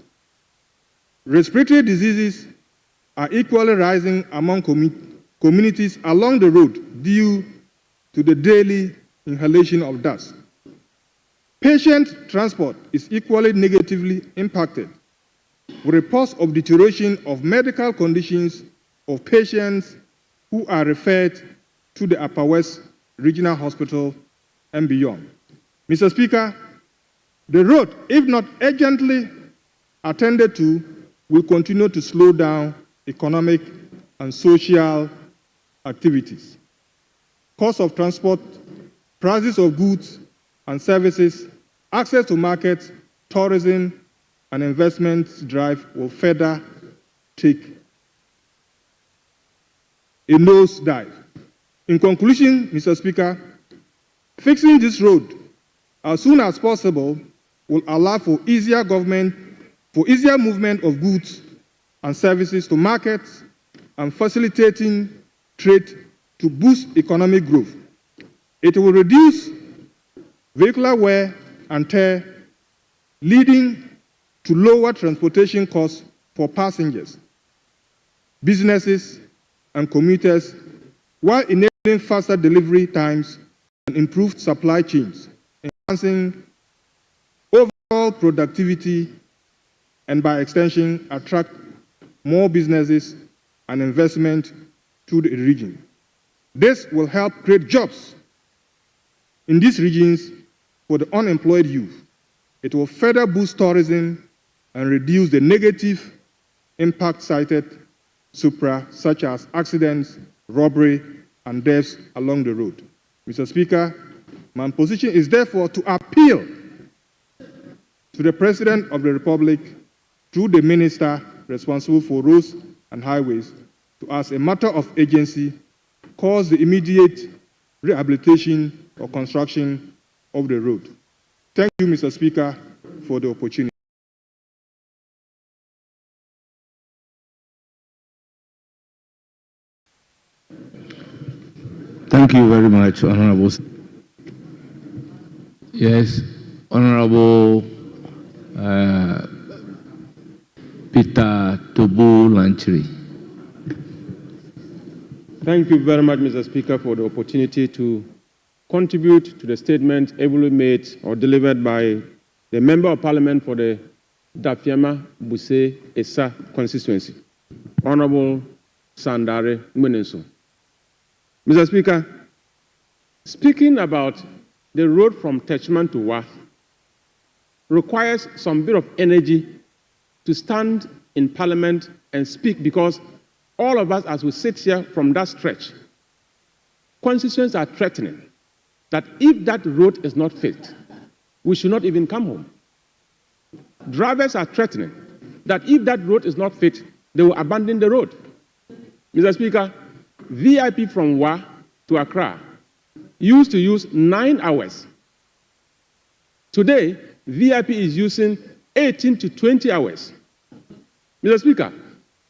Respiratory diseases are equally rising among communities along the road due to the daily inhalation of dust. Patient transport is equally negatively impacted, with reports of deterioration of medical conditions of patients who are referred to the Upper West Regional Hospital and beyond. Mr. Speaker, the road, if not urgently attended to, will continue to slow down economic and social activities. Cost of transport, prices of goods and services, access to markets, tourism, and investment drive will further take a nosedive. In conclusion, Mr. Speaker, fixing this road as soon as possible will allow for easier movement of goods and services to markets and facilitating trade to boost economic growth. It will reduce vehicular wear and tear, leading to lower transportation costs for passengers, businesses, and commuters, while enabling faster delivery times and improved supply chains, enhancing overall productivity, and by extension, attract more businesses and investment to the region. This will help create jobs in these regions for the unemployed youth. It will further boost tourism and reduce the negative impact cited such as accidents, robbery, and deaths along the road. Mr. Speaker, my position is therefore to appeal to the President of the Republic through the Minister responsible for roads and highways to, as a matter of urgency, cause the immediate rehabilitation or construction of the road. Thank you, Mr. Speaker, for the opportunity. Thank you very much, Honorable. Yes, Honorable Peter Tobu Lanchiri. Thank you very much, Mr. Speaker, for the opportunity to contribute to the statement ably made or delivered by the Member of Parliament for the Dafiama Buse Esa constituency, Honorable Sandare Mwenenso. Mr. Speaker, speaking about the road from Techman to Wa requires some bit of energy to stand in Parliament and speak, because all of us, as we sit here from that stretch, constituents are threatening that if that road is not fixed, we should not even come home. Drivers are threatening that if that road is not fixed, they will abandon the road. Mr. Speaker, VIP from Wa to Accra used to use 9 hours. Today, VIP is using 18 to 20 hours. Mr. Speaker,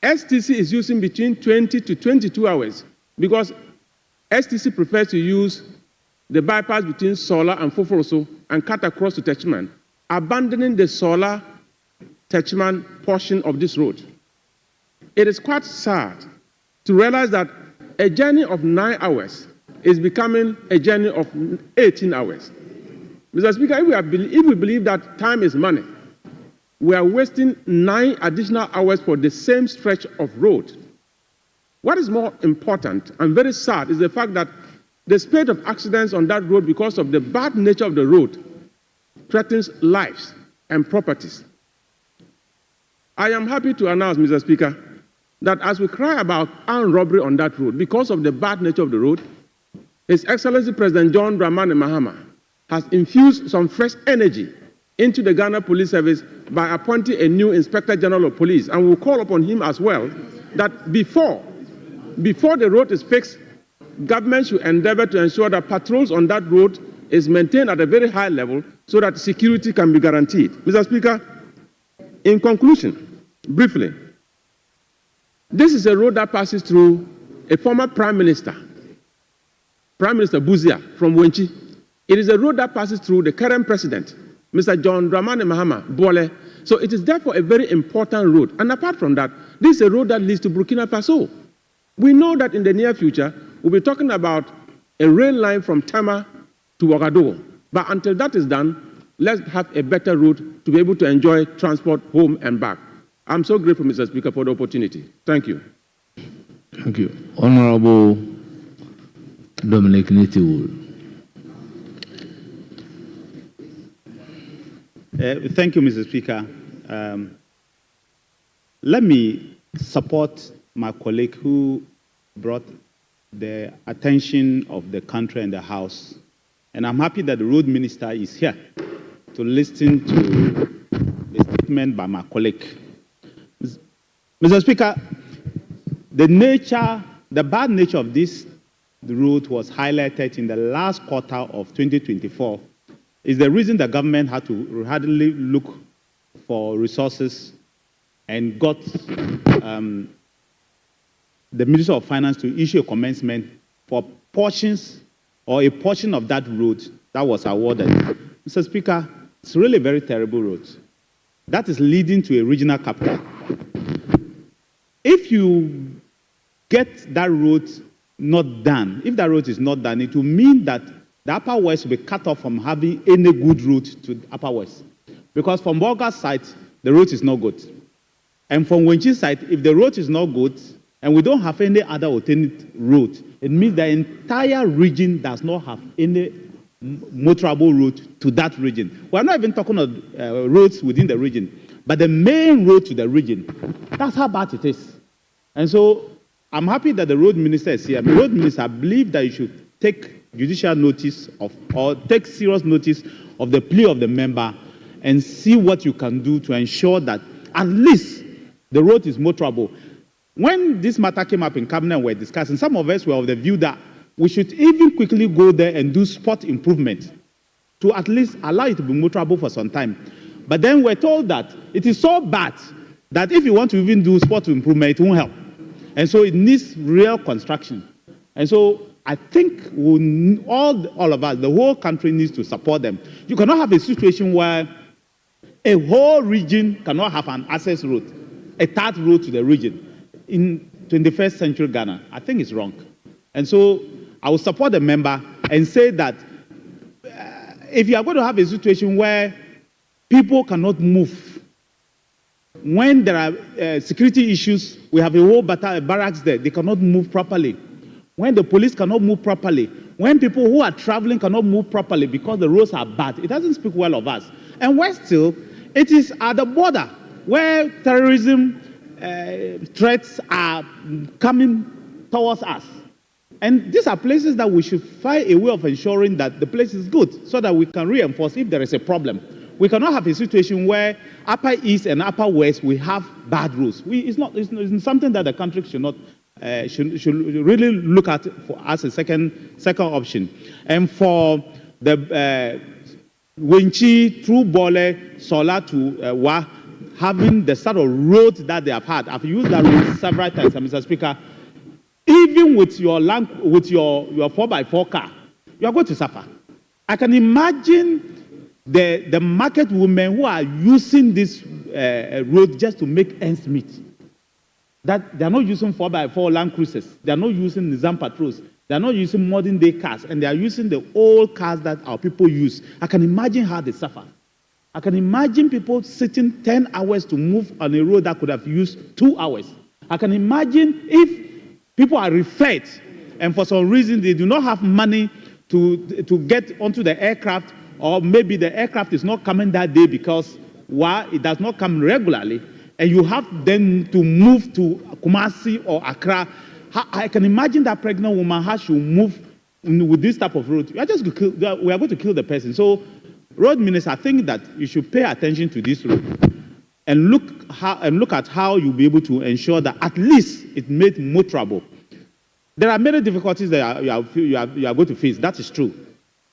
STC is using between 20 to 22 hours because STC prefers to use the bypass between Sola and Foforoso and cut across to Techman, abandoning the Sola Techman portion of this road. It is quite sad to realize that a journey of 9 hours is becoming a journey of 18 hours. Mr. Speaker, if we believe that time is money, we are wasting 9 additional hours for the same stretch of road. What is more important and very sad is the fact that the spate of accidents on that road, because of the bad nature of the road, threatens lives and properties. I am happy to announce, Mr. Speaker, that as we cry about armed robbery on that road, because of the bad nature of the road, His Excellency President John Dramani Mahama has infused some fresh energy into the Ghana Police Service by appointing a new Inspector General of Police. And we'll call upon him as well that before the road is fixed, government should endeavor to ensure that patrols on that road is maintained at a very high level so that security can be guaranteed. Mr. Speaker, in conclusion, briefly, this is a road that passes through a former Prime Minister Buzia from Wenchi. It is a road that passes through the current President, Mr. John Dramani Mahama Bole. So it is therefore a very important road. And apart from that, this is a road that leads to Burkina Faso. We know that in the near future, we'll be talking about a rail line from Tama to Ouagadougou. But until that is done, let's have a better route to be able to enjoy transport home and back. I'm so grateful, Mr. Speaker, for the opportunity. Thank you. Thank you. Honorable Dominic Nitiwul. Thank you, Mr. Speaker. Let me support my colleague who brought the attention of the country and the House. And I'm happy that the road minister is here to listen to the statement by my colleague. Mr. Speaker, the bad nature of this road was highlighted in the last quarter of 2024. Is the reason the government had to hardly look for resources and got the Minister of Finance to issue a commencement for portions or a portion of that road that was awarded. Mr. Speaker, it's really a very terrible road. That is leading to a regional capital. If you get that road not done, if that road is not done, it will mean that the Upper West will be cut off from having any good route to the Upper West. Because from Bolga's side, the road is not good. And from Wenchi's side, if the road is not good, and we don't have any other alternate route, it means the entire region does not have any motorable route to that region. We're not even talking of roads within the region, but the main road to the region. That's how bad it is. And so I'm happy that the road minister is here. The road minister, I believe that you should take judicial notice of, or take serious notice of the plea of the member and see what you can do to ensure that at least the road is motorable. When this matter came up in cabinet and we're discussing, some of us were of the view that we should even quickly go there and do spot improvement to at least allow it to be motorable for some time. But then we're told that it is so bad that if you want to even do spot improvement, it won't help. And so it needs real construction. And so I think all of us, the whole country needs to support them. You cannot have a situation where a whole region cannot have an access route, a third road to the region in 21st century Ghana. I think it's wrong. And so I will support the member and say that if you are going to have a situation where people cannot move, when there are security issues, we have a whole barracks there, they cannot move properly. When the police cannot move properly, when people who are traveling cannot move properly because the roads are bad, it doesn't speak well of us. And where still, it is at the border where terrorism threats are coming towards us. And these are places that we should find a way of ensuring that the place is good so that we can reinforce if there is a problem. We cannot have a situation where Upper East and Upper West, we have bad roads. It's something that the country should not should really look at as a second option. And for the Wenchi through Bole, Sola to Wa, having the sort of road that they have had, I've used that road several times, Mr. Speaker. Even with your 4x4 car, you are going to suffer. I can imagine the market women who are using this road just to make ends meet. That they are not using 4x4 Land Cruisers, they are not using Nizam Patrols, they are not using modern day cars, and they are using the old cars that our people use. I can imagine how they suffer. I can imagine people sitting 10 hours to move on a road that could have used 2 hours. I can imagine if people are referred, and for some reason they do not have money to get onto the aircraft, or maybe the aircraft is not coming that day because it does not come regularly, and you have then to move to Kumasi or Accra. I can imagine that pregnant woman has to move with this type of road. We are going to kill the person. So, Road Minister, I think that you should pay attention to this road and look at how you'll be able to ensure that at least it made motorable. There are many difficulties that you are going to face. That is true,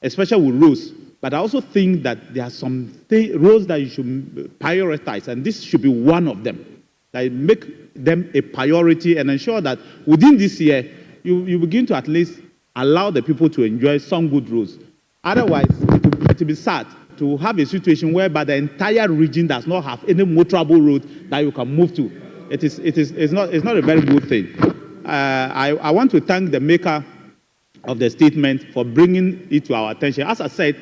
especially with roads. But I also think that there are some roads that you should prioritize, and this should be one of them. That make them a priority and ensure that within this year, you begin to at least allow the people to enjoy some good roads. Otherwise, it will be sad to have a situation whereby the entire region does not have any motorable road that you can move to. It's not a very good thing. I want to thank the maker of the statement for bringing it to our attention. As I said,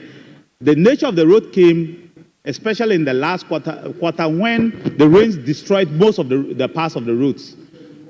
the nature of the road came, especially in the last quarter when the rains destroyed most of the parts of the roads.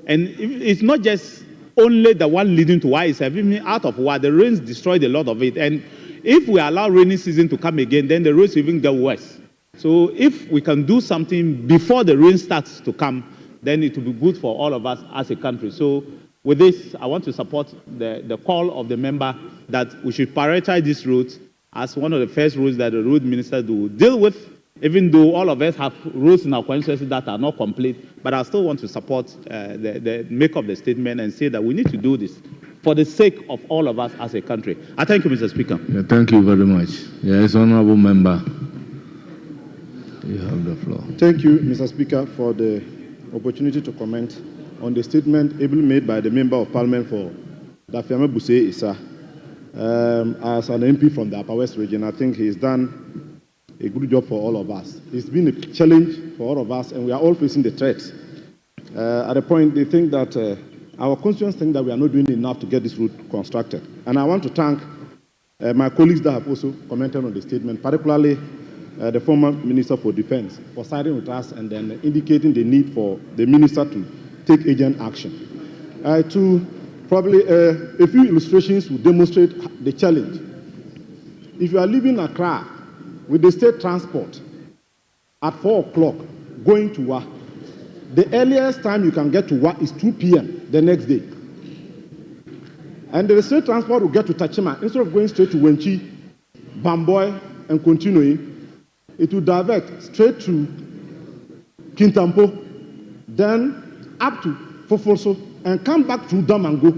And it's not just only the one leading to Y7, even out of Y, the rains destroyed a lot of it. And if we allow rainy season to come again, then the roads will even get worse. So if we can do something before the rain starts to come, then it will be good for all of us as a country. So with this, I want to support the call of the member that we should prioritize these roads as one of the first roads that the road minister will deal with, even though all of us have roads in our constituency that are not complete. But I still want to support the make of the statement and say that we need to do this for the sake of all of us as a country. I thank you, Mr. Speaker. Yeah, thank you very much. Yes, honorable member, you have the floor. Thank you, Mr. Speaker, for the opportunity to comment on the statement ably made by the Member of Parliament for Dafiame Buse Issa. As an MP from the Upper West region, I think he's done a good job for all of us. It's been a challenge for all of us, and we are all facing the threats. At a point, they think that our constituents think that we are not doing enough to get this route constructed. And I want to thank my colleagues that have also commented on the statement, particularly the former Minister for Defense, for siding with us and then indicating the need for the minister to take urgent action. To probably a few illustrations will demonstrate the challenge. If you are leaving Accra with the state transport at 4 o'clock going to Wa, the earliest time you can get to Wa is 2 p.m. the next day. And the state transport will get to Tachima. Instead of going straight to Wenchi, Bamboy, and continuing, it will divert straight to Kintampo, then up to Fofoso, and come back through Damango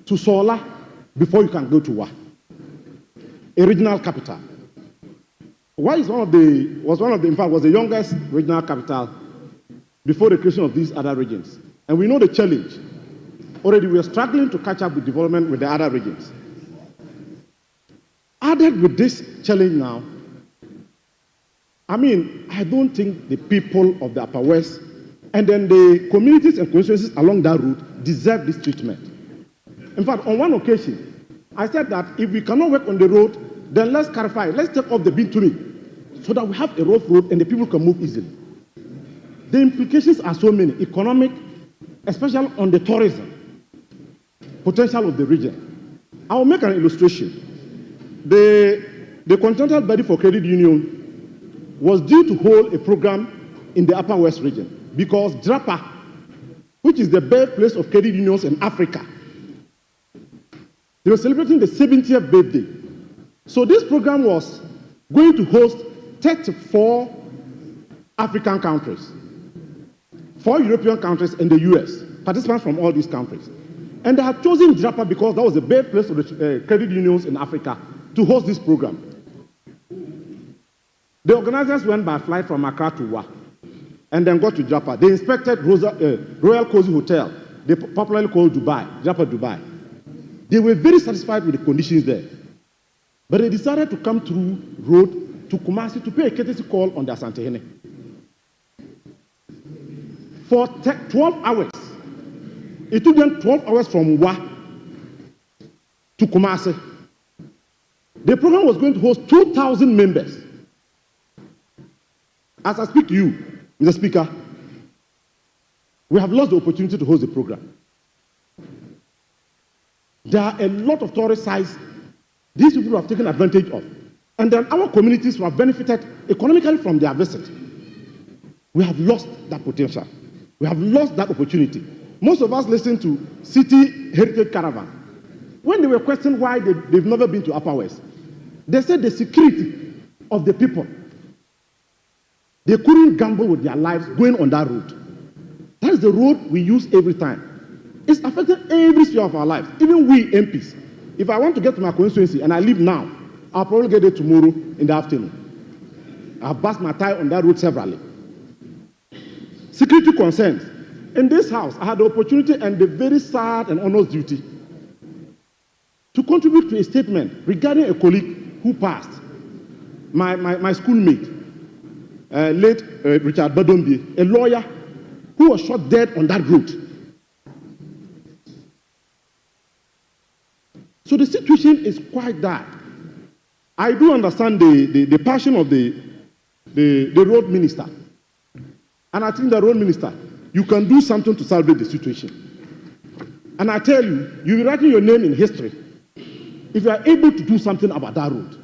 to Sola before you can go to Wa, a regional capital. Wa is was the youngest regional capital before the creation of these other regions. And we know the challenge. Already we are struggling to catch up with development with the other regions. Added with this challenge now, I don't think the people of the Upper West and then the communities and constituencies along that route deserve this treatment. In fact, on one occasion, I said that if we cannot work on the road, then let's clarify. Let's take off the bitumen so that we have a rough road and the people can move easily. The implications are so many, economic, especially on the tourism potential of the region. I will make an illustration. The Continental Body for Credit Union was due to hold a program in the Upper West region because Drapa, which is the birthplace of credit unions in Africa, they were celebrating the 70th birthday. So this program was going to host 34 African countries, 4 European countries, and the US, participants from all these countries. And they had chosen Drapa because that was the birthplace of the credit unions in Africa to host this program. The organizers went by flight from Accra to Wa and then got to Drapa. They inspected Royal Cozy Hotel, they popularly called Dubai, Drapa Dubai. They were very satisfied with the conditions there. But they decided to come through road to Kumasi to pay a courtesy call on the Asantehene. For 12 hours, it took them 12 hours from Wa to Kumasi. The program was going to host 2,000 members. As I speak to you, Mr. Speaker, we have lost the opportunity to host the program. There are a lot of tourist sites these people have taken advantage of. And then our communities who have benefited economically from their visit. We have lost that potential. We have lost that opportunity. Most of us listen to City Heritage Caravan. When they were questioned why they've never been to Upper West, they said the security of the people. They couldn't gamble with their lives going on that road. That is the road we use every time. It's affecting every sphere of our lives, even we MPs. If I want to get to my constituency and I leave now, I'll probably get there tomorrow in the afternoon. I've burst my tie on that road severally. Security concerns. In this house, I had the opportunity and the very sad and honest duty to contribute to a statement regarding a colleague who passed, my schoolmate, late Richard Badombi, a lawyer who was shot dead on that road. So the situation is quite dire. I do understand the passion of the road minister. And I think the road minister, you can do something to salvage the situation. And I tell you, you'll be writing your name in history if you are able to do something about that road.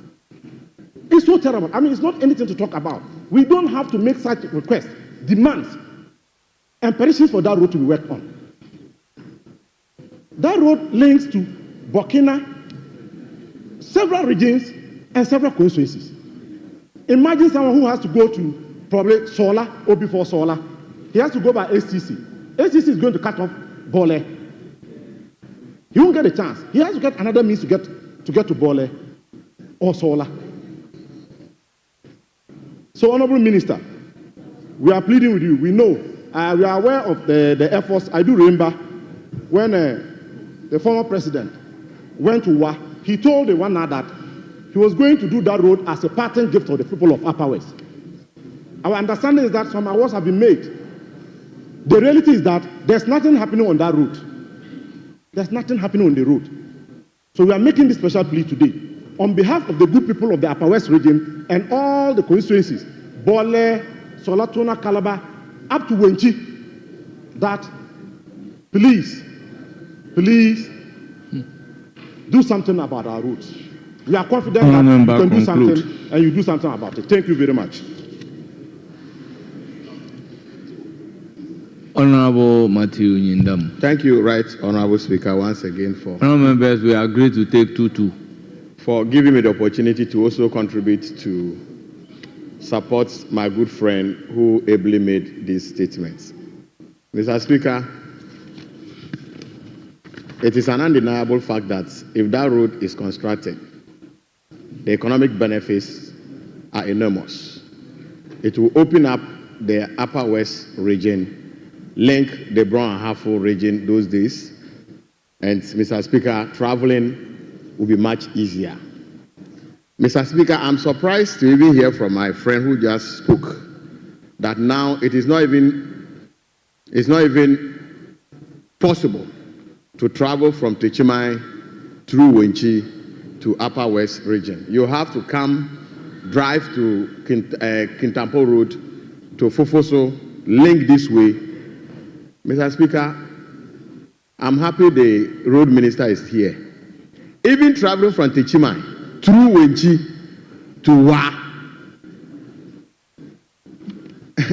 It's so terrible. I mean, it's not anything to talk about. We don't have to make such requests, demands, and petitions for that road to be worked on. That road links to Burkina, several regions, and several constituencies. Imagine someone who has to go to probably Sola or before Sola. He has to go by STC. STC is going to cut off Bole. He won't get a chance. He has to get another means to get to Bole or Sola. So, Honorable Minister, we are pleading with you. We know, we are aware of the efforts. I do remember when the former president went to Wa, he told the one that he was going to do that road as a parting gift for the people of Upper West. Our understanding is that some awards have been made. The reality is that there's nothing happening on that road. There's nothing happening on the road. So we are making this special plea today on behalf of the good people of the Upper West region and all the constituencies, Bole, Solatona, Calabar, up to Wenchi, that please do something about our roads. We are confident that you can do something and you do something about it. Thank you very much. Honorable Matthew Nyindam. Thank you, Right Honorable Speaker, once again for... Honorable members, we agree to take 2-2. For giving me the opportunity to also contribute to support my good friend who ably made these statements. Mr. Speaker, it is an undeniable fact that if that road is constructed, the economic benefits are enormous. It will open up the Upper West region, link the Brown and Hartford region those days, and Mr. Speaker, traveling will be much easier. Mr. Speaker, I'm surprised to even hear from my friend who just spoke that now it is not even possible to travel from Techimai through Wenchi to Upper West region. You have to drive to Kintampo Road to Fofoso, link this way. Mr. Speaker, I'm happy the road minister is here. Even traveling from Techimai through Wenchi to Wa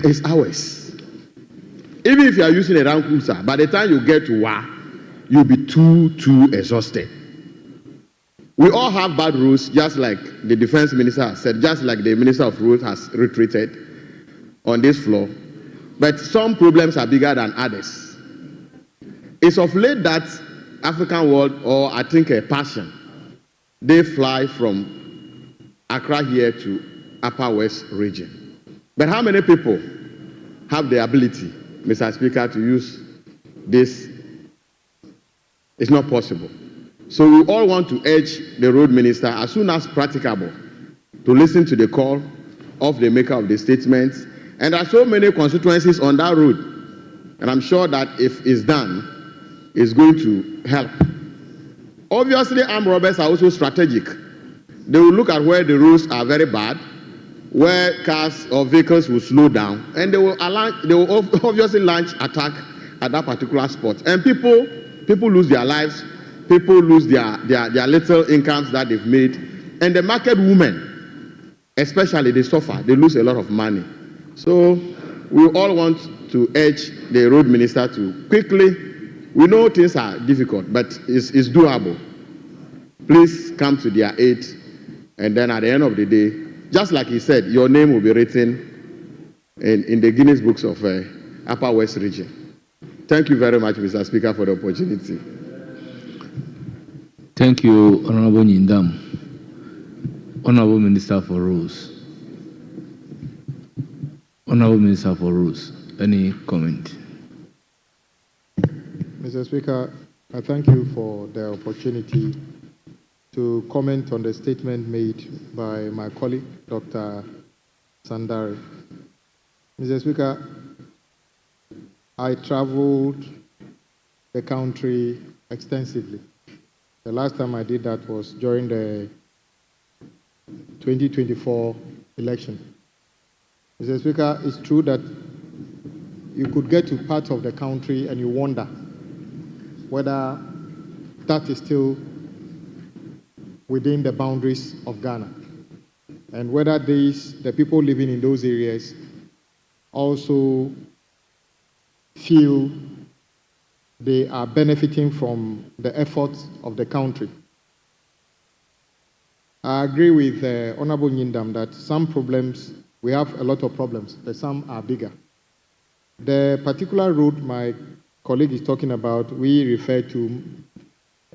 is hours. Even if you are using a round cruiser, by the time you get to Wa, you'll be too exhausted. We all have bad roads, just like the defense minister has said, just like the minister of roads has retreated on this floor. But some problems are bigger than others. It's of late that African world, or I think a passion, they fly from Accra here to Upper West region. But how many people have the ability, Mr. Speaker, to use this? It's not possible. So we all want to urge the road minister, as soon as practicable, to listen to the call of the maker of the statements. And there are so many constituencies on that road. And I'm sure that if it's done, it's going to help. Obviously, armed robbers are also strategic. They will look at where the roads are very bad, where cars or vehicles will slow down, and they will obviously launch attack at that particular spot. And people lose their lives, people lose their little incomes that they've made, and the market women, especially, they suffer. They lose a lot of money. So we all want to urge the road minister to quickly, we know things are difficult, but it's doable. Please come to their aid, and then at the end of the day, just like he said, your name will be written in the Guinness Books of Upper West region. Thank you very much, Mr. Speaker, for the opportunity. Thank you, Honorable Nyindam. Honorable Minister for Rules. Honorable Minister for Rules, any comment? Mr. Speaker, I thank you for the opportunity to comment on the statement made by my colleague, Dr. Sandari. Mr. Speaker, I traveled the country extensively. The last time I did that was during the 2024 election. Mr. Speaker, it's true that you could get to parts of the country and you wonder whether that is still within the boundaries of Ghana, and whether the people living in those areas also feel they are benefiting from the efforts of the country. I agree with Honorable Nyindam that some problems, we have a lot of problems, but some are bigger. The particular route my colleague is talking about, we refer to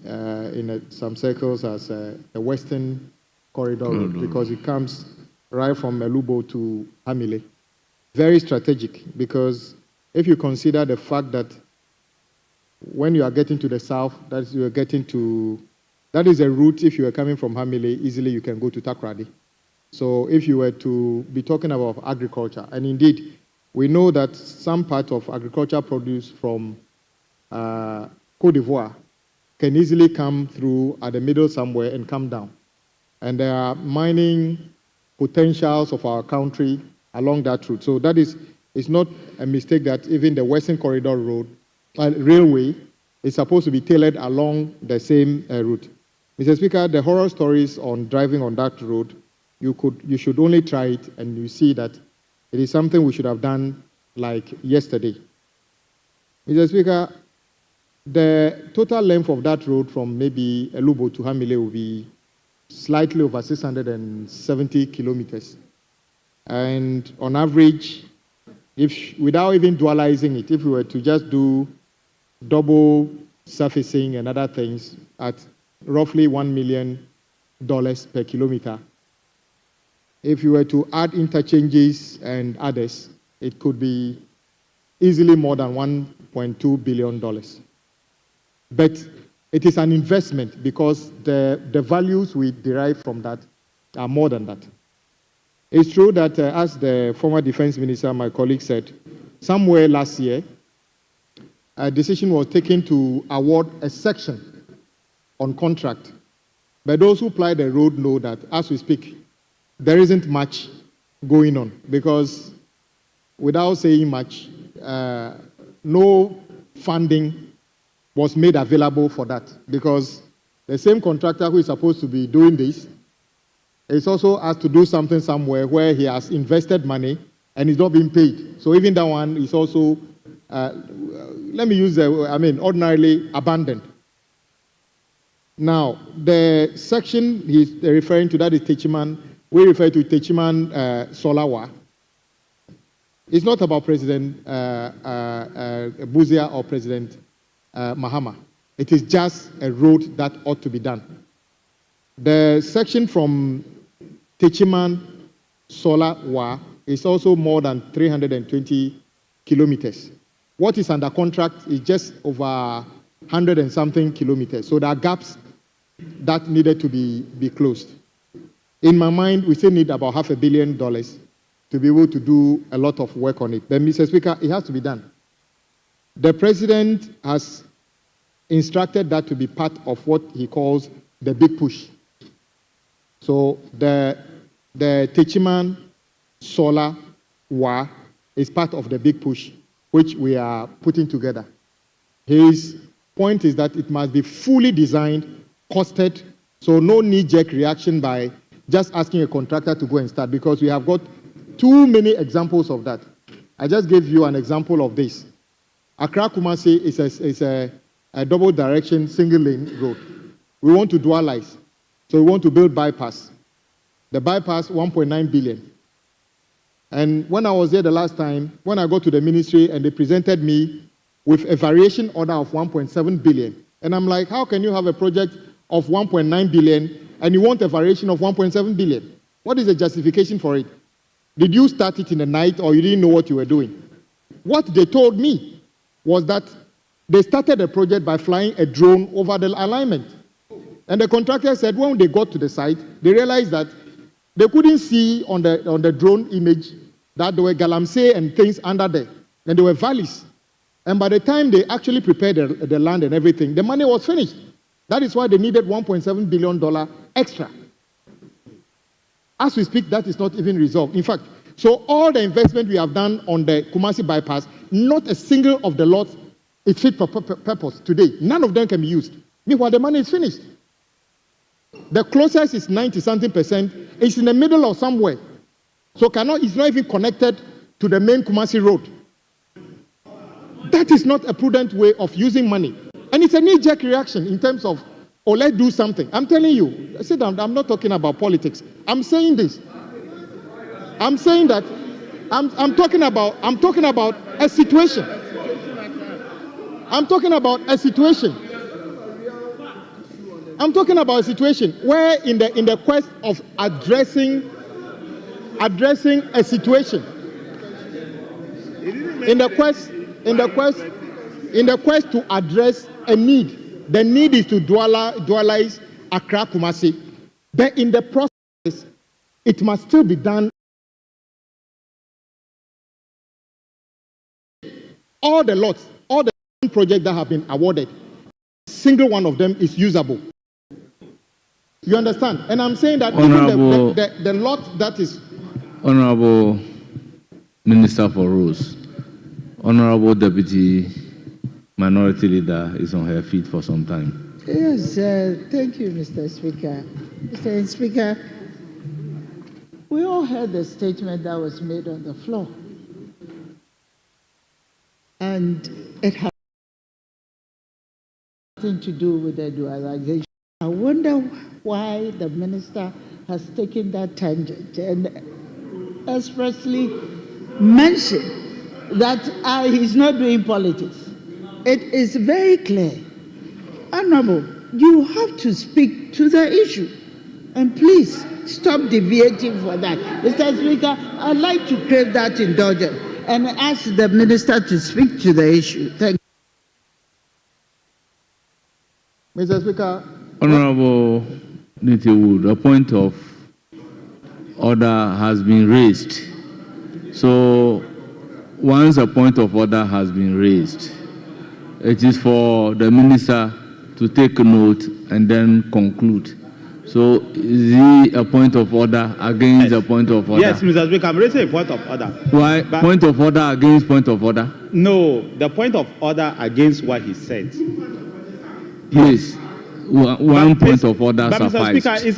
in some circles as the Western Corridor Route, because it comes right from Melubo to Hamile. Very strategic, because if you consider the fact that when you are getting to the south, that is a route, if you are coming from Hamile, easily you can go to Takoradi. So if you were to be talking about agriculture, and indeed, we know that some part of agricultural produce from Côte d'Ivoire can easily come through at the middle somewhere and come down. And there are mining potentials of our country along that route. So that is, it's not a mistake that even the Western Corridor Road, railway, is supposed to be tailored along the same route. Mr. Speaker, the horror stories on driving on that road, you should only try it and you see that it is something we should have done like yesterday. Mr. Speaker, the total length of that road from maybe Elubo to Hamile will be slightly over 670 kilometers. And on average, without even dualizing it, if we were to just do double surfacing and other things at roughly $1 million per kilometer, if you were to add interchanges and others, it could be easily more than $1.2 billion. But it is an investment because the values we derive from that are more than that. It's true that, as the former defense minister, my colleague, said, somewhere last year, a decision was taken to award a section on contract. But those who ply the road know that, as we speak, there isn't much going on, because without saying much, no funding was made available for that, because the same contractor who is supposed to be doing this is also asked to do something somewhere where he has invested money and is not being paid. So even that one is also, let me use ordinarily abandoned. Now, the section he's referring to, that is Techiman. We refer to Techiman Solawa. It's not about President Buzia or President Mahama. It is just a road that ought to be done. The section from Techiman Solawa is also more than 320 kilometers. What is under contract is just over 100 and something kilometers. So there are gaps that needed to be closed. In my mind, we still need about $500 million to be able to do a lot of work on it. But, Mr. Speaker, it has to be done. The President has instructed that to be part of what he calls the big push. So the Techiman Solar Wa is part of the big push, which we are putting together. His point is that it must be fully designed, costed, so no knee-jerk reaction by just asking a contractor to go and start, because we have got too many examples of that. I just gave you an example of this. Accra Kumasi is a double direction, single lane road. We want to dualize. So we want to build bypass. The bypass, 1.9 billion. And when I was there the last time, when I got to the ministry and they presented me with a variation order of 1.7 billion. And I'm like, how can you have a project of 1.9 billion and you want a variation of 1.7 billion? What is the justification for it? Did you start it in the night or you didn't know what you were doing? What they told me was that they started the project by flying a drone over the alignment. And the contractor said when they got to the site, they realized that they couldn't see on the drone image that there were galamsey and things under there, and there were valleys. And by the time they actually prepared the land and everything, the money was finished. That is why they needed $1.7 billion extra. As we speak, that is not even resolved. In fact, so all the investment we have done on the Kumasi bypass, not a single of the lots is fit for purpose today. None of them can be used. Meanwhile, the money is finished. The closest is 90-something%. It's in the middle or somewhere. So it's not even connected to the main Kumasi road. That is not a prudent way of using money. And it's a knee-jerk reaction in terms of, oh, let's do something. I'm telling you, sit down, I'm not talking about politics. I'm saying this. I'm saying that I'm talking about a situation. I'm talking about a situation. I'm talking about a situation where in the quest of addressing a situation, in the quest to address a need, the need is to dualize Accra Kumasi. But in the process, it must still be done. All the lots, all the projects that have been awarded, single one of them is usable. You understand? And I'm saying that even the lot that is... Honorable Minister for Rules, Honorable Deputy Minority Leader is on her feet for some time. Yes, thank you, Mr. Speaker. Mr. Speaker, we all heard the statement that was made on the floor. And it has nothing to do with the dualization. I wonder why the minister has taken that tangent and expressly mentioned that he's not doing politics. It is very clear. Honorable, you have to speak to the issue. And please, stop deviating for that. Mr. Speaker, I'd like to crave that indulgence and ask the minister to speak to the issue. Thank you. Mr. Speaker. Honorable Nitiwood, a point of order has been raised. So once a point of order has been raised, it is for the minister to take note and then conclude. So is he a point of order against a point of order? Yes, Mr. Speaker, I'm raising a point of order. Why? But point of order against point of order? no, the point of order against what he said. Please, one point of order But suffices. Mr. Speaker, it's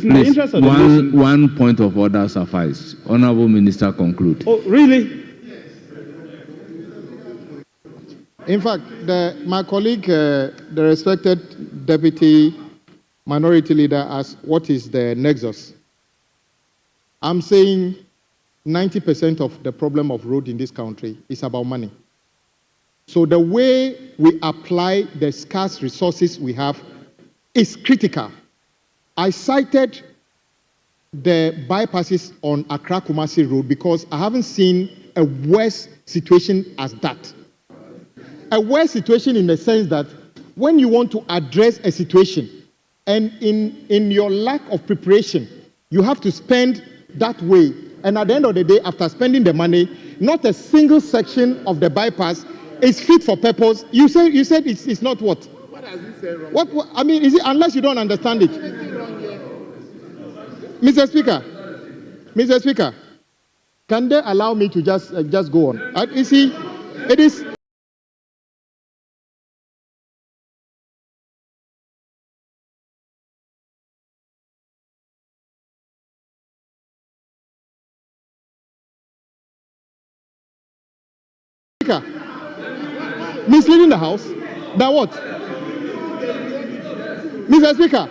in the interest of the one, nation. one point of order suffices. Honorable Minister, conclude. Oh, really? In fact, my colleague, the respected Deputy Minority Leader, asked what is the nexus. I'm saying 90% of the problem of road in this country is about money. So the way we apply the scarce resources we have is critical. I cited the bypasses on Accra-Kumasi Road because I haven't seen a worse situation as that. A worse situation in the sense that when you want to address a situation and in your lack of preparation, you have to spend that way. And at the end of the day, after spending the money, not a single section of the bypass is fit for purpose. You said it's not what? What has he said wrong? What I mean, is it, unless you don't understand it. Mr. Speaker, can they allow me to just go on? You see, it is. Misleading the House. That what? Mr. Speaker,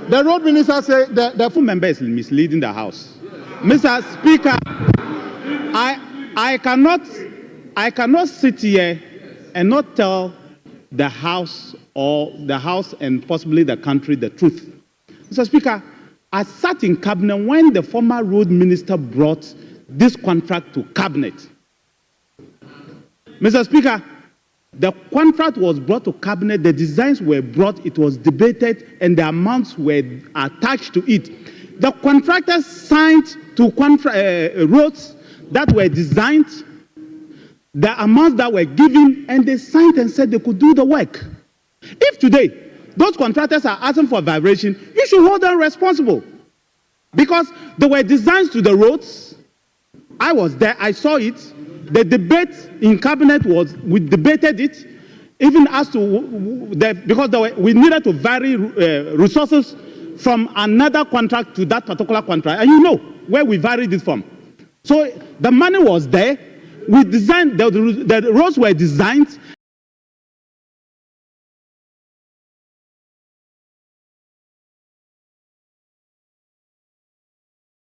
the road minister said the full member is misleading the House. Mr. Speaker, I cannot sit here and not tell the House and possibly the country the truth. Mr. Speaker, I sat in cabinet when the former road minister brought this contract to cabinet. Mr. Speaker, the contract was brought to cabinet, the designs were brought, it was debated, and the amounts were attached to it. The contractors signed to roads that were designed, the amounts that were given, and they signed and said they could do the work. If today those contractors are asking for violation, you should hold them responsible. Because there were designs to the roads. I was there, I saw it. The debate in cabinet was, we debated it, even as to, because we needed to vary resources from another contract to that particular contract. And you know where we varied it from. So the money was there. We designed, the roads were designed.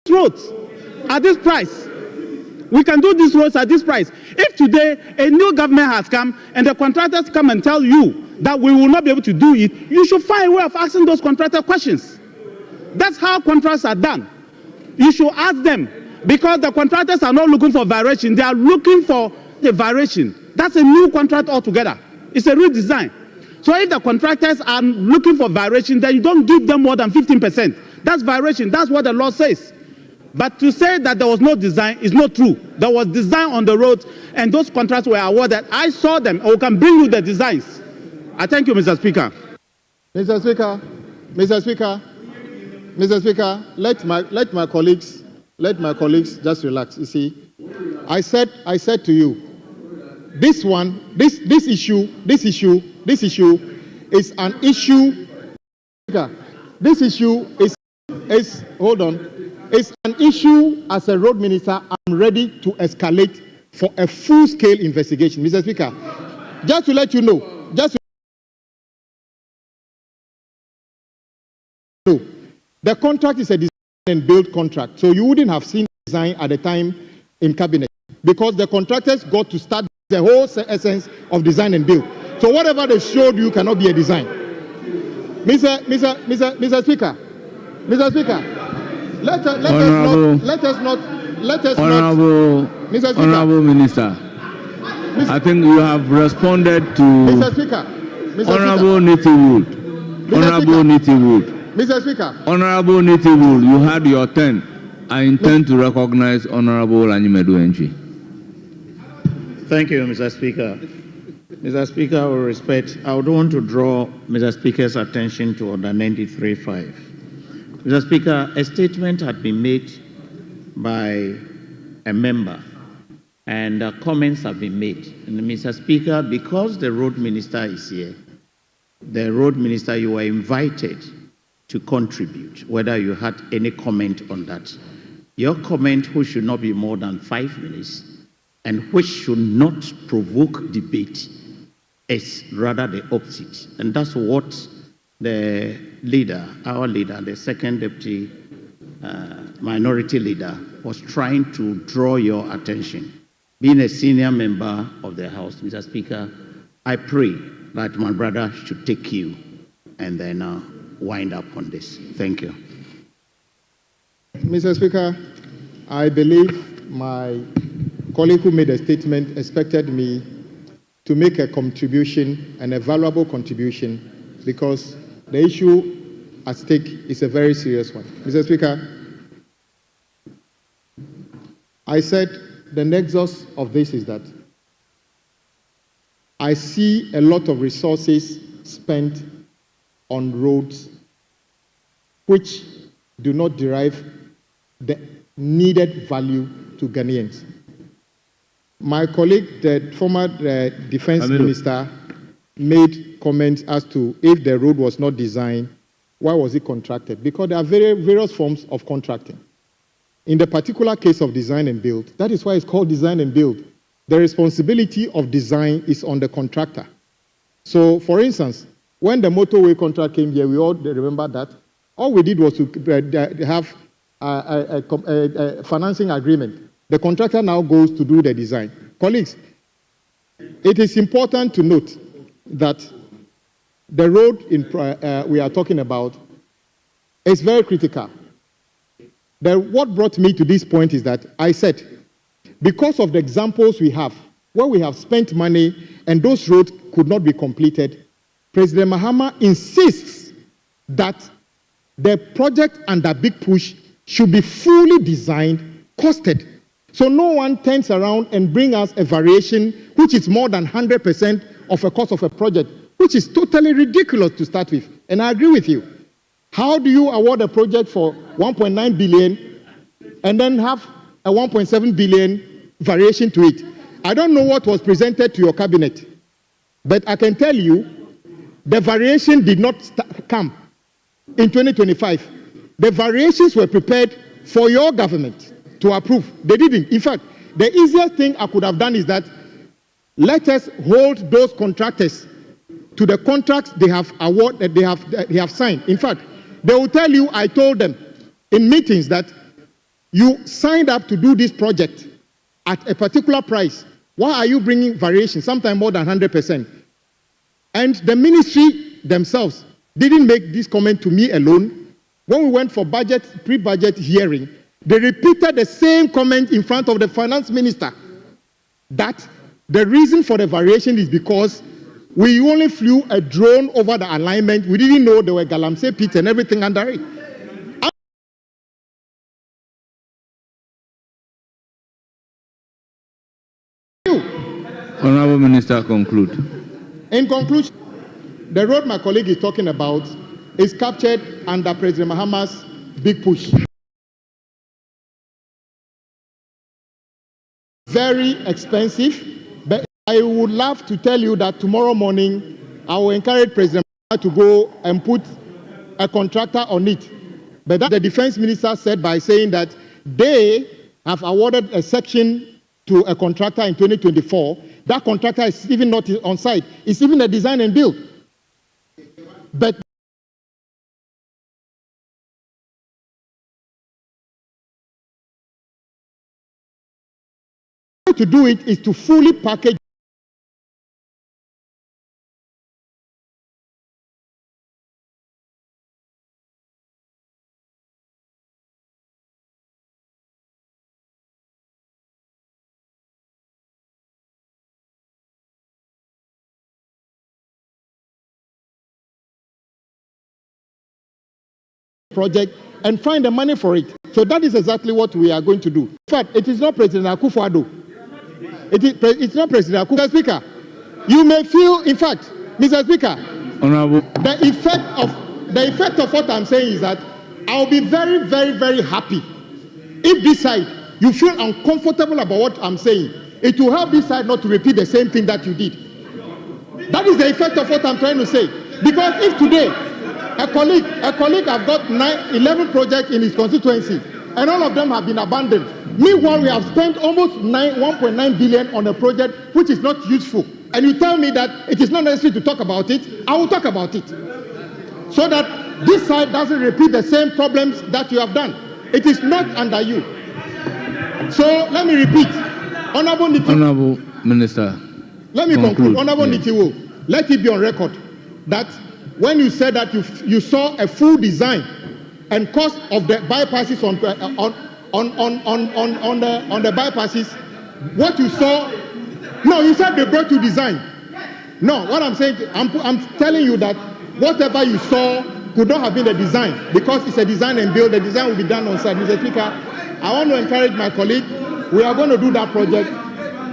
Roads at this price. We can do these roads at this price. If today a new government has come and the contractors come and tell you that we will not be able to do it, you should find a way of asking those contractor questions. That's how contracts are done. You should ask them, because the contractors are not looking for variation. They are looking for the variation. That's a new contract altogether. It's a redesign. So if the contractors are looking for variation, then you don't give them more than 15%. That's variation. That's what the law says. But to say that there was no design is not true. There was design on the roads, and those contracts were awarded. I saw them. I can bring you the designs. I thank you, Mr. Speaker. Mr. Speaker, let my colleagues just relax. You see, I said to you, this issue is an issue. This issue is hold on. It's an issue as a road minister. I'm ready to escalate for a full-scale investigation, Mr. Speaker. Just to let you know, the contract is a design and build contract, so you wouldn't have seen design at the time in cabinet because the contractors got to start the whole essence of design and build. So whatever they showed you cannot be a design. Mr. Speaker, let us not. Mr. Speaker. Honorable Minister, I think you have responded to Mr. Speaker. Honorable Nitiwood. Honorable Nitiwood. Mr. Speaker. Honorable Nitiwood, you had your turn. I intend to recognize Honorable Anyimedu Entry. Thank you, Mr. Speaker. Mr. Speaker, with respect, I would want to draw Mr. Speaker's attention to Order 93.5. Mr. Speaker, a statement had been made by a member and comments have been made. And Mr. Speaker, because the road minister is here, the road minister, you were invited to contribute, whether you had any comment on that. Your comment, which should not be more than 5 minutes, and which should not provoke debate, is rather the opposite. And that's what the leader, our leader, the second deputy minority leader, was trying to draw your attention. Being a senior member of the House, Mr. Speaker, I pray that my brother should take you and then wind up on this. Thank you. Mr. Speaker, I believe my colleague who made a statement expected me to make a contribution, and a valuable contribution, because the issue at stake is a very serious one. Mr. Speaker, I said the nexus of this is that I see a lot of resources spent on roads which do not derive the needed value to Ghanaians. My colleague, the former defense minister, made comments as to if the road was not designed, why was it contracted? Because there are various forms of contracting. In the particular case of design and build, that is why it's called design and build. The responsibility of design is on the contractor. So, for instance, when the motorway contract came here, we all remember that. All we did was to have a financing agreement. The contractor now goes to do the design. Colleagues, it is important to note that the road we are talking about is very critical. What brought me to this point is that I said, because of the examples we have, where we have spent money and those roads could not be completed, President Mahama insists that the project under Big Push should be fully designed, costed. So no one turns around and brings us a variation which is more than 100% of a cost of a project, which is totally ridiculous to start with. And I agree with you. How do you award a project for 1.9 billion and then have a 1.7 billion variation to it? I don't know what was presented to your cabinet, but I can tell you the variation did not come in 2025. The variations were prepared for your government to approve. They didn't. In fact, the easiest thing I could have done is that let us hold those contractors to the contracts they have awarded, they have signed. In fact, they will tell you, I told them in meetings that you signed up to do this project at a particular price. Why are you bringing variation, sometimes more than 100%? And the ministry themselves didn't make this comment to me alone. When we went for pre-budget hearing, they repeated the same comment in front of the finance minister, that the reason for the variation is because we only flew a drone over the alignment. We didn't know there were galamsey pits and everything under it. Honorable Minister, conclude. In conclusion, the road my colleague is talking about is captured under President Mahama's Big Push. Very expensive, but I would love to tell you that tomorrow morning I will encourage President Mahama to go and put a contractor on it. But that the defense minister said by saying that they have awarded a section to a contractor in 2024. That contractor is even not on site. It's even a design and build. But to do it is to fully package project and find the money for it. So that is exactly what we are going to do. In fact, it is not President Akufo-Addo. It's not President Akufo. Speaker, You may feel, in fact, Mr. Speaker, Honorable. the effect of what I'm saying is that I'll be very, very, very happy if this side you feel uncomfortable about what I'm saying. It will help this side not to repeat the same thing that you did. That is the effect of what I'm trying to say. Because if today a colleague have got 11 projects in his constituency and all of them have been abandoned. Meanwhile, we have spent almost 1.9 billion on a project which is not useful. And you tell me that it is not necessary to talk about it. I will talk about it. So that this side doesn't repeat the same problems that you have done. It is not under you. So let me repeat. Honorable Minister. Let me conclude. Honorable Nitiwo, let it be on record that when you said that you saw a full design and cost of the bypasses on the bypasses, what you saw, no, you said they brought you design. No, what I'm saying, I'm telling you that whatever you saw could not have been the design because it's a design and build. The design will be done on site. Mr. Speaker, I want to encourage my colleague. We are going to do that project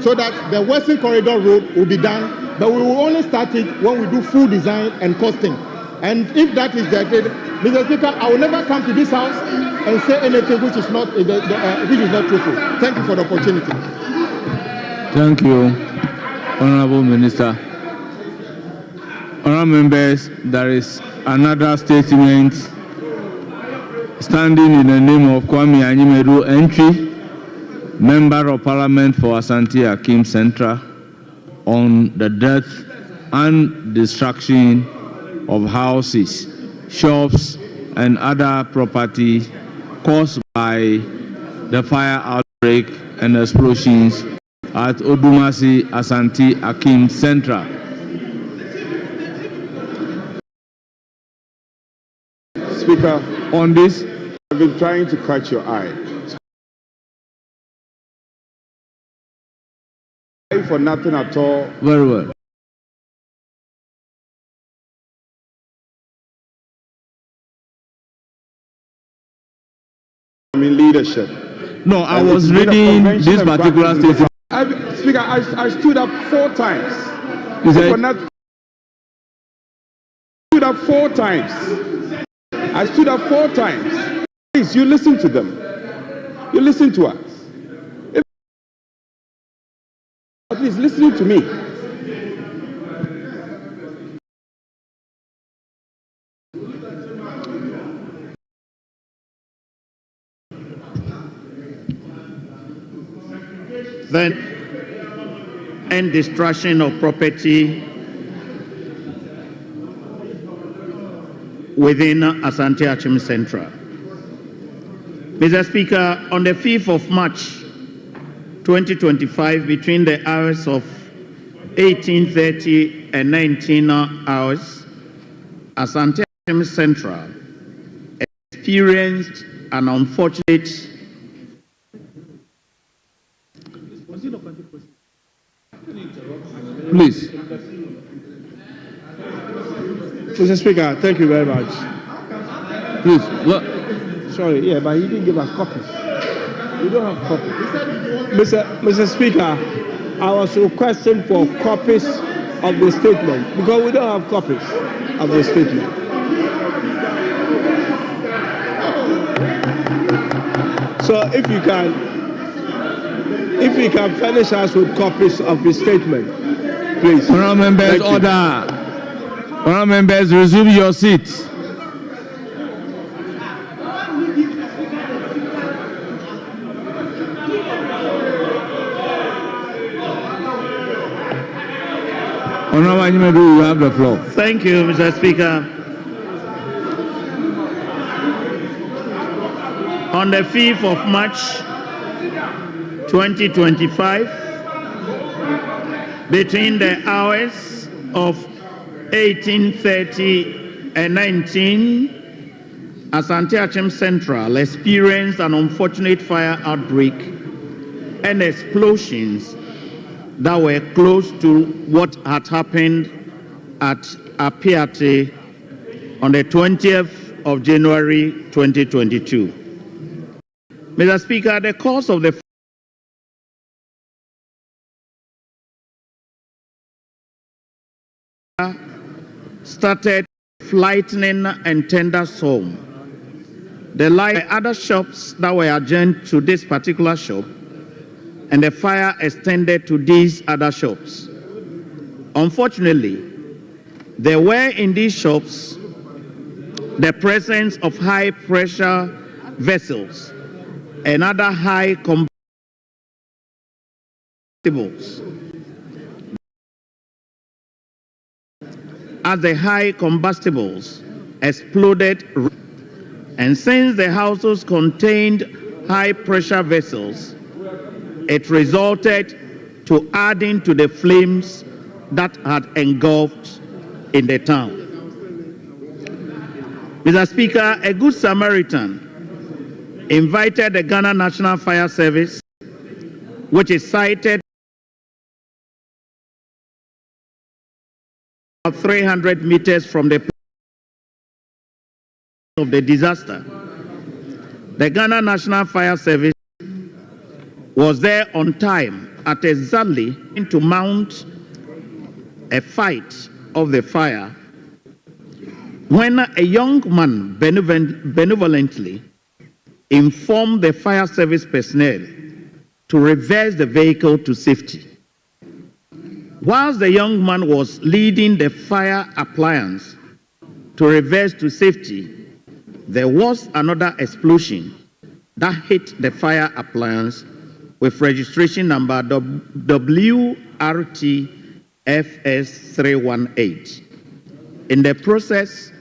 so that the Western Corridor Road will be done, but we will only start it when we do full design and costing. And if that is the case, Mr. Speaker, I will never come to this house and say anything which is not truthful. Thank you for the opportunity. Thank you, Honorable Minister. Honorable members, there is another statement standing in the name of Kwame Anyimedu Entry, Member of Parliament for Asante Akim Central, on the death and destruction of houses, shops, and other property caused by the fire outbreak and explosions at Odumasi Asante Akim Central. Speaker, on this, I've been trying to catch your eye. For nothing at all. Very well. I mean leadership. No, I was reading this particular statement. Speaker, I stood up 4 times. For nothing. I stood up 4 times. I stood up 4 times. Please, you listen to them. You listen to us. Please listen to me. Then, and destruction of property within Asante Akim Central. Mr. Speaker, on the 5th of March 2025, between the hours of 18:30 and 19 hours, Asante Akim Central experienced an unfortunate Please. Mr. Speaker, thank you very much. Please. What? Sorry, yeah, but he didn't give us copies. We don't have copies. Mr. Speaker, I was requesting for copies of the statement because we don't have copies of the statement. So if you can furnish us with copies of the statement, please. Honourable members, order. Honourable members, resume your seats. Honourable Anyimedu, you have the floor. Thank you, Mr. Speaker. On the 5th of March 2025, between the hours of 18:30 and 19, Asante Akim Central experienced an unfortunate fire outbreak and explosions that were close to what had happened at Apiate on the 20th of January 2022. Mr. Speaker, the cause of the started lightning and thunderstorm. The light other shops that were adjourned to this particular shop, and the fire extended to these other shops. Unfortunately, there were in these shops the presence of high pressure vessels and other high combustibles. As the high combustibles exploded, and since the houses contained high pressure vessels, it resulted to adding to the flames that had engulfed in the town. Mr. Speaker, a good Samaritan invited the Ghana National Fire Service, which is cited 300 meters from the place of the disaster. The Ghana National Fire Service was there on time at exactly to mount a fight of the fire when a young man benevolently informed the fire service personnel to reverse the vehicle to safety. Whilst the young man was leading the fire appliance to reverse to safety, there was another explosion that hit the fire appliance with registration number WRTFS318. In the process,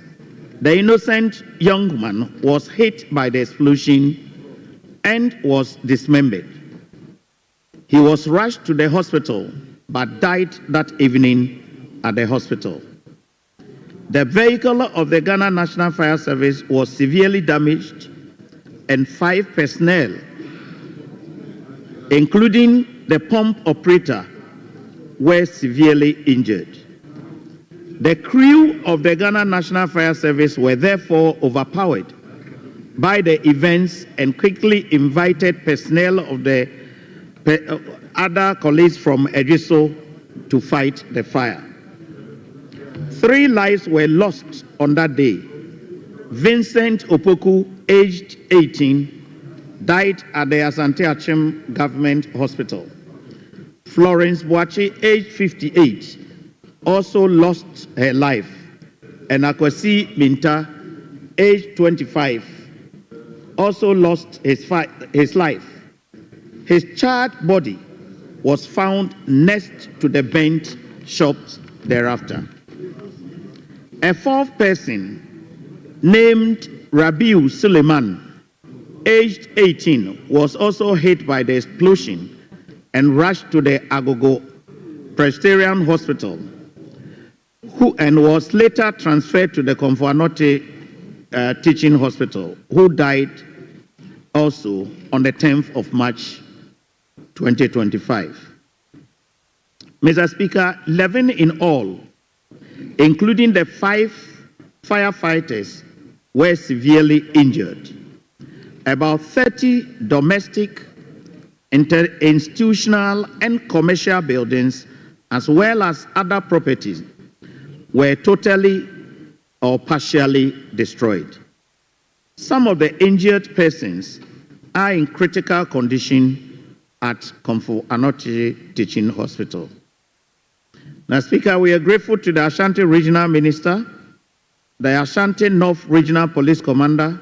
the innocent young man was hit by the explosion and was dismembered. He was rushed to the hospital but died that evening at the hospital. The vehicle of the Ghana National Fire Service was severely damaged and 5 personnel, including the pump operator, were severely injured. The crew of the Ghana National Fire Service were therefore overpowered by the events and quickly invited personnel of the other colleagues from Ejiso to fight the fire. 3 lives were lost on that day. Vincent Opoku, aged 18, died at the Asante Achim Government Hospital. Florence Boachi, aged 58, also lost her life. And Akwasi Minta, aged 25, also lost his life. His charred body was found next to the burnt shops thereafter. A 4th person named Rabiu Suleiman, aged 18, was also hit by the explosion and rushed to the Agogo Presbyterian Hospital, and was later transferred to the Komfo-Anokye Teaching Hospital, who died also on the 10th of March 2025. Mr. Speaker, 11 in all, including the 5 firefighters, were severely injured. About 30 domestic, institutional, and commercial buildings, as well as other properties, were totally or partially destroyed. Some of the injured persons are in critical condition at Komfo-Anokye Teaching Hospital. Now, Speaker, we are grateful to the Ashanti Regional Minister, the Ashanti North Regional Police Commander,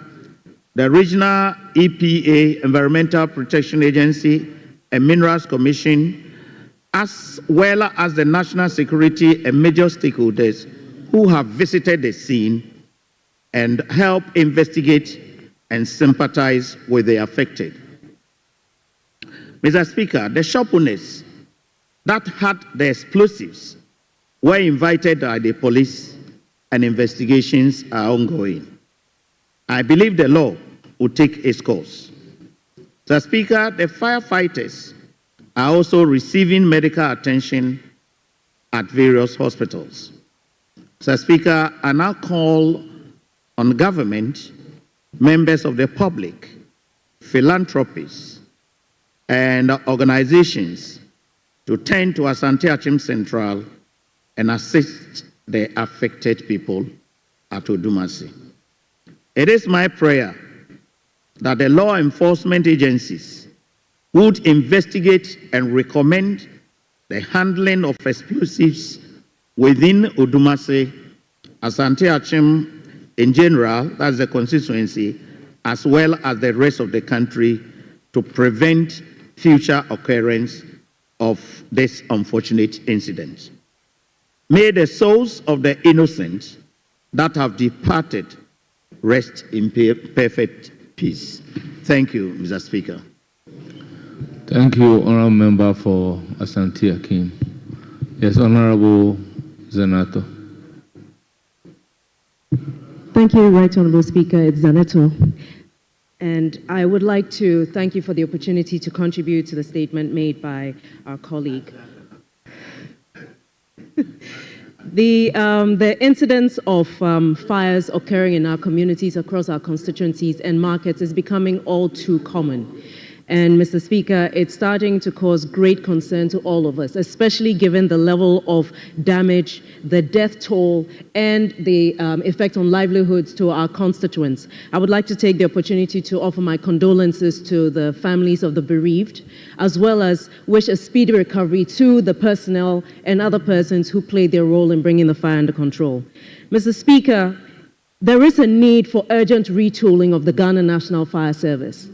the Regional EPA, Environmental Protection Agency, and Minerals Commission, as well as the national security and major stakeholders who have visited the scene and helped investigate and sympathize with the affected. Mr. Speaker, the shop owners that had the explosives were invited by the police and investigations are ongoing. I believe the law will take its course. Mr. Speaker, the firefighters are also receiving medical attention at various hospitals. Mr. Speaker, I now call on government, members of the public, philanthropists, and organizations to turn to Asante Achim Central and assist the affected people at Odumasi. It is my prayer that the law enforcement agencies would investigate and recommend the handling of explosives within Odumasi, Asante Achim in general, that's the constituency, as well as the rest of the country, to prevent future occurrence of this unfortunate incident. May the souls of the innocent that have departed rest in perfect peace. Thank you, Mr. Speaker. Thank you, Honourable Member for Asante Akim. Yes, Honourable Zanato. Thank you, Right Honourable Speaker. It's Zanato. And I would like to thank you for the opportunity to contribute to the statement made by our colleague. The incidence of fires occurring in our communities across our constituencies and markets is becoming all too common. And Mr. Speaker, it's starting to cause great concern to all of us, especially given the level of damage, the death toll, and the effect on livelihoods to our constituents. I would like to take the opportunity to offer my condolences to the families of the bereaved, as well as wish a speedy recovery to the personnel and other persons who played their role in bringing the fire under control. Mr. Speaker, there is a need for urgent retooling of the Ghana National Fire Service.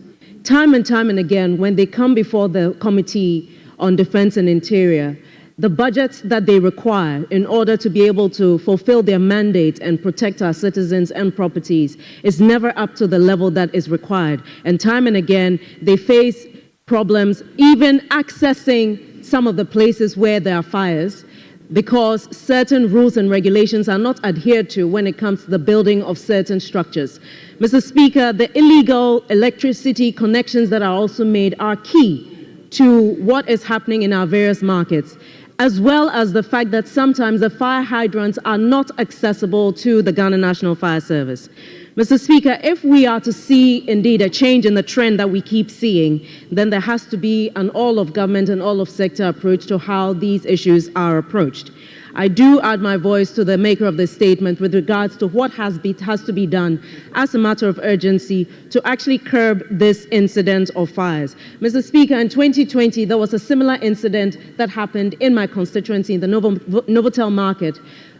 Time and again, when they come before the Committee on Defense and Interior, the budgets that they require in order to be able to fulfill their mandate and protect our citizens and properties is never up to the level that is required. And time and again, they face problems even accessing some of the places where there are fires, because certain rules and regulations are not adhered to when it comes to the building of certain structures. Mr. Speaker, the illegal electricity connections that are also made are key to what is happening in our various markets, as well as the fact that sometimes the fire hydrants are not accessible to the Ghana National Fire Service. Mr. Speaker, if we are to see indeed a change in the trend that we keep seeing, then there has to be an all-of-government and all-of-sector approach to how these issues are approached. I do add my voice to the maker of this statement with regards to what has to be done as a matter of urgency to actually curb this incident of fires. Mr. Speaker, in 2020, there was a similar incident that happened in my constituency in the Novotel market,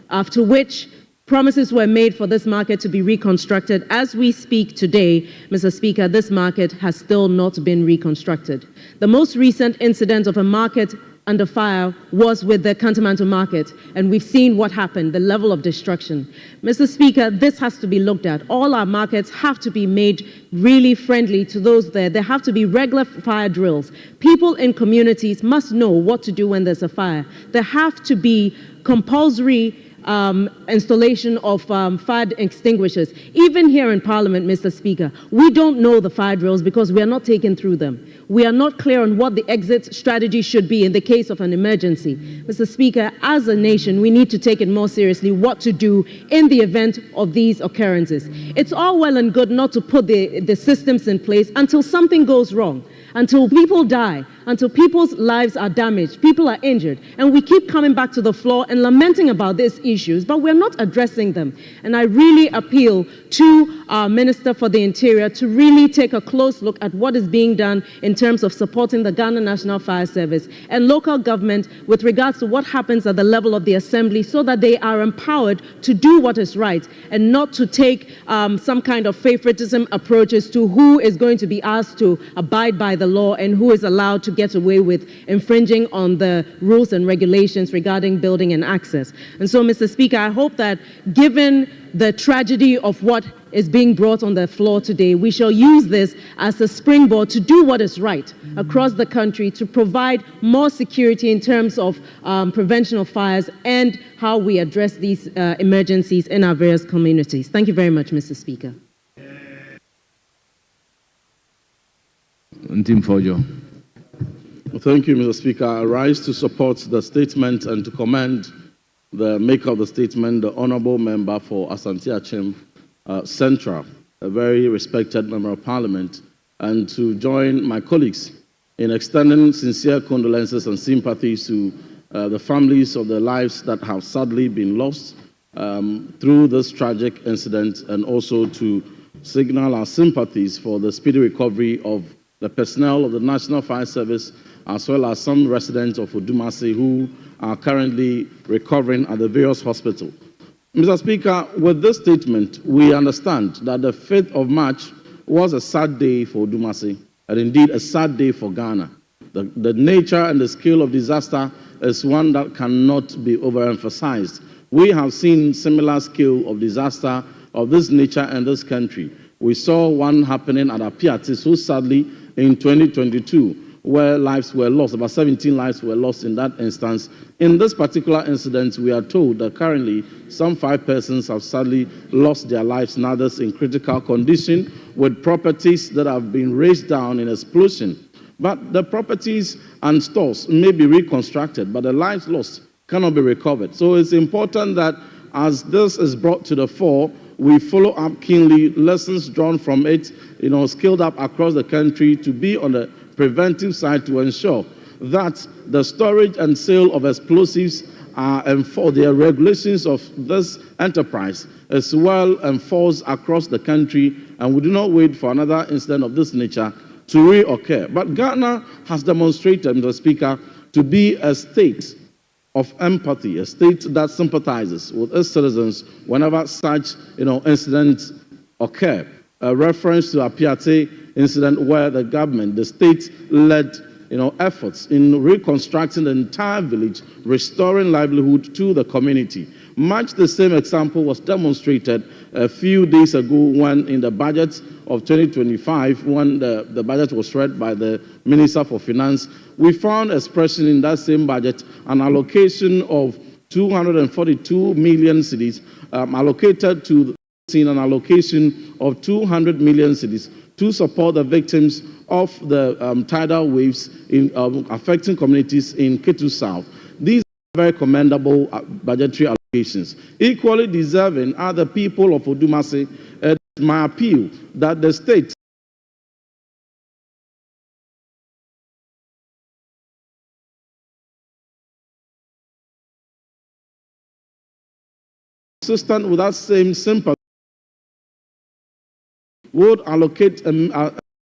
after which promises were made for this market to be reconstructed. As we speak today, Mr. Speaker, this market has still not been reconstructed. The most recent incident of a market under fire was with the Kantamanto market, and we've seen what happened, the level of destruction. Mr. Speaker, this has to be looked at. All our markets have to be made really friendly to those there. There have to be regular fire drills. People in communities must know what to do when there's a fire. There have to be compulsory installation of fire extinguishers. Even here in Parliament, Mr. Speaker, we don't know the fire drills because we are not taken through them. We are not clear on what the exit strategy should be in the case of an emergency. Mr. Speaker, as a nation, we need to take it more seriously what to do in the event of these occurrences. It's all well and good not to put the systems in place until something goes wrong, until people die, until people's lives are damaged, people are injured, and we keep coming back to the floor and lamenting about these issues, but we're not addressing them. And I really appeal to our Minister for the Interior to really take a close look at what is being done in terms of supporting the Ghana National Fire Service and local government with regards to what happens at the level of the Assembly, so that they are empowered to do what is right and not to take some kind of favoritism approaches to who is going to be asked to abide by the law and who is allowed to get away with infringing on the rules and regulations regarding building and access. And so, Mr. Speaker, I hope that given the tragedy of what is being brought on the floor today, we shall use this as a springboard to do what is right across the country, to provide more security in terms of prevention of fires and how we address these emergencies in our various communities. Thank you very much, Mr. Speaker. Thank you, Mr. Speaker. I rise to support the statement and to commend the maker of the statement, the Honourable Member for Asante Achim Central, a very respected Member of Parliament, and to join my colleagues in extending sincere condolences and sympathies to the families of the lives that have sadly been lost through this tragic incident, and also to signal our sympathies for the speedy recovery of the personnel of the National Fire Service, as well as some residents of Odumasi who are currently recovering at the various hospitals. Mr. Speaker, with this statement, we understand that the 5th of March was a sad day for Odumasi, and indeed a sad day for Ghana. The nature and the scale of disaster is one that cannot be overemphasized. We have seen similar scale of disaster of this nature in this country. We saw one happening at Apiati so sadly in 2022, where lives were lost. About 17 lives were lost in that instance. In this particular incident, we are told that currently some 5 persons have sadly lost their lives, and others in critical condition, with properties that have been razed down in explosion. But the properties and stores may be reconstructed, but the lives lost cannot be recovered. So it's important that as this is brought to the fore, we follow up keenly, lessons drawn from it, scaled up across the country to be on the preventive side to ensure that the storage and sale of explosives are enforced, the regulations of this enterprise is well enforced across the country, and we do not wait for another incident of this nature to reoccur. But Ghana has demonstrated, Mr. Speaker, to be a state of empathy, a state that sympathizes with its citizens whenever such incidents occur. A reference to Apiate incident where the government, the state led efforts in reconstructing the entire village, restoring livelihood to the community. Much the same example was demonstrated a few days ago when in the budget of 2025, when the budget was read by the Minister for Finance, we found expression in that same budget an allocation of 242 million cedis allocated to an allocation of 200 million cedis to support the victims of the tidal waves affecting communities in Ketu South. These are very commendable budgetary allocations. Equally deserving are the people of Odumasi. It's my appeal that the state consistent with that same sympathy would allocate a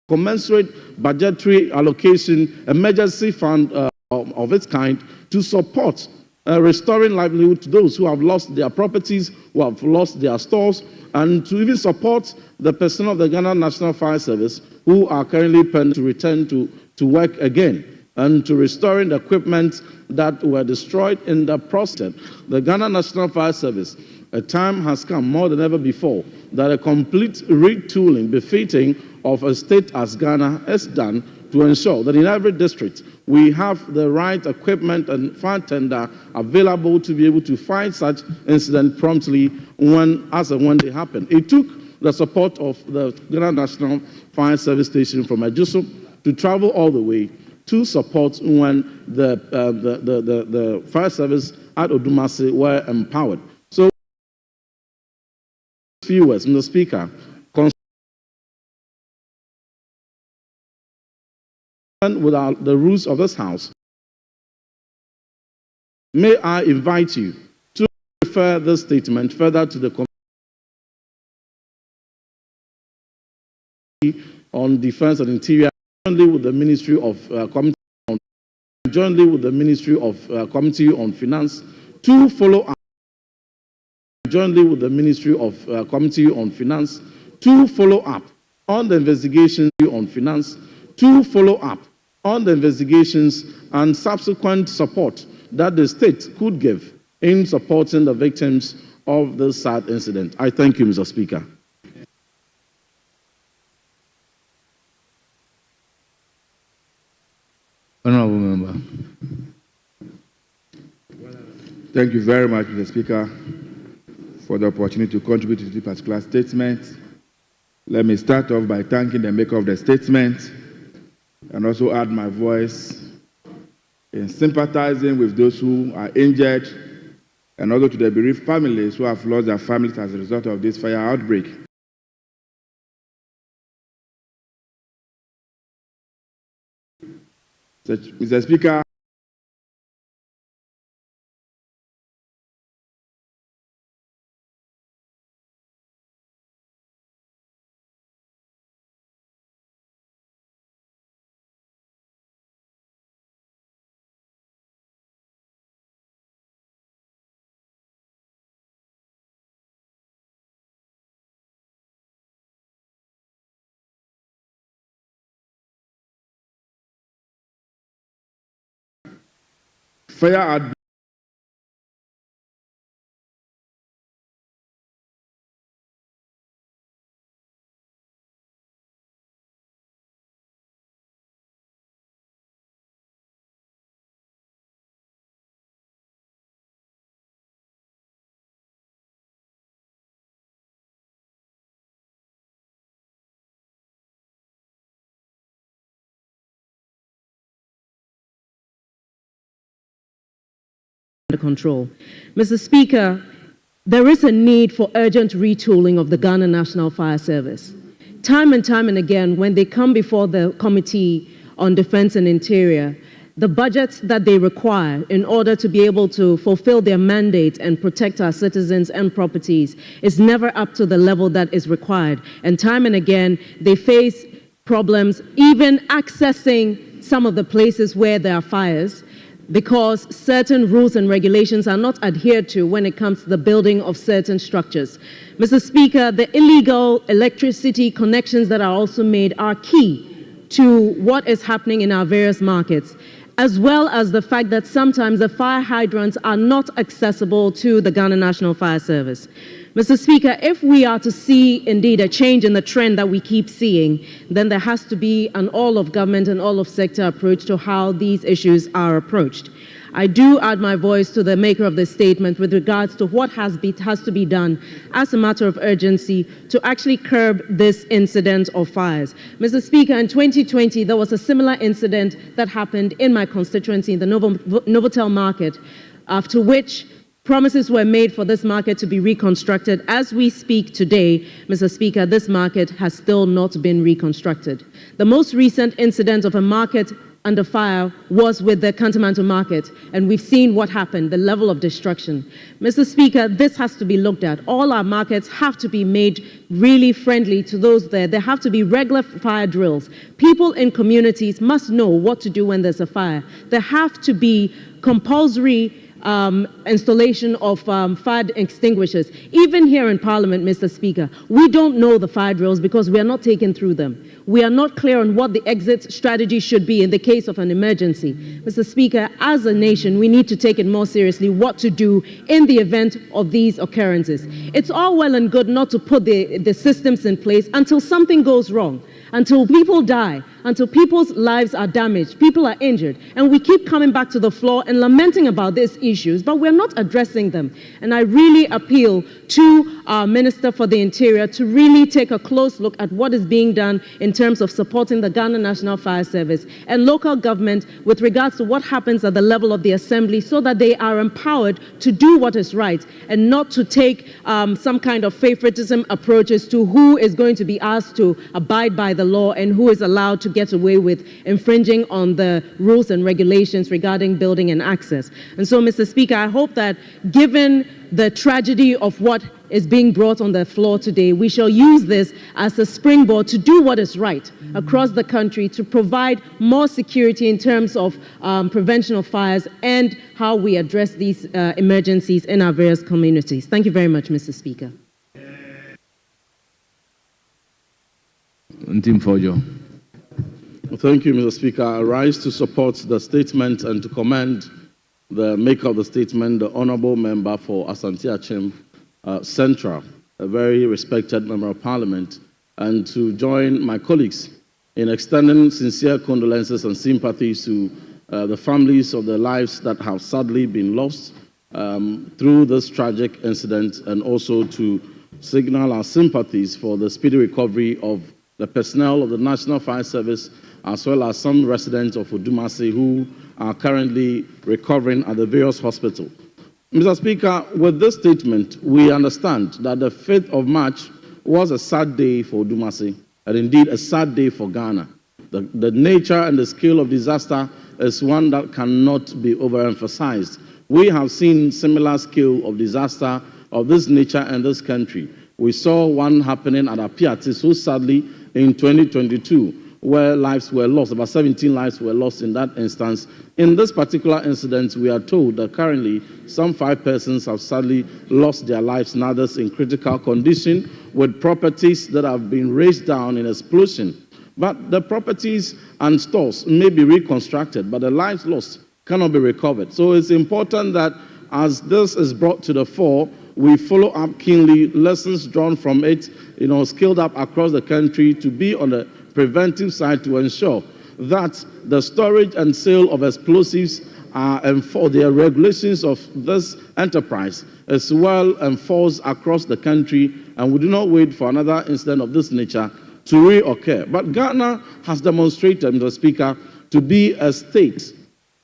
commensurate budgetary allocation, emergency fund of its kind to support restoring livelihood to those who have lost their properties, who have lost their stores, and to even support the personnel of the Ghana National Fire Service who are currently pending to return to work again, and to restoring the equipment that were destroyed in the process. The Ghana National Fire Service, a time has come more than ever before that a complete retooling befitting of a state as Ghana is done to ensure that in every district we have the right equipment and fire tender available to be able to fight such incidents promptly when they happen. It took the support of the Ghana National Fire Service Station from Ajuso to travel all the way to support when the fire service at Odumasi were empowered. So, few words, Mr. Speaker, with the rules of this House, may I invite you to refer this statement further to the Committee on Defense and Interior, jointly with the Ministry of Committee on Finance, to follow up. Jointly with the Ministry of Committee on Finance, to follow up on the investigation on finance, to follow up on the investigations and subsequent support that the state could give in supporting the victims of this sad incident. I thank you, Mr. Speaker. Honorable Member. Thank you very much, Mr. Speaker, for the opportunity to contribute to this particular statement. Let me start off by thanking the maker of the statement and also add my voice in sympathizing with those who are injured and also to the bereaved families who have lost their families as a result of this fire outbreak. Mr. Speaker, fire outbreak. Under control. Mr. Speaker, there is a need for urgent retooling of the Ghana National Fire Service. Time and again, when they come before the Committee on Defense and Interior, the budgets that they require in order to be able to fulfill their mandate and protect our citizens and properties is never up to the level that is required. And time and again, they face problems even accessing some of the places where there are fires, because certain rules and regulations are not adhered to when it comes to the building of certain structures. Mr. Speaker, the illegal electricity connections that are also made are key to what is happening in our various markets, as well as the fact that sometimes the fire hydrants are not accessible to the Ghana National Fire Service. Mr. Speaker, if we are to see indeed a change in the trend that we keep seeing, then there has to be an all-of-government and all-of-sector approach to how these issues are approached. I do add my voice to the maker of this statement with regards to what has to be done as a matter of urgency to actually curb this incident of fires. Mr. Speaker, in 2020, there was a similar incident that happened in my constituency in the Novotel market, after which promises were made for this market to be reconstructed. As we speak today, Mr. Speaker, this market has still not been reconstructed. The most recent incident of a market under fire was with the Kantamanto market, and we've seen what happened, the level of destruction. Mr. Speaker, this has to be looked at. All our markets have to be made really friendly to those there. There have to be regular fire drills. People in communities must know what to do when there's a fire. There have to be compulsory installation of fire extinguishers. Even here in Parliament, Mr. Speaker, we don't know the fire drills because we are not taken through them. We are not clear on what the exit strategy should be in the case of an emergency. Mr. Speaker, as a nation, we need to take it more seriously what to do in the event of these occurrences. It's all well and good not to put the systems in place until something goes wrong, until people die, until people's lives are damaged, people are injured, and we keep coming back to the floor and lamenting about these issues, but we're not addressing them. And I really appeal to our Minister for the Interior to really take a close look at what is being done in terms of supporting the Ghana National Fire Service and local government with regards to what happens at the level of the Assembly, so that they are empowered to do what is right and not to take some kind of favoritism approaches to who is going to be asked to abide by the law and who is allowed to get away with infringing on the rules and regulations regarding building and access. And so, Mr. Speaker, I hope that given the tragedy of what is being brought on the floor today, we shall use this as a springboard to do what is right across the country to provide more security in terms of prevention of fires and how we address these emergencies in our various communities. Thank you very much, Mr. Speaker. Thank you, Mr. Speaker. I rise to support the statement and to commend the maker of the statement, the Honourable Member for Asante Achim Central, a very respected Member of Parliament, and to join my colleagues in extending sincere condolences and sympathies to the families of the lives that have sadly been lost through this tragic incident, and also to signal our sympathies for the speedy recovery of the personnel of the National Fire Service, as well as some residents of Odumase who are currently recovering at the various hospitals. Mr. Speaker, with this statement, we understand that the 5th of March was a sad day for Odumase, and indeed a sad day for Ghana. The nature and the scale of disaster is one that cannot be overemphasized. We have seen similar scale of disaster of this nature in this country. We saw one happening at Apiati so sadly in 2022, where lives were lost. About 17 lives were lost in that instance. In this particular incident, we are told that currently some 5 persons have sadly lost their lives, and others in critical condition, with properties that have been razed down in explosion. But the properties and stores may be reconstructed, but the lives lost cannot be recovered. So it's important that as this is brought to the fore, we follow up keenly, lessons drawn from it, scaled up across the country to be on the preventive side to ensure that the storage and sale of explosives and for the regulations of this enterprise is well enforced across the country, and we do not wait for another incident of this nature to reoccur. But Ghana has demonstrated, Mr. Speaker, to be a state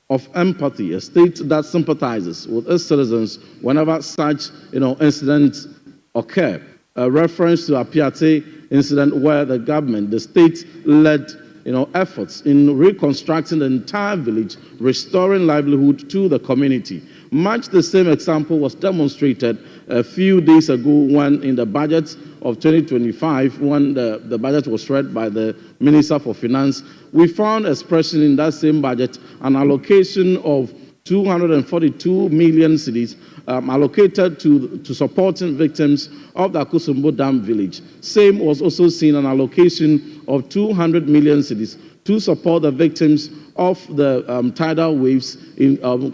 of empathy, a state that sympathizes with its citizens whenever such incidents occur. A reference to Apiate incident where the government, the state, led efforts in reconstructing the entire village, restoring livelihood to the community. Much the same example was demonstrated a few days ago when in the budget of 2025, when the budget was read by the Minister for Finance, we found expression in that same budget an allocation of 242 million cedis allocated to supporting victims of the Akusumbo Dam village. Same was also seen an allocation of 200 million cedis to support the victims of the tidal waves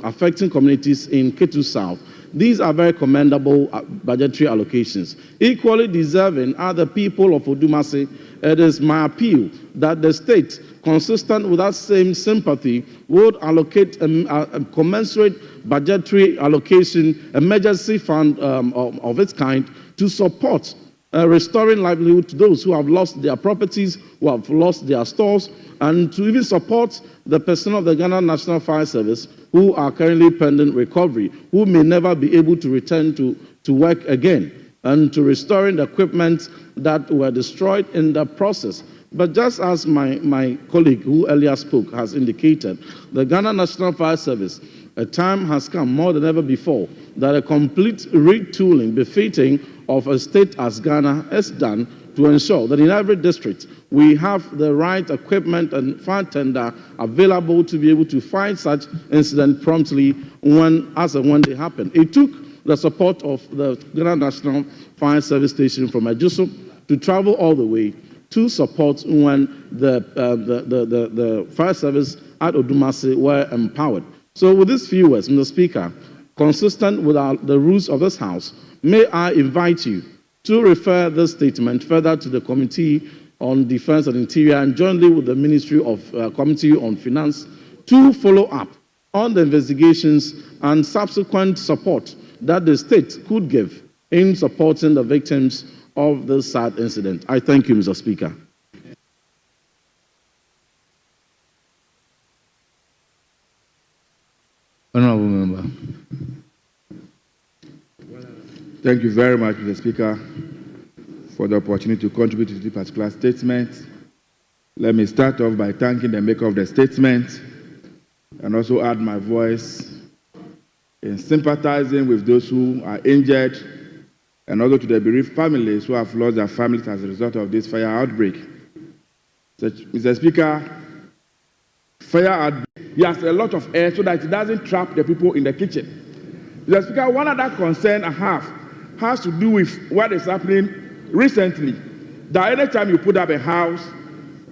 affecting communities in Ketu South. These are very commendable budgetary allocations. Equally deserving are the people of Odumase. It is my appeal that the state, consistent with that same sympathy, would allocate a commensurate budgetary allocation, emergency fund of its kind, to support restoring livelihood to those who have lost their properties, who have lost their stores, and to even support the personnel of the Ghana National Fire Service who are currently pending recovery, who may never be able to return to work again, and to restoring the equipment that were destroyed in the process. But just as my colleague who earlier spoke has indicated, the Ghana National Fire Service, a time has come more than ever before that a complete retooling befitting of a state as Ghana is done to ensure that in every district we have the right equipment and fire tender available to be able to fight such incidents promptly when they happen. It took the support of the Ghana National Fire Service Station from Ajuso to travel all the way to support when the fire service at Odumase were empowered. So with these few words, Mr. Speaker, consistent with the rules of this House, may I invite you to refer this statement further to the Committee on Defense and Interior and jointly with the Ministry of Committee on Finance to follow up on the investigations and subsequent support that the state could give in supporting the victims of this sad incident. I thank you, Mr. Speaker. Honorable Member. Thank you very much, Mr. Speaker, for the opportunity to contribute to this particular statement. Let me start off by thanking the maker of the statement and also add my voice in sympathizing with those who are injured and also to the bereaved families who have lost their families as a result of this fire outbreak. Mr. Speaker, fire outbreak, he has a lot of air so that it doesn't trap the people in the kitchen. Mr. Speaker, one other concern I have has to do with what is happening recently. That anytime you put up a house,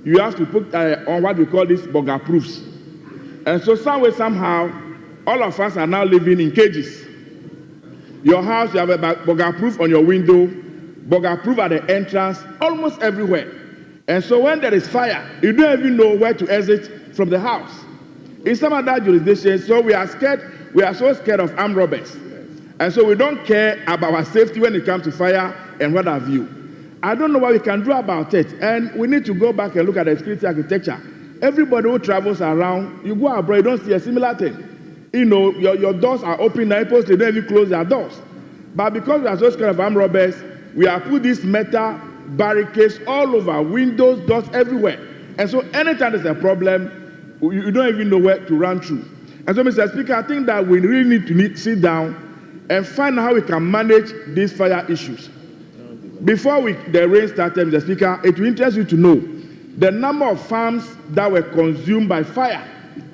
you have to put on what we call these burger proofs. And so some way, somehow, all of us are now living in cages. Your house, you have a burger proof on your window, burger proof at the entrance, almost everywhere. And so when there is fire, you don't even know where to exit from the house. In some other jurisdictions, so we are so scared of armed robbers. And so we don't care about our safety when it comes to fire and what have you. I don't know what we can do about it. And we need to go back and look at the security architecture. Everybody who travels around, you go abroad, you don't see a similar thing. You know, your doors are open, they don't even close their doors. But because we are so scared of armed robbers, we have put these metal barricades all over, windows, doors, everywhere. And so anytime there's a problem, you don't even know where to run through. And so, Mr. Speaker, I think that we really need to sit down and find out how we can manage these fire issues. Before the rain started, Mr. Speaker, it will interest you to know the number of farms that were consumed by fire.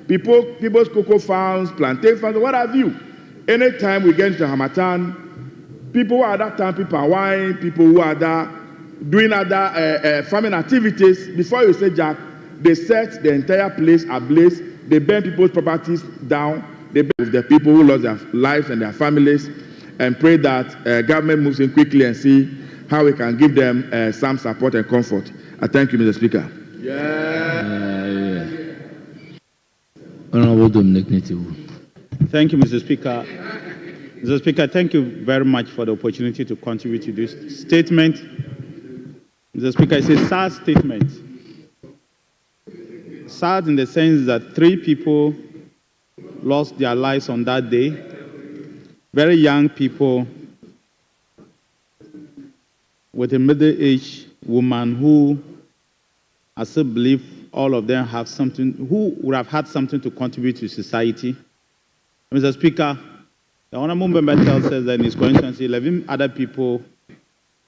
People's cocoa farms, plantain farms, what have you. Anytime we get into Hamatan, people who are that time, people are wine, people who are there doing other farming activities, before you say, Jack, they set the entire place ablaze They burn people's properties down. They burn the people who lost their lives and their families, and pray that government moves in quickly and see how we can give them some support and comfort. I thank you, Mr. Speaker. Honorable Dominic Nitivu. Thank you, Mr. Speaker. Mr. Speaker, thank you very much for the opportunity to contribute to this statement. Mr. Speaker, it's a sad statement. Sad in the sense that 3 people lost their lives on that day. Very young people with a middle-aged woman who I still believe all of them have something, who would have had something to contribute to society. Mr. Speaker, the Honorable Member tells us that in his constituency, 11 other people,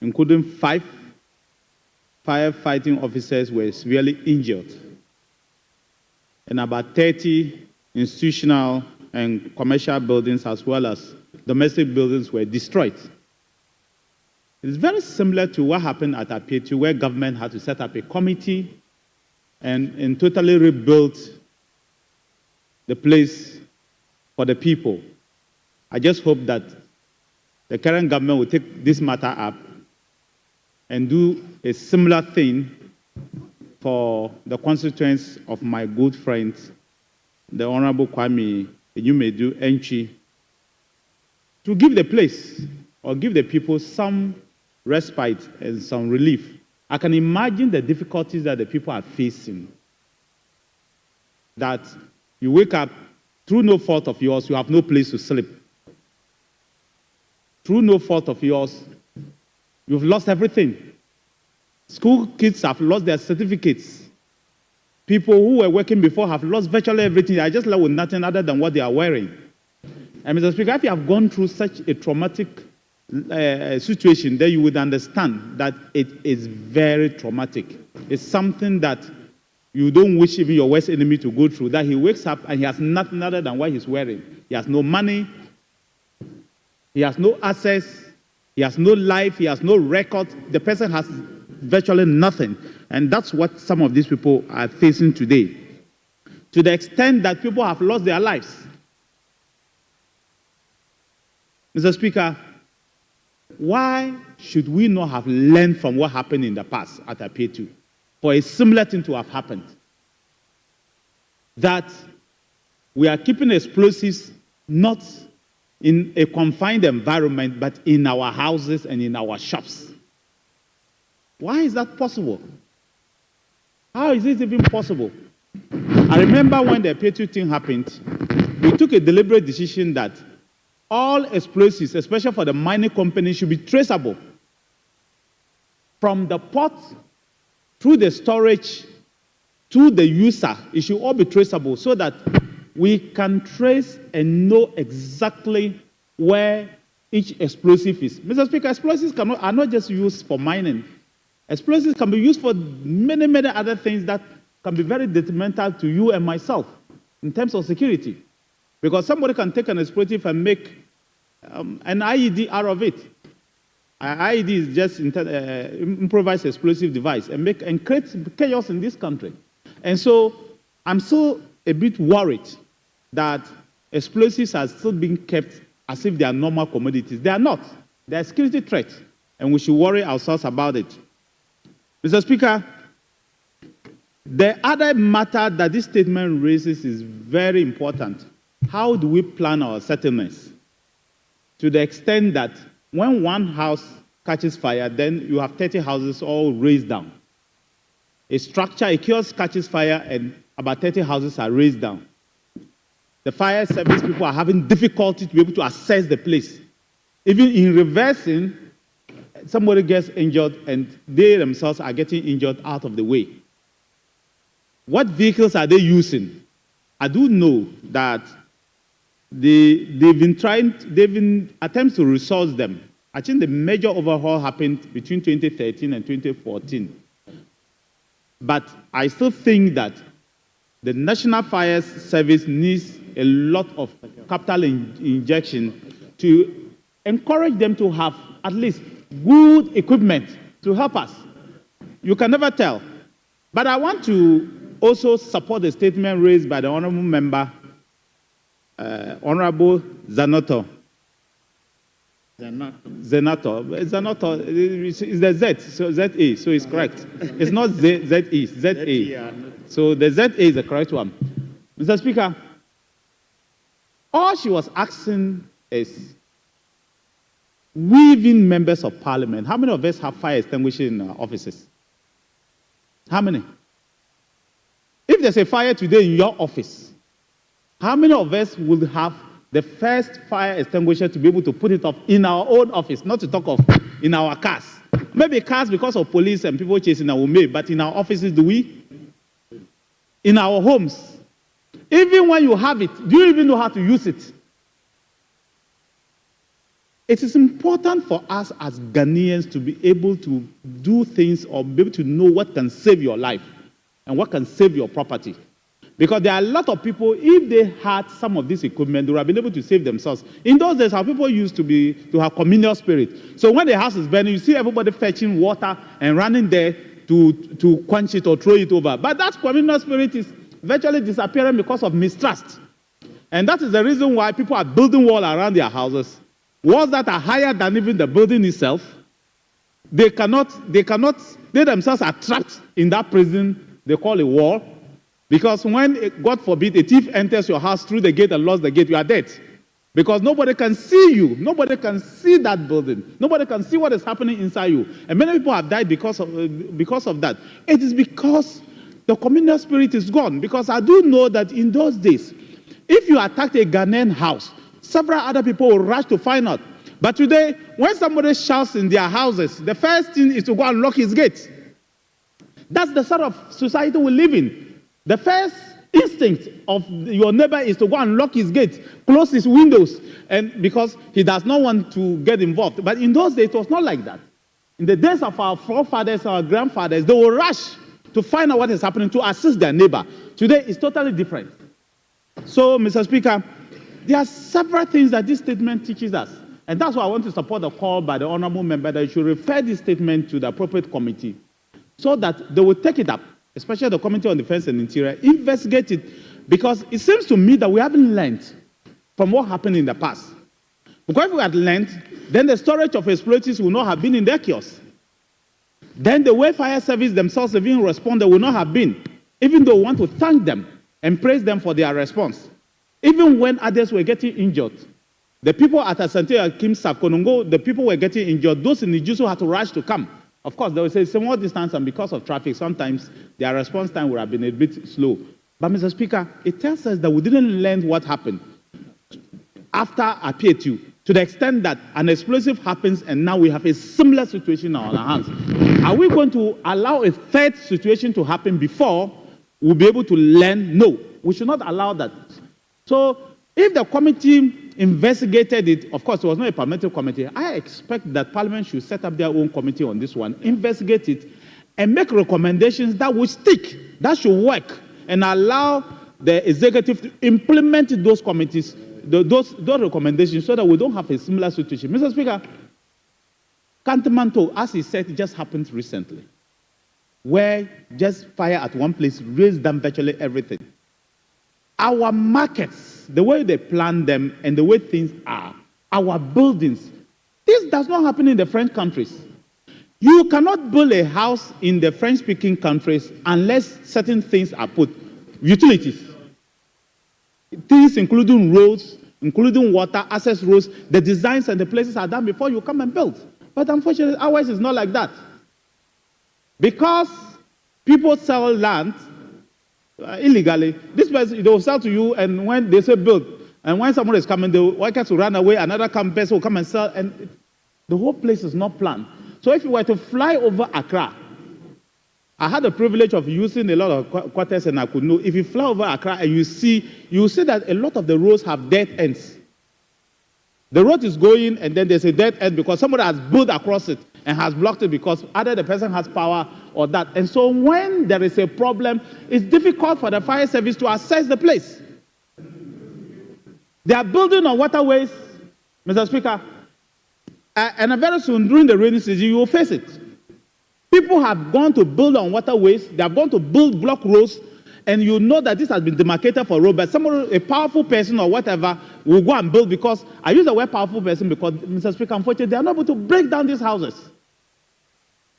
including 5 firefighting officers, were severely injured, and about 30 institutional and commercial buildings as well as domestic buildings were destroyed. It's very similar to what happened at Apietu, where government had to set up a committee and totally rebuild the place for the people. I just hope that the current government will take this matter up and do a similar thing for the constituents of my good friend, the Honorable Kwame Enyumedu Enchi, to give the place or give the people some respite and some relief. I can imagine the difficulties that the people are facing. That you wake up, through no fault of yours, you have no place to sleep. Through no fault of yours, you've lost everything. School kids have lost their certificates. People who were working before have lost virtually everything. They are just left with nothing other than what they are wearing. And Mr. Speaker, if you have gone through such a traumatic situation, then you would understand that it is very traumatic. It's something that you don't wish even your worst enemy to go through, that he wakes up and he has nothing other than what he's wearing. He has no money, he has no access, he has no life, he has no record. The person has virtually nothing. And that's what some of these people are facing today. To the extent that people have lost their lives. Mr. Speaker, why should we not have learned from what happened in the past at Apietu for a similar thing to have happened? That we are keeping explosives not in a confined environment, but in our houses and in our shops. Why is that possible? How is it even possible? I remember when the Apietu thing happened, we took a deliberate decision that all explosives, especially for the mining company, should be traceable. From the port, through the storage, to the user, it should all be traceable so that we can trace and know exactly where each explosive is. Mr. Speaker, explosives are not just used for mining. Explosives can be used for many, many other things that can be very detrimental to you and myself in terms of security. Because somebody can take an explosive and make an IED out of it. An IED is just improvised explosive device and create chaos in this country. And so I'm so a bit worried that explosives are still being kept as if they are normal commodities. They are not. They are a security threat, and we should worry ourselves about it. Mr. Speaker, the other matter that this statement raises is very important. How do we plan our settlements? To the extent that when one house catches fire, then you have 30 houses all raised down. A structure, a kiosk catches fire, and about 30 houses are raised down. The fire service people are having difficulty to be able to assess the place. Even in reversing, somebody gets injured, and they themselves are getting injured out of the way. What vehicles are they using? I do know that they've been attempts to resource them. I think the major overhaul happened between 2013 and 2014. But I still think that the National Fire Service needs a lot of capital injection to encourage them to have at least good equipment to help us. You can never tell. But I want to also support the statement raised by the honorable member, Honorable Zanoto. Zenato. It's the Z, so ZA, so it's correct. It's not ZE, ZA. So the ZA is the correct one. Mr. Speaker, all she was asking is, we being members of parliament, how many of us have fire extinguishers in our offices? How many? If there's a fire today in your office, how many of us will have the first fire extinguisher to be able to put it up in our own office, not to talk of in our cars? Maybe cars because of police and people chasing our way, but in our offices, do we? In our homes. Even when you have it, do you even know how to use it? It is important for us as Ghanaians to be able to do things or be able to know what can save your life and what can save your property. Because there are a lot of people, if they had some of this equipment, they would have been able to save themselves. In those days, how people used to have communal spirit. So when the house is burning, you see everybody fetching water and running there to quench it or throw it over. But that communal spirit is virtually disappearing because of mistrust. And that is the reason why people are building walls around their houses. Walls that are higher than even the building itself. They themselves are trapped in that prison they call a wall. Because when, God forbid, a thief enters your house through the gate and locks the gate, you are dead. Because nobody can see you. Nobody can see that building. Nobody can see what is happening inside you. And many people have died because of that. It is because the communal spirit is gone. Because I do know that in those days, if you attacked a Ghanaian house, several other people will rush to find out. But today, when somebody shouts in their houses, the first thing is to go and lock his gate. That's the sort of society we live in. The first instinct of your neighbor is to go and lock his gate, close his windows, and because he does not want to get involved. But in those days, it was not like that. In the days of our forefathers, our grandfathers, they will rush to find out what is happening, to assist their neighbor. Today, it's totally different. So, Mr. Speaker, there are several things that this statement teaches us. And that's why I want to support the call by the honorable member that you should refer this statement to the appropriate committee so that they will take it up, especially the Committee on Defense and Interior, investigate it, because it seems to me that we haven't learned from what happened in the past. Because if we had learned, then the storage of explosives will not have been in their kiosks. Then the way fire service themselves have been responded will not have been, even though we want to thank them and praise them for their response. Even when others were getting injured, the people at Asante Akim Sakonongo, the people were getting injured. Those in Nijuso had to rush to come. Of course, they will say small distance, and because of traffic, sometimes their response time would have been a bit slow. But, Mr. Speaker, it tells us that we didn't learn what happened after Apietu, to the extent that an explosive happens and now we have a similar situation on our hands. Are we going to allow a third situation to happen before we'll be able to learn? No, we should not allow that. So, if the committee investigated it, of course, it was not a parliamentary committee, I expect that Parliament should set up their own committee on this one, investigate it, and make recommendations that will stick, that should work, and allow the executive to implement those committees, those recommendations, so that we don't have a similar situation. Mr. Speaker, Kantamanto, as he said, just happened recently, where just fire at one place raised down virtually everything. Our markets, the way they plan them and the way things are, our buildings, this does not happen in the French countries. You cannot build a house in the French-speaking countries unless certain things are put. Utilities. Things including roads, including water, access roads, the designs and the places are done before you come and build. But unfortunately, ours is not like that. Because people sell land illegally, this person, they will sell to you, and when they say build, and when someone is coming, the workers will run away, another person will come and sell, and the whole place is not planned. So if you were to fly over Accra, I had the privilege of using a lot of quarters, and I could know, if you fly over Accra and you see that a lot of the roads have dead ends. The road is going, and then there's a dead end because somebody has built across it and has blocked it because either the person has power or that. And so when there is a problem, it's difficult for the fire service to assess the place. They are building on waterways, Mr. Speaker, and very soon during the rainy season, you will face it. People have gone to build on waterways, they have gone to build block roads, and you know that this has been demarcated for road, but somebody, a powerful person or whatever, will go and build, because I use the word powerful person because, Mr. Speaker, unfortunately, they are not able to break down these houses.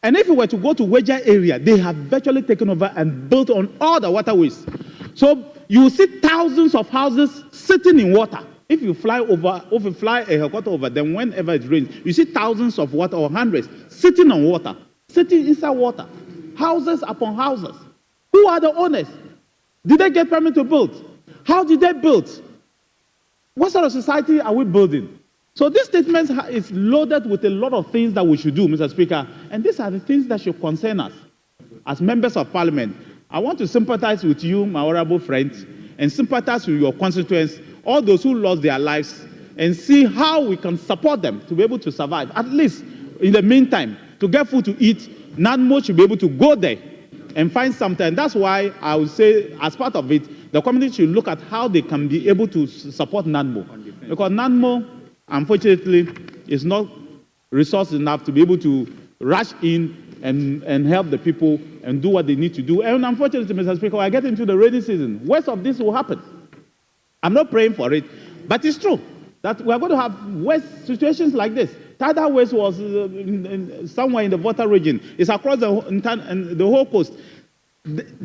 And if you were to go to Weja area, they have virtually taken over and built on all the waterways. So you will see thousands of houses sitting in water. If you fly a helicopter over them, whenever it rains, you see thousands of water, or hundreds, sitting on water, sitting inside water, houses upon houses. Who are the owners? Did they get permit to build? How did they build? What sort of society are we building? So this statement is loaded with a lot of things that we should do, Mr. Speaker, and these are the things that should concern us as members of Parliament. I want to sympathize with you, my honorable friends, and sympathize with your constituents, all those who lost their lives, and see how we can support them to be able to survive. At least, in the meantime, to get food to eat, NADMO should be able to go there and find something. And that's why I would say, as part of it, the community should look at how they can be able to support NADMO. Because NADMO, unfortunately, is not resourced enough to be able to rush in and help the people and do what they need to do. And unfortunately, Mr. Speaker, I get into the rainy season. Worst of this will happen. I'm not praying for it, but it's true that we are going to have worse situations like this. Tidal waste was somewhere in the Volta region. It's across the whole coast.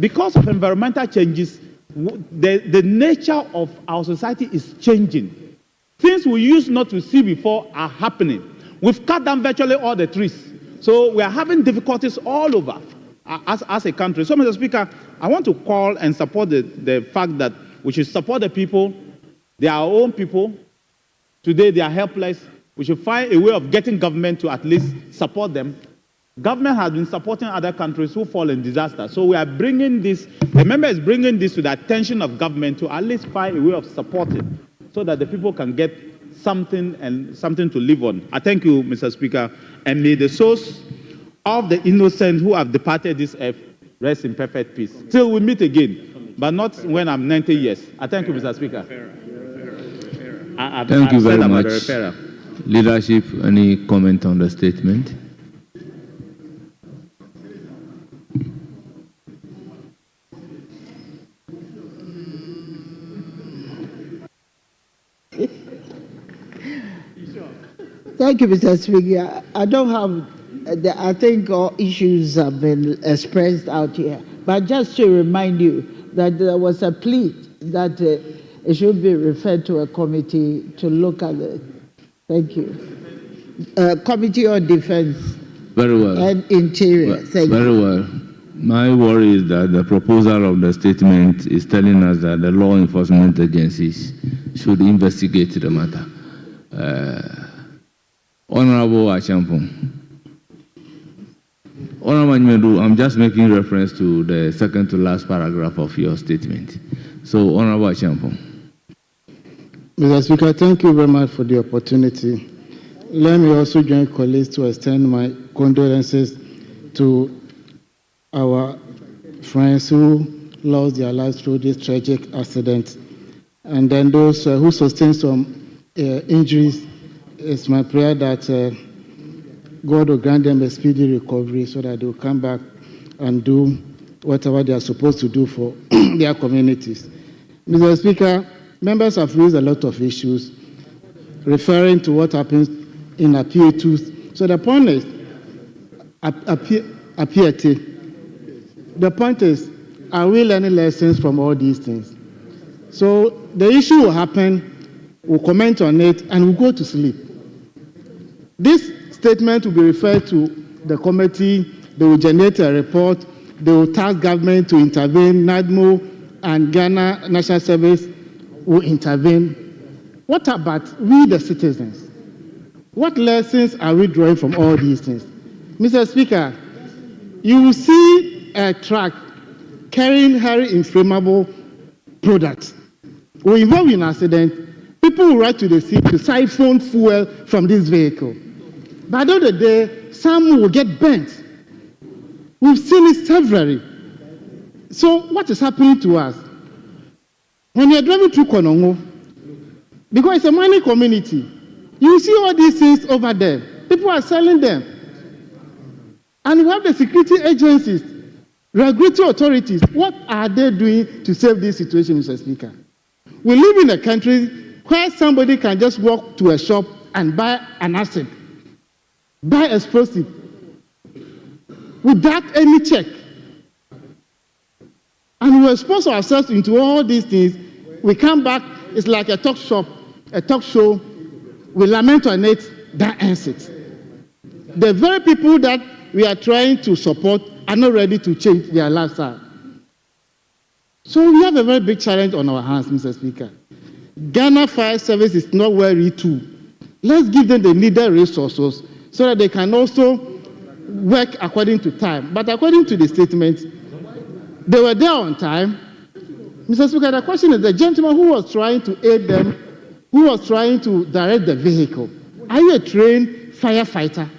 Because of environmental changes, the nature of our society is changing. Things we used not to see before are happening. We've cut down virtually all the trees. So we are having difficulties all over as a country. So, Mr. Speaker, I want to call and support the fact that we should support the people. They are our own people. Today they are helpless. We should find a way of getting government to at least support them. Government has been supporting other countries who fall in disaster. So we are bringing this, the member is bringing this to the attention of government to at least find a way of supporting so that the people can get something and something to live on. I thank you, Mr. Speaker, and may the souls of the innocent who have departed this earth rest in perfect peace. Till we meet again, but not when I'm 90 years. I thank you, Mr. Speaker. Thank you very much. Leadership, any comment on the statement? Thank you, Mr. Speaker. I don't have, I think all issues have been expressed out here. But just to remind you that there was a plea that it should be referred to a committee to look at it. Thank you. Committee on Defense. Very well. And Interior. Thank you. Very well. My worry is that the proposal of the statement is telling us that the law enforcement agencies should investigate the matter. Honorable Achampong. Honorable Nyedu, I'm just making reference to the second to last paragraph of your statement. So, Honorable Achampong. Mr. Speaker, thank you very much for the opportunity. Let me also join colleagues to extend my condolences to our friends who lost their lives through this tragic accident. And then those who sustained some injuries, it's my prayer that God will grant them a speedy recovery so that they will come back and do whatever they are supposed to do for their communities. Mr. Speaker, members have raised a lot of issues referring to what happens in Appeal 2. So the point is, the point is, are we learning lessons from all these things? So the issue will happen, we'll comment on it, and we'll go to sleep. This statement will be referred to the committee, they will generate a report, they will task government to intervene, NADMO and Ghana National Service will intervene. What about we, the citizens? What lessons are we drawing from all these things? Mr. Speaker, you will see a truck carrying highly inflammable products. We're involved in an accident, people will ride to the sea to siphon fuel from this vehicle. By the end of the day, some will get burnt. We've seen it severally. So what is happening to us? When you're driving through Konongo, because it's a mining community, you see all these things over there. People are selling them. And we have the security agencies Regulatory authorities, what are they doing to save this situation, Mr. Speaker? We live in a country where somebody can just walk to a shop and buy an acid, buy explosive, without any check. And we expose ourselves into all these things. We come back, it's like a talk show, we lament on it, that ends it. The very people that we are trying to support are not ready to change their lifestyle. So we have a very big challenge on our hands, Mr. Speaker. Ghana Fire Service is not well retooled. Let's give them the needed resources so that they can also work according to time. But according to the statement, they were there on time. Mr. Speaker, the question is the gentleman who was trying to aid them, who was trying to direct the vehicle, are you a trained firefighter?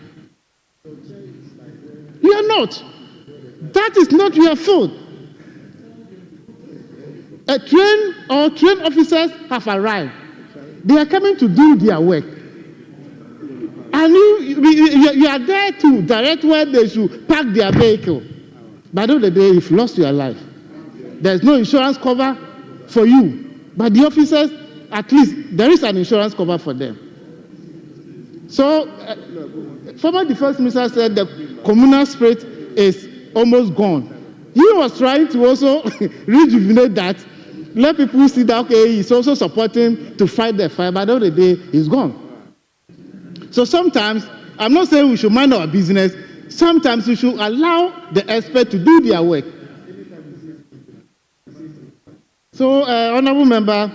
You are not. That is not your fault. A trained officers have arrived. They are coming to do their work. And you are there to direct where they should park their vehicle. By the end of the day, you've lost your life. There's no insurance cover for you. But the officers, at least, there is an insurance cover for them. So, former Defense Minister said the communal spirit is almost gone. He was trying to also rejuvenate that, let people see that, okay, he's also supporting to fight the fire, but at the end of the day, he's gone. So sometimes, I'm not saying we should mind our business, sometimes we should allow the experts to do their work. So, Honorable Member,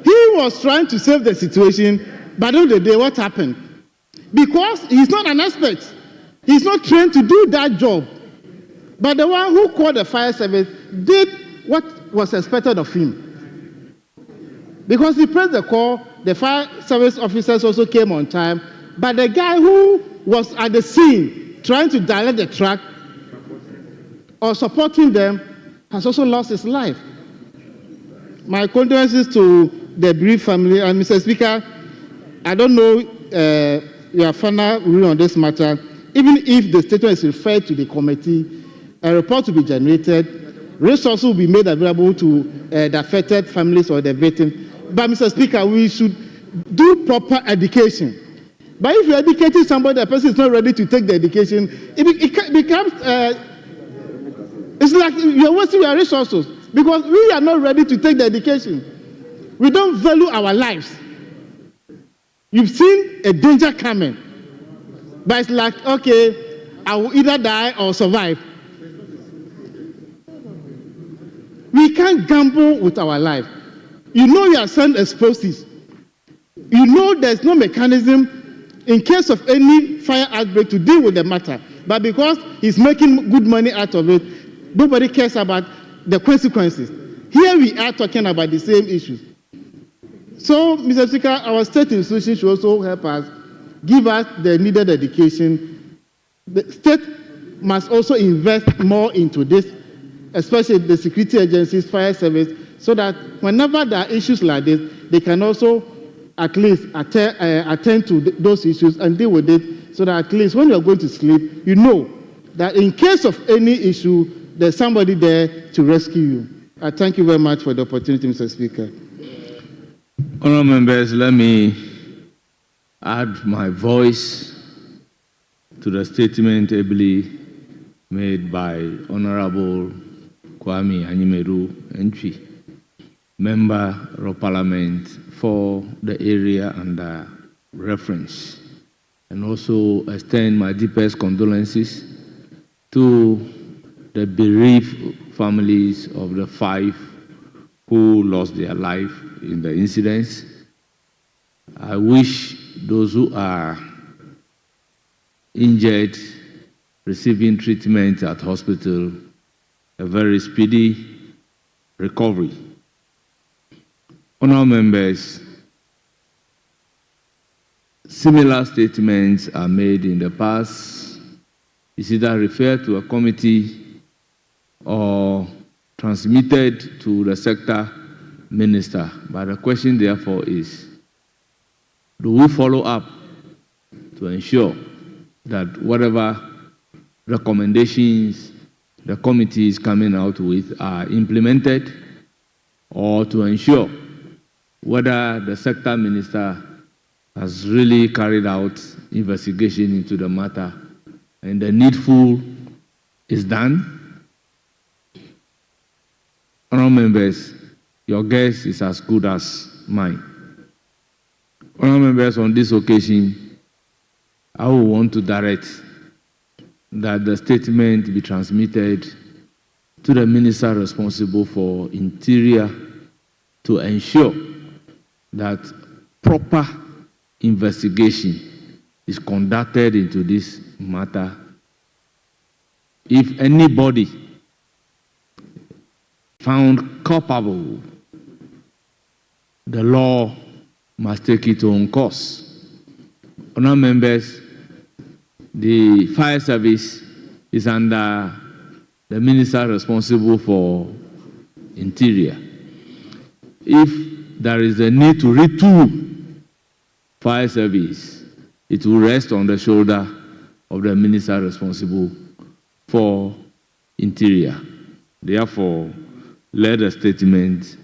he was trying to save the situation, but at the end of the day, what happened? Because he's not an expert. He's not trained to do that job. But the one who called the fire service did what was expected of him. Because he pressed the call, the fire service officers also came on time, but the guy who was at the scene trying to direct the truck or supporting them has also lost his life. My condolences to the bereaved family. And Mr. Speaker, I don't know your final ruling on this matter. Even if the statement is referred to the committee, a report will be generated, resources will be made available to the affected families or the victims. But Mr. Speaker, we should do proper education. But if you're educating somebody, the person is not ready to take the education, it becomes, it's like you're wasting your resources because we are not ready to take the education. We don't value our lives. You've seen a danger coming, but it's like, okay, I will either die or survive. We can't gamble with our life. You know you are sent explosives. You know there's no mechanism in case of any fire outbreak to deal with the matter. But because he's making good money out of it, nobody cares about the consequences. Here we are talking about the same issues. So, Mr. Speaker, our state institutions should also help us, give us the needed education. The state must also invest more into this, especially the security agencies, fire service, so that whenever there are issues like this, they can also at least attend to those issues and deal with it, so that at least when you're going to sleep, you know that in case of any issue, there's somebody there to rescue you. I thank you very much for the opportunity, Mr. Speaker. Honourable members, let me add my voice to the statement ably made by Honourable Kwame Anyimeru Entry, Member of Parliament for the area under reference, and also extend my deepest condolences to the bereaved families of the 5 who lost their life in the incidents. I wish those who are injured, receiving treatment at hospital, a very speedy recovery. Honourable members, similar statements are made in the past. It's either referred to a committee or transmitted to the sector minister. But the question therefore is, do we follow up to ensure that whatever recommendations the committee is coming out with are implemented, or to ensure whether the sector minister has really carried out investigation into the matter and the needful is done? Honourable members, your guess is as good as mine. Honourable members, on this occasion, I will want to direct that the statement be transmitted to the minister responsible for Interior to ensure that proper investigation is conducted into this matter. If anybody found culpable, the law must take its own course. Honourable members, the fire service is under the minister responsible for Interior. If there is a need to retool fire service, it will rest on the shoulder of the minister responsible for Interior. Therefore, let the statement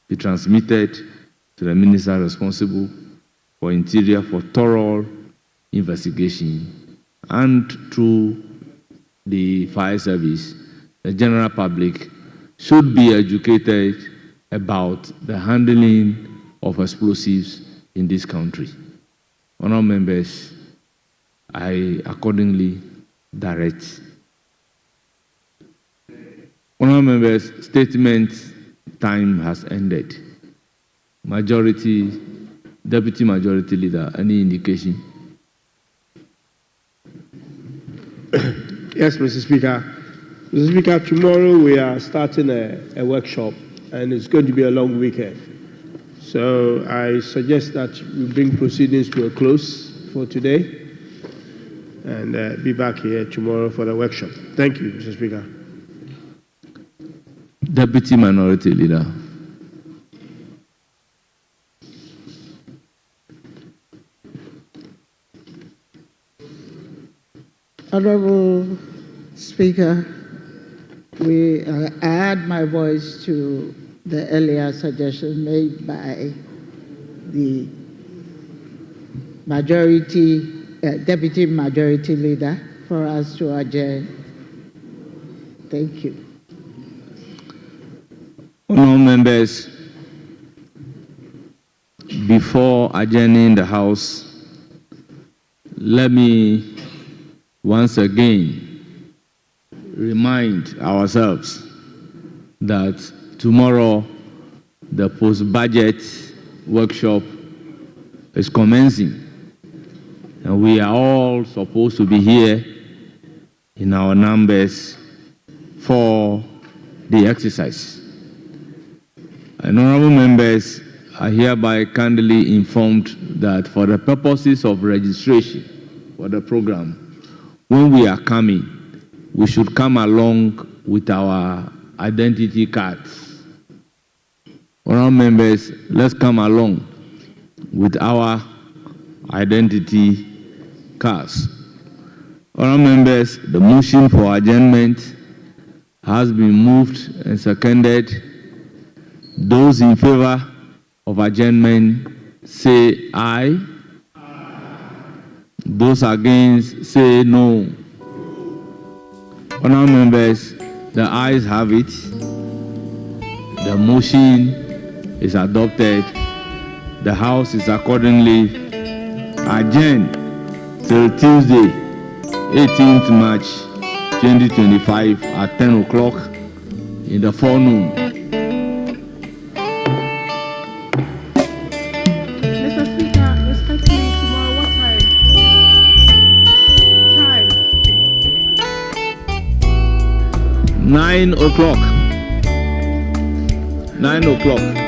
be transmitted to the minister responsible for Interior for thorough investigation, and through the fire service, the general public should be educated about the handling of explosives in this country. Honourable members, I accordingly direct. Honourable members, statement time has ended. Majority, Deputy Majority Leader, any indication? Yes, Mr. Speaker. Mr. Speaker, tomorrow we are starting a workshop, and it's going to be a long weekend. So I suggest that we bring proceedings to a close for today and be back here tomorrow for the workshop. Thank you, Mr. Speaker. Deputy Minority Leader. Honorable Speaker, I add my voice to the earlier suggestion made by the Deputy Majority Leader for us to adjourn. Thank you. Honourable members, before adjourning the House, let me once again remind ourselves that tomorrow the post-budget workshop is commencing, and we are all supposed to be here in our numbers for the exercise. And honourable members are hereby kindly informed that for the purposes of registration for the program, when we are coming, we should come along with our identity cards. Honourable members, let's come along with our identity cards. Honourable members, the motion for adjournment has been moved and seconded. Those in favor of adjournment say aye. Those against say no. Honourable members, the ayes have it. The motion is adopted. The House is accordingly adjourned till Tuesday, 18th March 2025 at 10 o'clock in the forenoon. Mr. Speaker, respectfully, tomorrow what time? 9 o'clock. 9 o'clock.